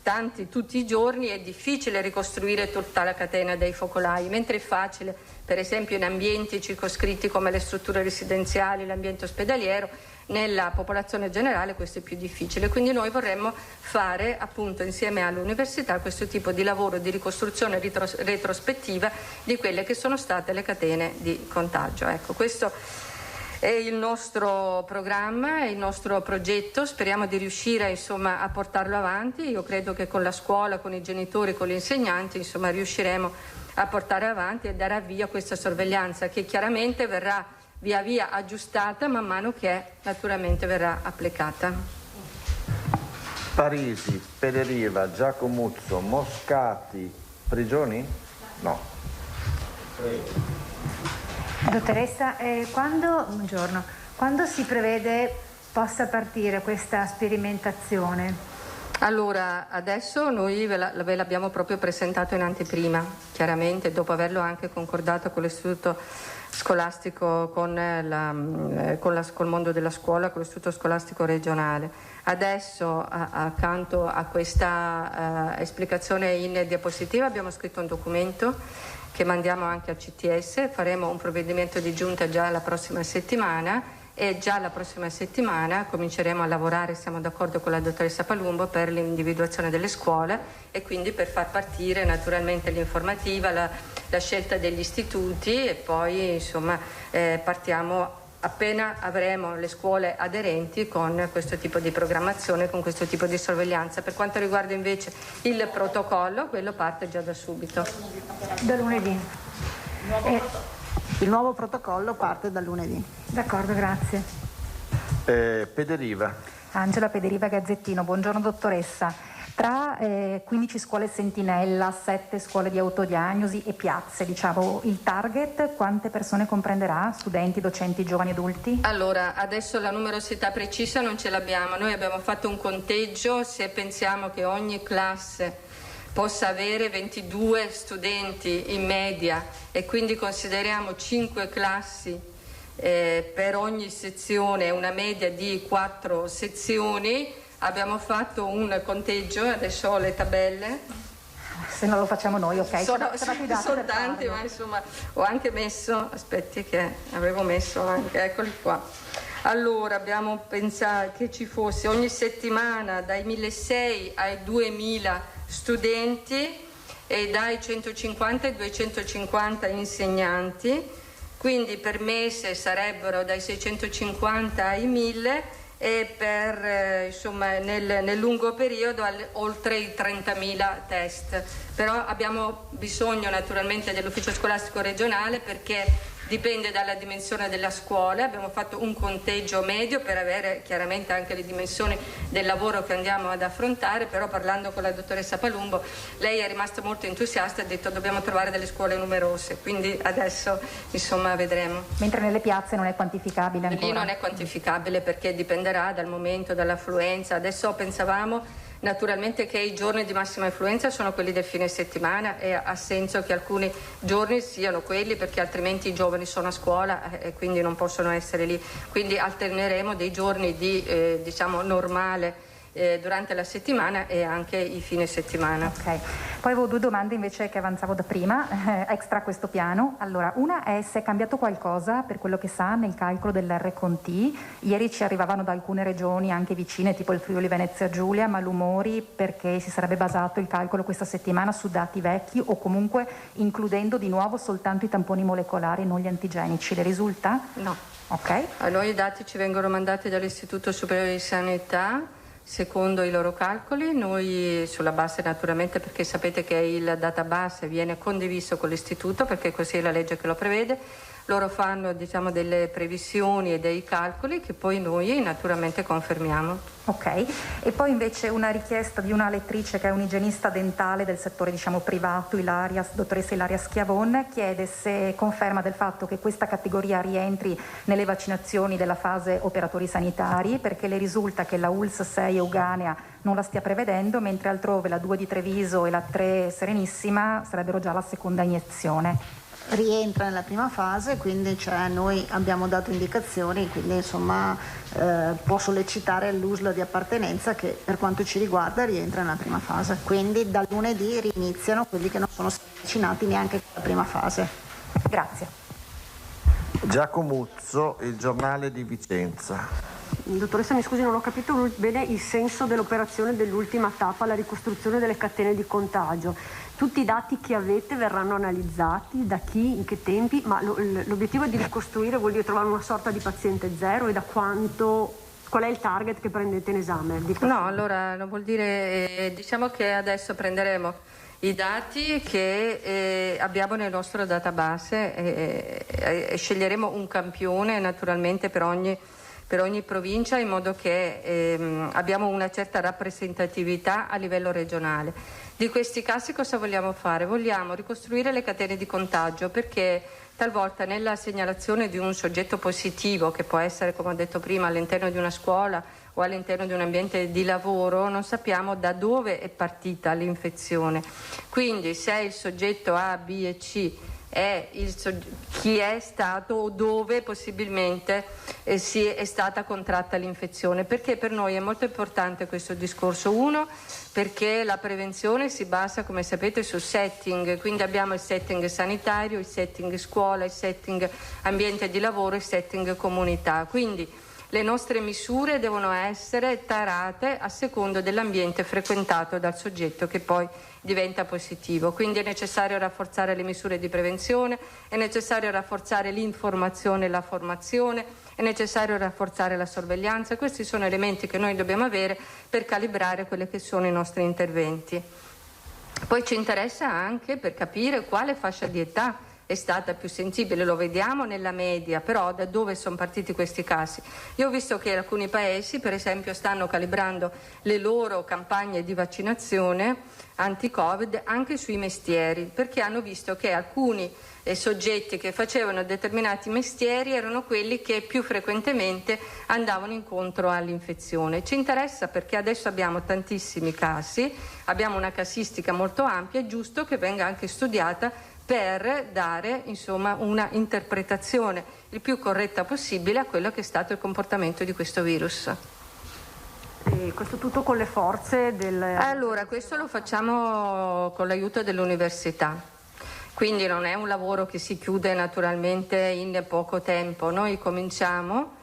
tanti tutti i giorni è difficile ricostruire tutta la catena dei focolai, mentre è facile per esempio in ambienti circoscritti come le strutture residenziali, l'ambiente ospedaliero. Nella popolazione generale questo è più difficile, quindi noi vorremmo fare appunto insieme all'università questo tipo di lavoro di ricostruzione retrospettiva di quelle che sono state le catene di contagio. Ecco, questo è il nostro programma, è il nostro progetto, speriamo di riuscire a portarlo avanti. Io credo che con la scuola, con i genitori, con gli insegnanti riusciremo a portare avanti e dare avvio a questa sorveglianza che chiaramente verrà via via aggiustata man mano che naturalmente verrà applicata. Parisi, Pederiva, Giacomuzzo, Moscati, Prigioni? No. Dottoressa, buongiorno, quando si prevede possa partire questa sperimentazione? Allora, adesso noi ve l'abbiamo proprio presentato in anteprima, chiaramente, dopo averlo anche concordato con l'Istituto Scolastico, col mondo della scuola, con l'Istituto Scolastico regionale. Adesso accanto a questa esplicazione in diapositiva abbiamo scritto un documento che mandiamo anche al CTS, faremo un provvedimento di giunta già la prossima settimana e già la prossima settimana cominceremo a lavorare, siamo d'accordo con la dottoressa Palumbo, per l'individuazione delle scuole e quindi per far partire naturalmente l'informativa, la scelta degli istituti e poi insomma partiamo appena avremo le scuole aderenti con questo tipo di programmazione, con questo tipo di sorveglianza. Per quanto riguarda invece il protocollo, quello parte già da subito. Da lunedì. Il nuovo protocollo parte da lunedì. D'accordo, grazie. Pederiva. Angela Pederiva, Gazzettino. Buongiorno dottoressa. Tra 15 scuole sentinella, 7 scuole di autodiagnosi e piazze, diciamo, il target quante persone comprenderà? Studenti, docenti, giovani, adulti? Allora, adesso la numerosità precisa non ce l'abbiamo. Noi abbiamo fatto un conteggio, se pensiamo che ogni classe possa avere 22 studenti in media e quindi consideriamo 5 classi per ogni sezione, una media di 4 sezioni, abbiamo fatto un conteggio, adesso ho le tabelle. Se non lo facciamo noi, ok. Sono tanti, ma insomma ho anche messo, aspetti che avevo messo anche, eccoli qua. Allora abbiamo pensato che ci fosse ogni settimana dai 1.600 ai 2.000 studenti e dai 150 ai 250 insegnanti, quindi per mese sarebbero dai 650 ai 1.000 e per insomma nel lungo periodo oltre i 30.000 test. Però abbiamo bisogno naturalmente dell'ufficio scolastico regionale perché dipende dalla dimensione della scuola, abbiamo fatto un conteggio medio per avere chiaramente anche le dimensioni del lavoro che andiamo ad affrontare, però parlando con la dottoressa Palumbo lei è rimasta molto entusiasta e ha detto dobbiamo trovare delle scuole numerose, quindi adesso insomma vedremo. Mentre nelle piazze non è quantificabile ancora? Lì non è quantificabile perché dipenderà dal momento, dall'affluenza. Adesso pensavamo naturalmente che i giorni di massima affluenza sono quelli del fine settimana e ha senso che alcuni giorni siano quelli perché altrimenti i giovani sono a scuola e quindi non possono essere lì. Quindi alterneremo dei giorni di diciamo normale durante la settimana e anche i fine settimana. Ok, poi avevo 2 domande invece che avanzavo da prima, extra questo piano. Allora, una è se è cambiato qualcosa per quello che sa nel calcolo dell'R&T. Ieri ci arrivavano da alcune regioni anche vicine, tipo il Friuli Venezia Giulia, malumori perché si sarebbe basato il calcolo questa settimana su dati vecchi o comunque includendo di nuovo soltanto i tamponi molecolari, non gli antigenici. Le risulta? No. Ok. A noi i dati ci vengono mandati dall'Istituto Superiore di Sanità secondo i loro calcoli, noi sulla base naturalmente perché sapete che il database viene condiviso con l'istituto perché così è la legge che lo prevede, loro fanno diciamo delle previsioni e dei calcoli che poi noi naturalmente confermiamo. Ok, e poi invece una richiesta di una lettrice che è un igienista dentale del settore diciamo privato, dottoressa Ilaria Schiavon, chiede se conferma del fatto che questa categoria rientri nelle vaccinazioni della fase operatori sanitari, perché le risulta che la ULS 6 Euganea non la stia prevedendo, mentre altrove la 2 di Treviso e la 3 Serenissima sarebbero già la seconda iniezione. Rientra nella prima fase, quindi noi abbiamo dato indicazioni, quindi insomma può sollecitare l'USL di appartenenza che per quanto ci riguarda rientra nella prima fase, quindi dal lunedì riniziano quelli che non sono stati vaccinati neanche con la prima fase. Grazie. Giacomuzzo, Il Giornale di Vicenza. Dottoressa, mi scusi, non ho capito bene il senso dell'operazione dell'ultima tappa, la ricostruzione delle catene di contagio. Tutti i dati che avete verranno analizzati, da chi, in che tempi, ma l'obiettivo è di ricostruire, vuol dire trovare una sorta di paziente zero e da quanto, qual è il target che prendete in esame? No, allora non vuol dire, diciamo che adesso prenderemo i dati che abbiamo nel nostro database e sceglieremo un campione naturalmente per ogni provincia in modo che abbiamo una certa rappresentatività a livello regionale. Di questi casi cosa vogliamo fare? Vogliamo ricostruire le catene di contagio perché talvolta nella segnalazione di un soggetto positivo, che può essere, come ho detto prima, all'interno di una scuola o all'interno di un ambiente di lavoro, non sappiamo da dove è partita l'infezione. Quindi se il soggetto A, B e C è chi è stato o dove possibilmente è stata contratta l'infezione, perché per noi è molto importante questo discorso. Uno, perché la prevenzione si basa, come sapete, sul setting, quindi abbiamo il setting sanitario, il setting scuola, il setting ambiente di lavoro, il setting comunità, quindi le nostre misure devono essere tarate a secondo dell'ambiente frequentato dal soggetto che poi diventa positivo. Quindi è necessario rafforzare le misure di prevenzione, è necessario rafforzare l'informazione e la formazione, è necessario rafforzare la sorveglianza. Questi sono elementi che noi dobbiamo avere per calibrare quelli che sono i nostri interventi. Poi ci interessa anche per capire quale fascia di età è stata più sensibile, lo vediamo nella media, però da dove sono partiti questi casi? Io ho visto che alcuni paesi, per esempio, stanno calibrando le loro campagne di vaccinazione anti-Covid anche sui mestieri, perché hanno visto che alcuni soggetti che facevano determinati mestieri erano quelli che più frequentemente andavano incontro all'infezione. Ci interessa perché adesso abbiamo tantissimi casi, abbiamo una casistica molto ampia, è giusto che venga anche studiata per dare una interpretazione il più corretta possibile a quello che è stato il comportamento di questo virus. E questo tutto con le forze del... Allora, questo lo facciamo con l'aiuto dell'università, quindi non è un lavoro che si chiude naturalmente in poco tempo. Noi cominciamo,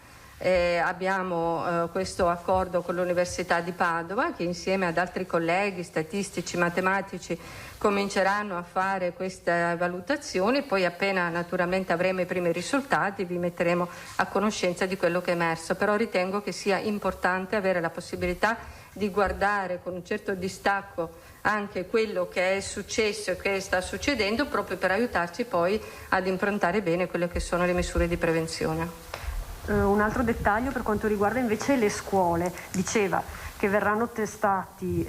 abbiamo questo accordo con l'Università di Padova che insieme ad altri colleghi statistici, matematici cominceranno a fare queste valutazioni, poi appena naturalmente avremo i primi risultati vi metteremo a conoscenza di quello che è emerso, però ritengo che sia importante avere la possibilità di guardare con un certo distacco anche quello che è successo e che sta succedendo, proprio per aiutarci poi ad improntare bene quelle che sono le misure di prevenzione. Un altro dettaglio per quanto riguarda invece le scuole, diceva che verranno testati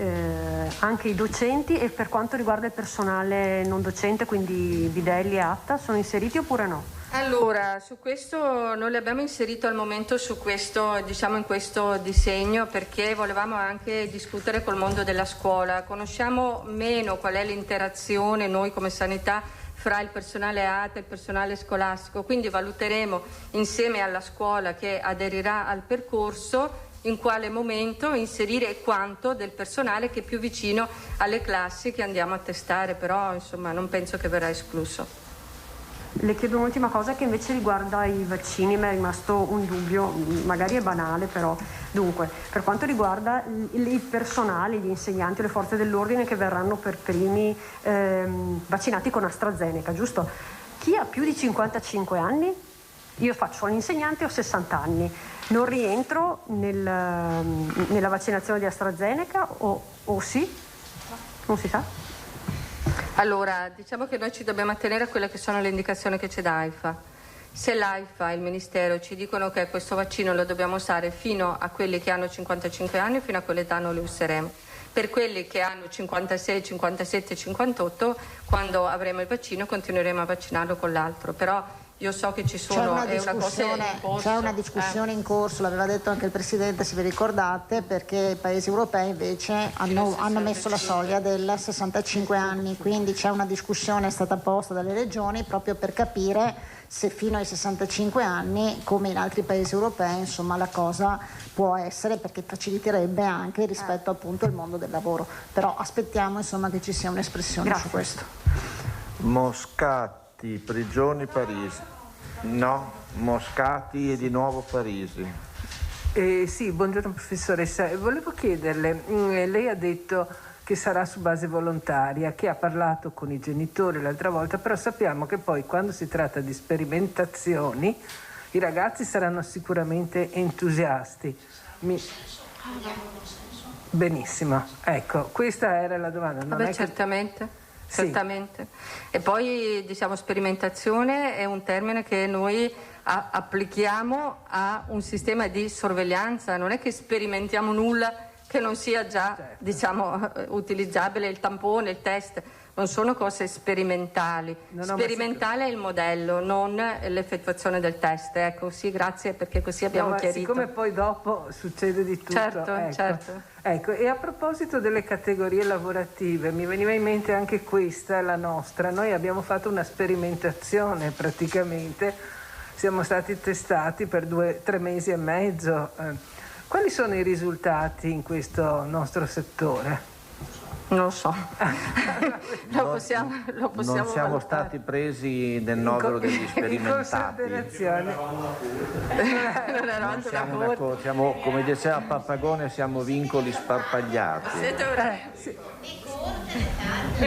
anche i docenti, e per quanto riguarda il personale non docente, quindi bidelli e ATA, sono inseriti oppure no? Allora, su questo noi l'abbiamo inserito al momento in questo disegno perché volevamo anche discutere col mondo della scuola. Conosciamo meno qual è l'interazione noi come sanità fra il personale ATA e il personale scolastico, quindi valuteremo insieme alla scuola che aderirà al percorso in quale momento inserire e quanto del personale che è più vicino alle classi che andiamo a testare, però non penso che verrà escluso. Le chiedo un'ultima cosa che invece riguarda i vaccini, mi è rimasto un dubbio, magari è banale però. Dunque, per quanto riguarda il personale, gli insegnanti, le forze dell'ordine che verranno per primi vaccinati con AstraZeneca, giusto? Chi ha più di 55 anni? Io faccio l'insegnante, ho 60 anni, non rientro nella vaccinazione di AstraZeneca o sì? Non si sa? Allora, diciamo che noi ci dobbiamo attenere a quelle che sono le indicazioni che c'è da AIFA. Se l'AIFA e il Ministero ci dicono che questo vaccino lo dobbiamo usare fino a quelli che hanno 55 anni, fino a quell'età non lo useremo. Per quelli che hanno 56, 57, 58, quando avremo il vaccino continueremo a vaccinarlo con l'altro. Però io so che ci sono, c'è una discussione in corso, l'aveva detto anche il Presidente, se vi ricordate, perché i paesi europei invece hanno messo la soglia del 65 anni, quindi c'è una discussione, è stata posta dalle regioni proprio per capire se fino ai 65 anni, come in altri paesi europei, la cosa può essere, perché faciliterebbe anche rispetto appunto al mondo del lavoro. Però aspettiamo che ci sia un'espressione su questo. Moscati, prigioni, Parisi. No, Moscati e di nuovo Parisi. Sì, buongiorno professoressa. Volevo chiederle, lei ha detto che sarà su base volontaria, che ha parlato con i genitori l'altra volta, però sappiamo che poi quando si tratta di sperimentazioni i ragazzi saranno sicuramente entusiasti. Benissimo, ecco, questa era la domanda. Certamente. E poi sperimentazione è un termine che noi applichiamo a un sistema di sorveglianza, non è che sperimentiamo nulla che non sia già utilizzabile, il tampone, il test. non sono cose sperimentali. Sperimentale è il modello, non l'effettuazione del test. Ecco, sì, grazie, perché così abbiamo chiarito. Siccome poi dopo succede di tutto. Certo, ecco. certo. Ecco, e a proposito delle categorie lavorative, mi veniva in mente anche questa, la nostra. Noi abbiamo fatto una sperimentazione praticamente, siamo stati testati per 3 mesi e mezzo. Quali sono i risultati in questo nostro settore? Non lo so, lo possiamo non siamo valutare. stati presi nel novero degli sperimentati. Siamo, come diceva Pappagone, siamo vincoli sparpagliati.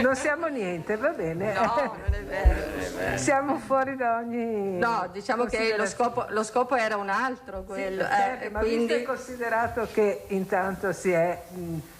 Non siamo niente, va bene. No, non è vero. Siamo fuori da ogni... No, diciamo che lo scopo era un altro, quello. Sì, certo, ma quindi... visto e considerato che intanto si è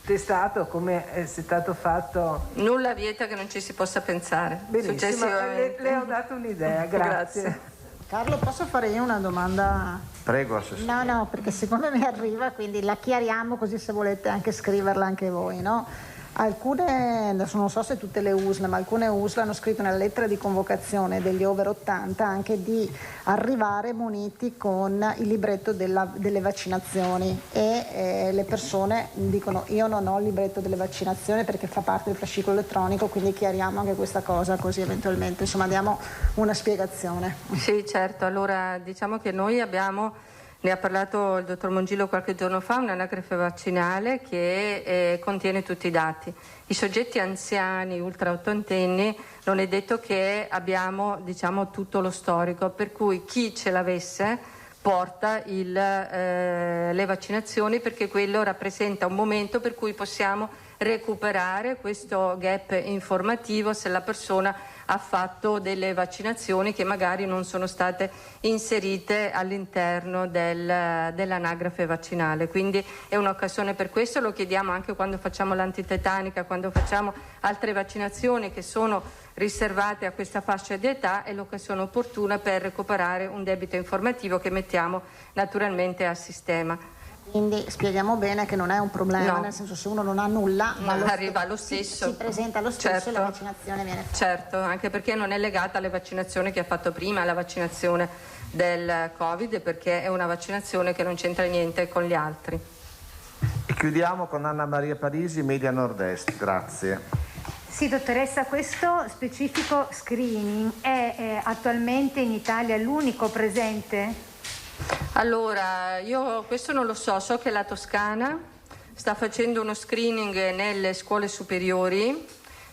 testato come è stato fatto... Nulla vieta che non ci si possa pensare. Benissimo, le ho dato un'idea, grazie. Carlo, posso fare io una domanda? Prego, Assessore. No, perché secondo me arriva, quindi la chiariamo così se volete anche scriverla anche voi, no? Alcune, adesso non so se tutte le USL, ma alcune USL hanno scritto nella lettera di convocazione degli over 80 anche di arrivare muniti con il libretto delle vaccinazioni e le persone dicono io non ho il libretto delle vaccinazioni perché fa parte del fascicolo elettronico, quindi chiariamo anche questa cosa così eventualmente insomma diamo una spiegazione. Sì, certo, allora diciamo che noi abbiamo... Ne ha parlato il dottor Mongillo qualche giorno fa, un'anagrafe vaccinale che contiene tutti i dati. I soggetti anziani, ultra ottantenni, non è detto che abbiamo tutto lo storico, per cui chi ce l'avesse porta le vaccinazioni, perché quello rappresenta un momento per cui possiamo recuperare questo gap informativo se la persona ha fatto delle vaccinazioni che magari non sono state inserite all'interno dell'anagrafe vaccinale. Quindi è un'occasione per questo, lo chiediamo anche quando facciamo l'antitetanica, quando facciamo altre vaccinazioni che sono riservate a questa fascia di età, è l'occasione opportuna per recuperare un debito informativo che mettiamo naturalmente a sistema. Quindi spieghiamo bene che non è un problema, nel senso se uno non ha nulla ma arriva lo stesso. Si presenta lo stesso e la vaccinazione viene fatta. Certo, anche perché non è legata alle vaccinazioni che ha fatto prima, alla vaccinazione del Covid, perché è una vaccinazione che non c'entra niente con gli altri. E chiudiamo con Anna Maria Parisi, Media Nord-Est, grazie. Sì, dottoressa, questo specifico screening è attualmente in Italia l'unico presente? Allora, io questo non lo so che la Toscana sta facendo uno screening nelle scuole superiori,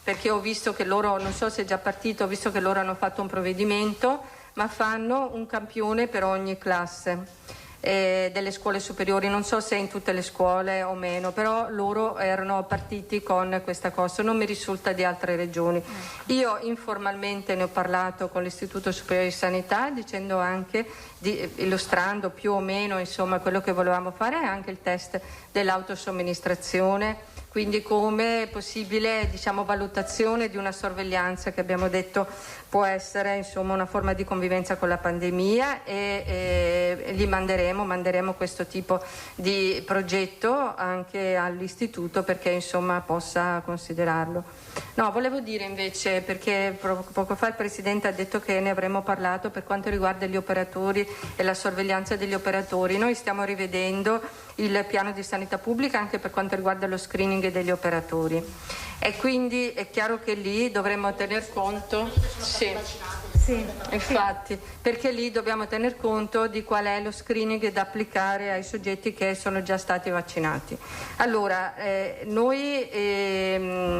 perché ho visto che loro, non so se è già partito, ho visto che loro hanno fatto un provvedimento, ma fanno un campione per ogni classe delle scuole superiori, non so se in tutte le scuole o meno, però loro erano partiti con questa cosa, non mi risulta di altre regioni. Io informalmente ne ho parlato con l'Istituto Superiore di Sanità, dicendo anche, illustrando più o meno insomma quello che volevamo fare, anche il test dell'autosomministrazione, quindi come possibile valutazione di una sorveglianza che abbiamo detto può essere insomma una forma di convivenza con la pandemia, e gli manderemo questo tipo di progetto anche all'istituto perché insomma possa considerarlo. No, volevo dire invece, perché poco fa il Presidente ha detto che ne avremmo parlato per quanto riguarda gli operatori e la sorveglianza degli operatori, noi stiamo rivedendo il piano di sanità pubblica anche per quanto riguarda lo screening degli operatori e quindi è chiaro che lì dovremmo tener conto, sì, infatti, perché lì dobbiamo tener conto di qual è lo screening da applicare ai soggetti che sono già stati vaccinati. Allora, noi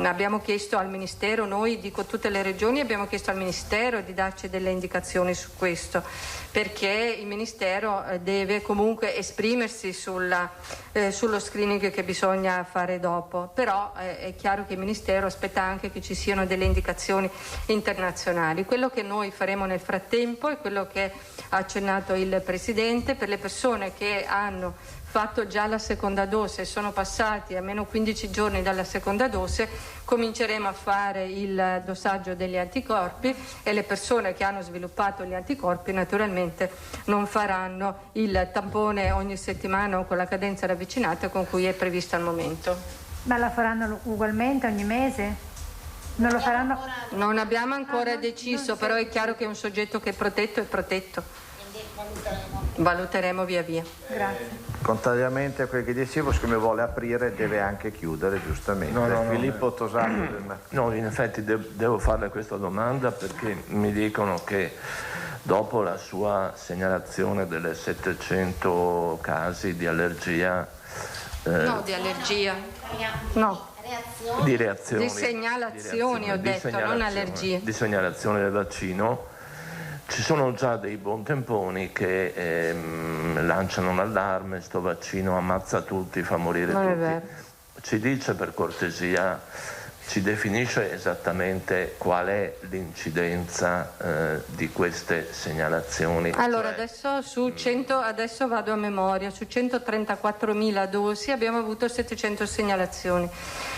abbiamo chiesto al Ministero, noi dico tutte le regioni, abbiamo chiesto al Ministero di darci delle indicazioni su questo, perché il Ministero deve comunque esprimersi sullo screening che bisogna fare dopo, però è chiaro che il Ministero aspetta anche che ci siano delle indicazioni internazionali. Quello che noi faremo nel frattempo è quello che ha accennato il Presidente: per le persone che hanno fatto già la seconda dose e sono passati almeno 15 giorni dalla seconda dose, cominceremo a fare il dosaggio degli anticorpi e le persone che hanno sviluppato gli anticorpi naturalmente non faranno il tampone ogni settimana o con la cadenza ravvicinata con cui è prevista al momento. Ma la faranno ugualmente ogni mese? Non lo faranno? Non abbiamo ancora deciso, però è chiaro che un soggetto che è protetto. Valuteremo via via. Grazie. Contrariamente a quello che dicevo, siccome vuole aprire deve anche chiudere, giustamente. No. Filippo Tosato. No, in effetti devo farle questa domanda perché mi dicono che dopo la sua segnalazione delle 700 casi di allergia... No, di allergia. No. Di reazioni. Di segnalazioni, ho detto, non allergie. Di segnalazione del vaccino. Ci sono già dei buontemponi che lanciano un allarme, sto vaccino ammazza tutti, fa morire non tutti. È vero. Ci dice per cortesia, ci definisce esattamente qual è l'incidenza di queste segnalazioni? Allora adesso vado a memoria, su 134.000 dosi abbiamo avuto 700 segnalazioni.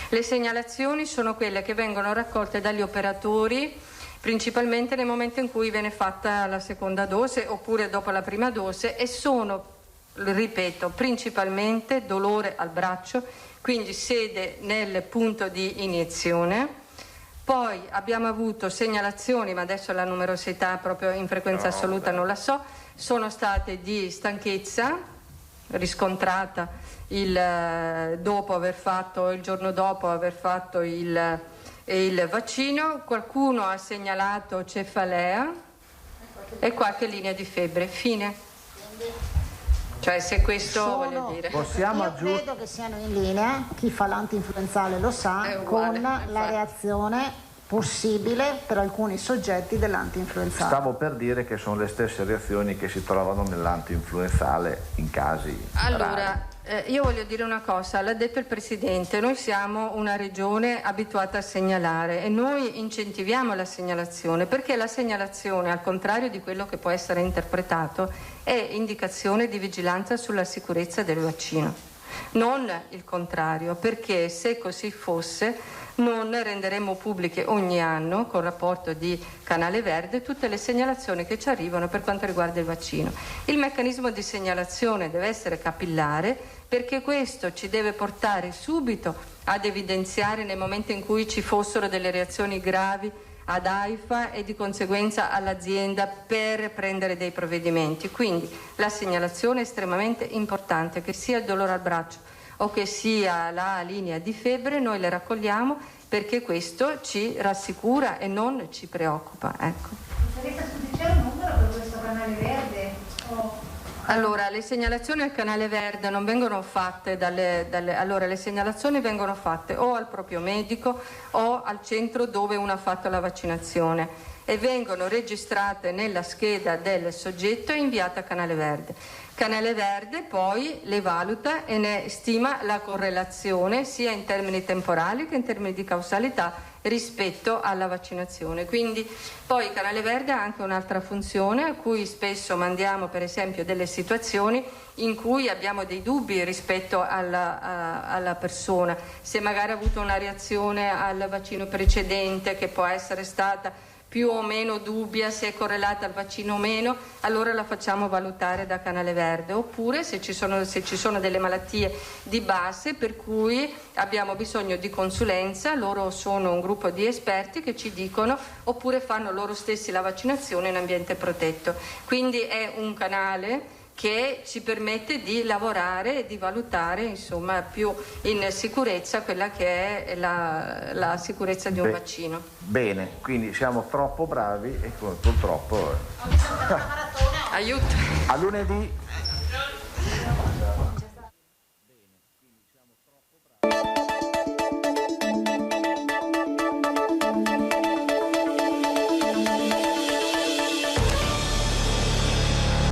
Le segnalazioni sono quelle che vengono raccolte dagli operatori principalmente nel momento in cui viene fatta la seconda dose oppure dopo la prima dose e sono, ripeto, principalmente dolore al braccio, quindi sede nel punto di iniezione. Poi abbiamo avuto segnalazioni, ma adesso la numerosità proprio in frequenza assoluta non la so, sono state di stanchezza riscontrata il giorno dopo aver fatto il vaccino, qualcuno ha segnalato cefalea e qualche linea di febbre, fine. Cioè se questo voglio dire. Io credo che siano in linea, chi fa l'antinfluenzale lo sa, con la reazione possibile per alcuni soggetti dell'antinfluenzale. Stavo per dire che sono le stesse reazioni che si trovano nell'antinfluenzale in casi rari. Io voglio dire una cosa, l'ha detto il Presidente, noi siamo una regione abituata a segnalare e noi incentiviamo la segnalazione perché la segnalazione, al contrario di quello che può essere interpretato, è indicazione di vigilanza sulla sicurezza del vaccino, non il contrario, perché se così fosse non renderemo pubbliche ogni anno, con rapporto di Canale Verde, tutte le segnalazioni che ci arrivano per quanto riguarda il vaccino. Il meccanismo di segnalazione deve essere capillare perché questo ci deve portare subito ad evidenziare nel momento in cui ci fossero delle reazioni gravi ad AIFA e di conseguenza all'azienda per prendere dei provvedimenti. Quindi la segnalazione è estremamente importante, che sia il dolore al braccio o che sia la linea di febbre, noi le raccogliamo perché questo ci rassicura e non ci preoccupa. Ecco. C'è un numero per questo Canale Verde? Allora, le segnalazioni al Canale Verde non vengono fatte allora le segnalazioni vengono fatte o al proprio medico o al centro dove uno ha fatto la vaccinazione e vengono registrate nella scheda del soggetto e inviate a Canale Verde. Canale Verde poi le valuta e ne stima la correlazione sia in termini temporali che in termini di causalità rispetto alla vaccinazione. Quindi poi Canale Verde ha anche un'altra funzione a cui spesso mandiamo per esempio delle situazioni in cui abbiamo dei dubbi rispetto alla persona, se magari ha avuto una reazione al vaccino precedente che può essere stata più o meno dubbia, se è correlata al vaccino o meno, allora la facciamo valutare da Canale Verde. Oppure se ci sono delle malattie di base per cui abbiamo bisogno di consulenza, loro sono un gruppo di esperti che ci dicono, oppure fanno loro stessi la vaccinazione in ambiente protetto. Quindi è un canale che ci permette di lavorare e di valutare insomma più in sicurezza quella che è la sicurezza di un vaccino. Bene, quindi siamo troppo bravi e purtroppo aiuto. A lunedì.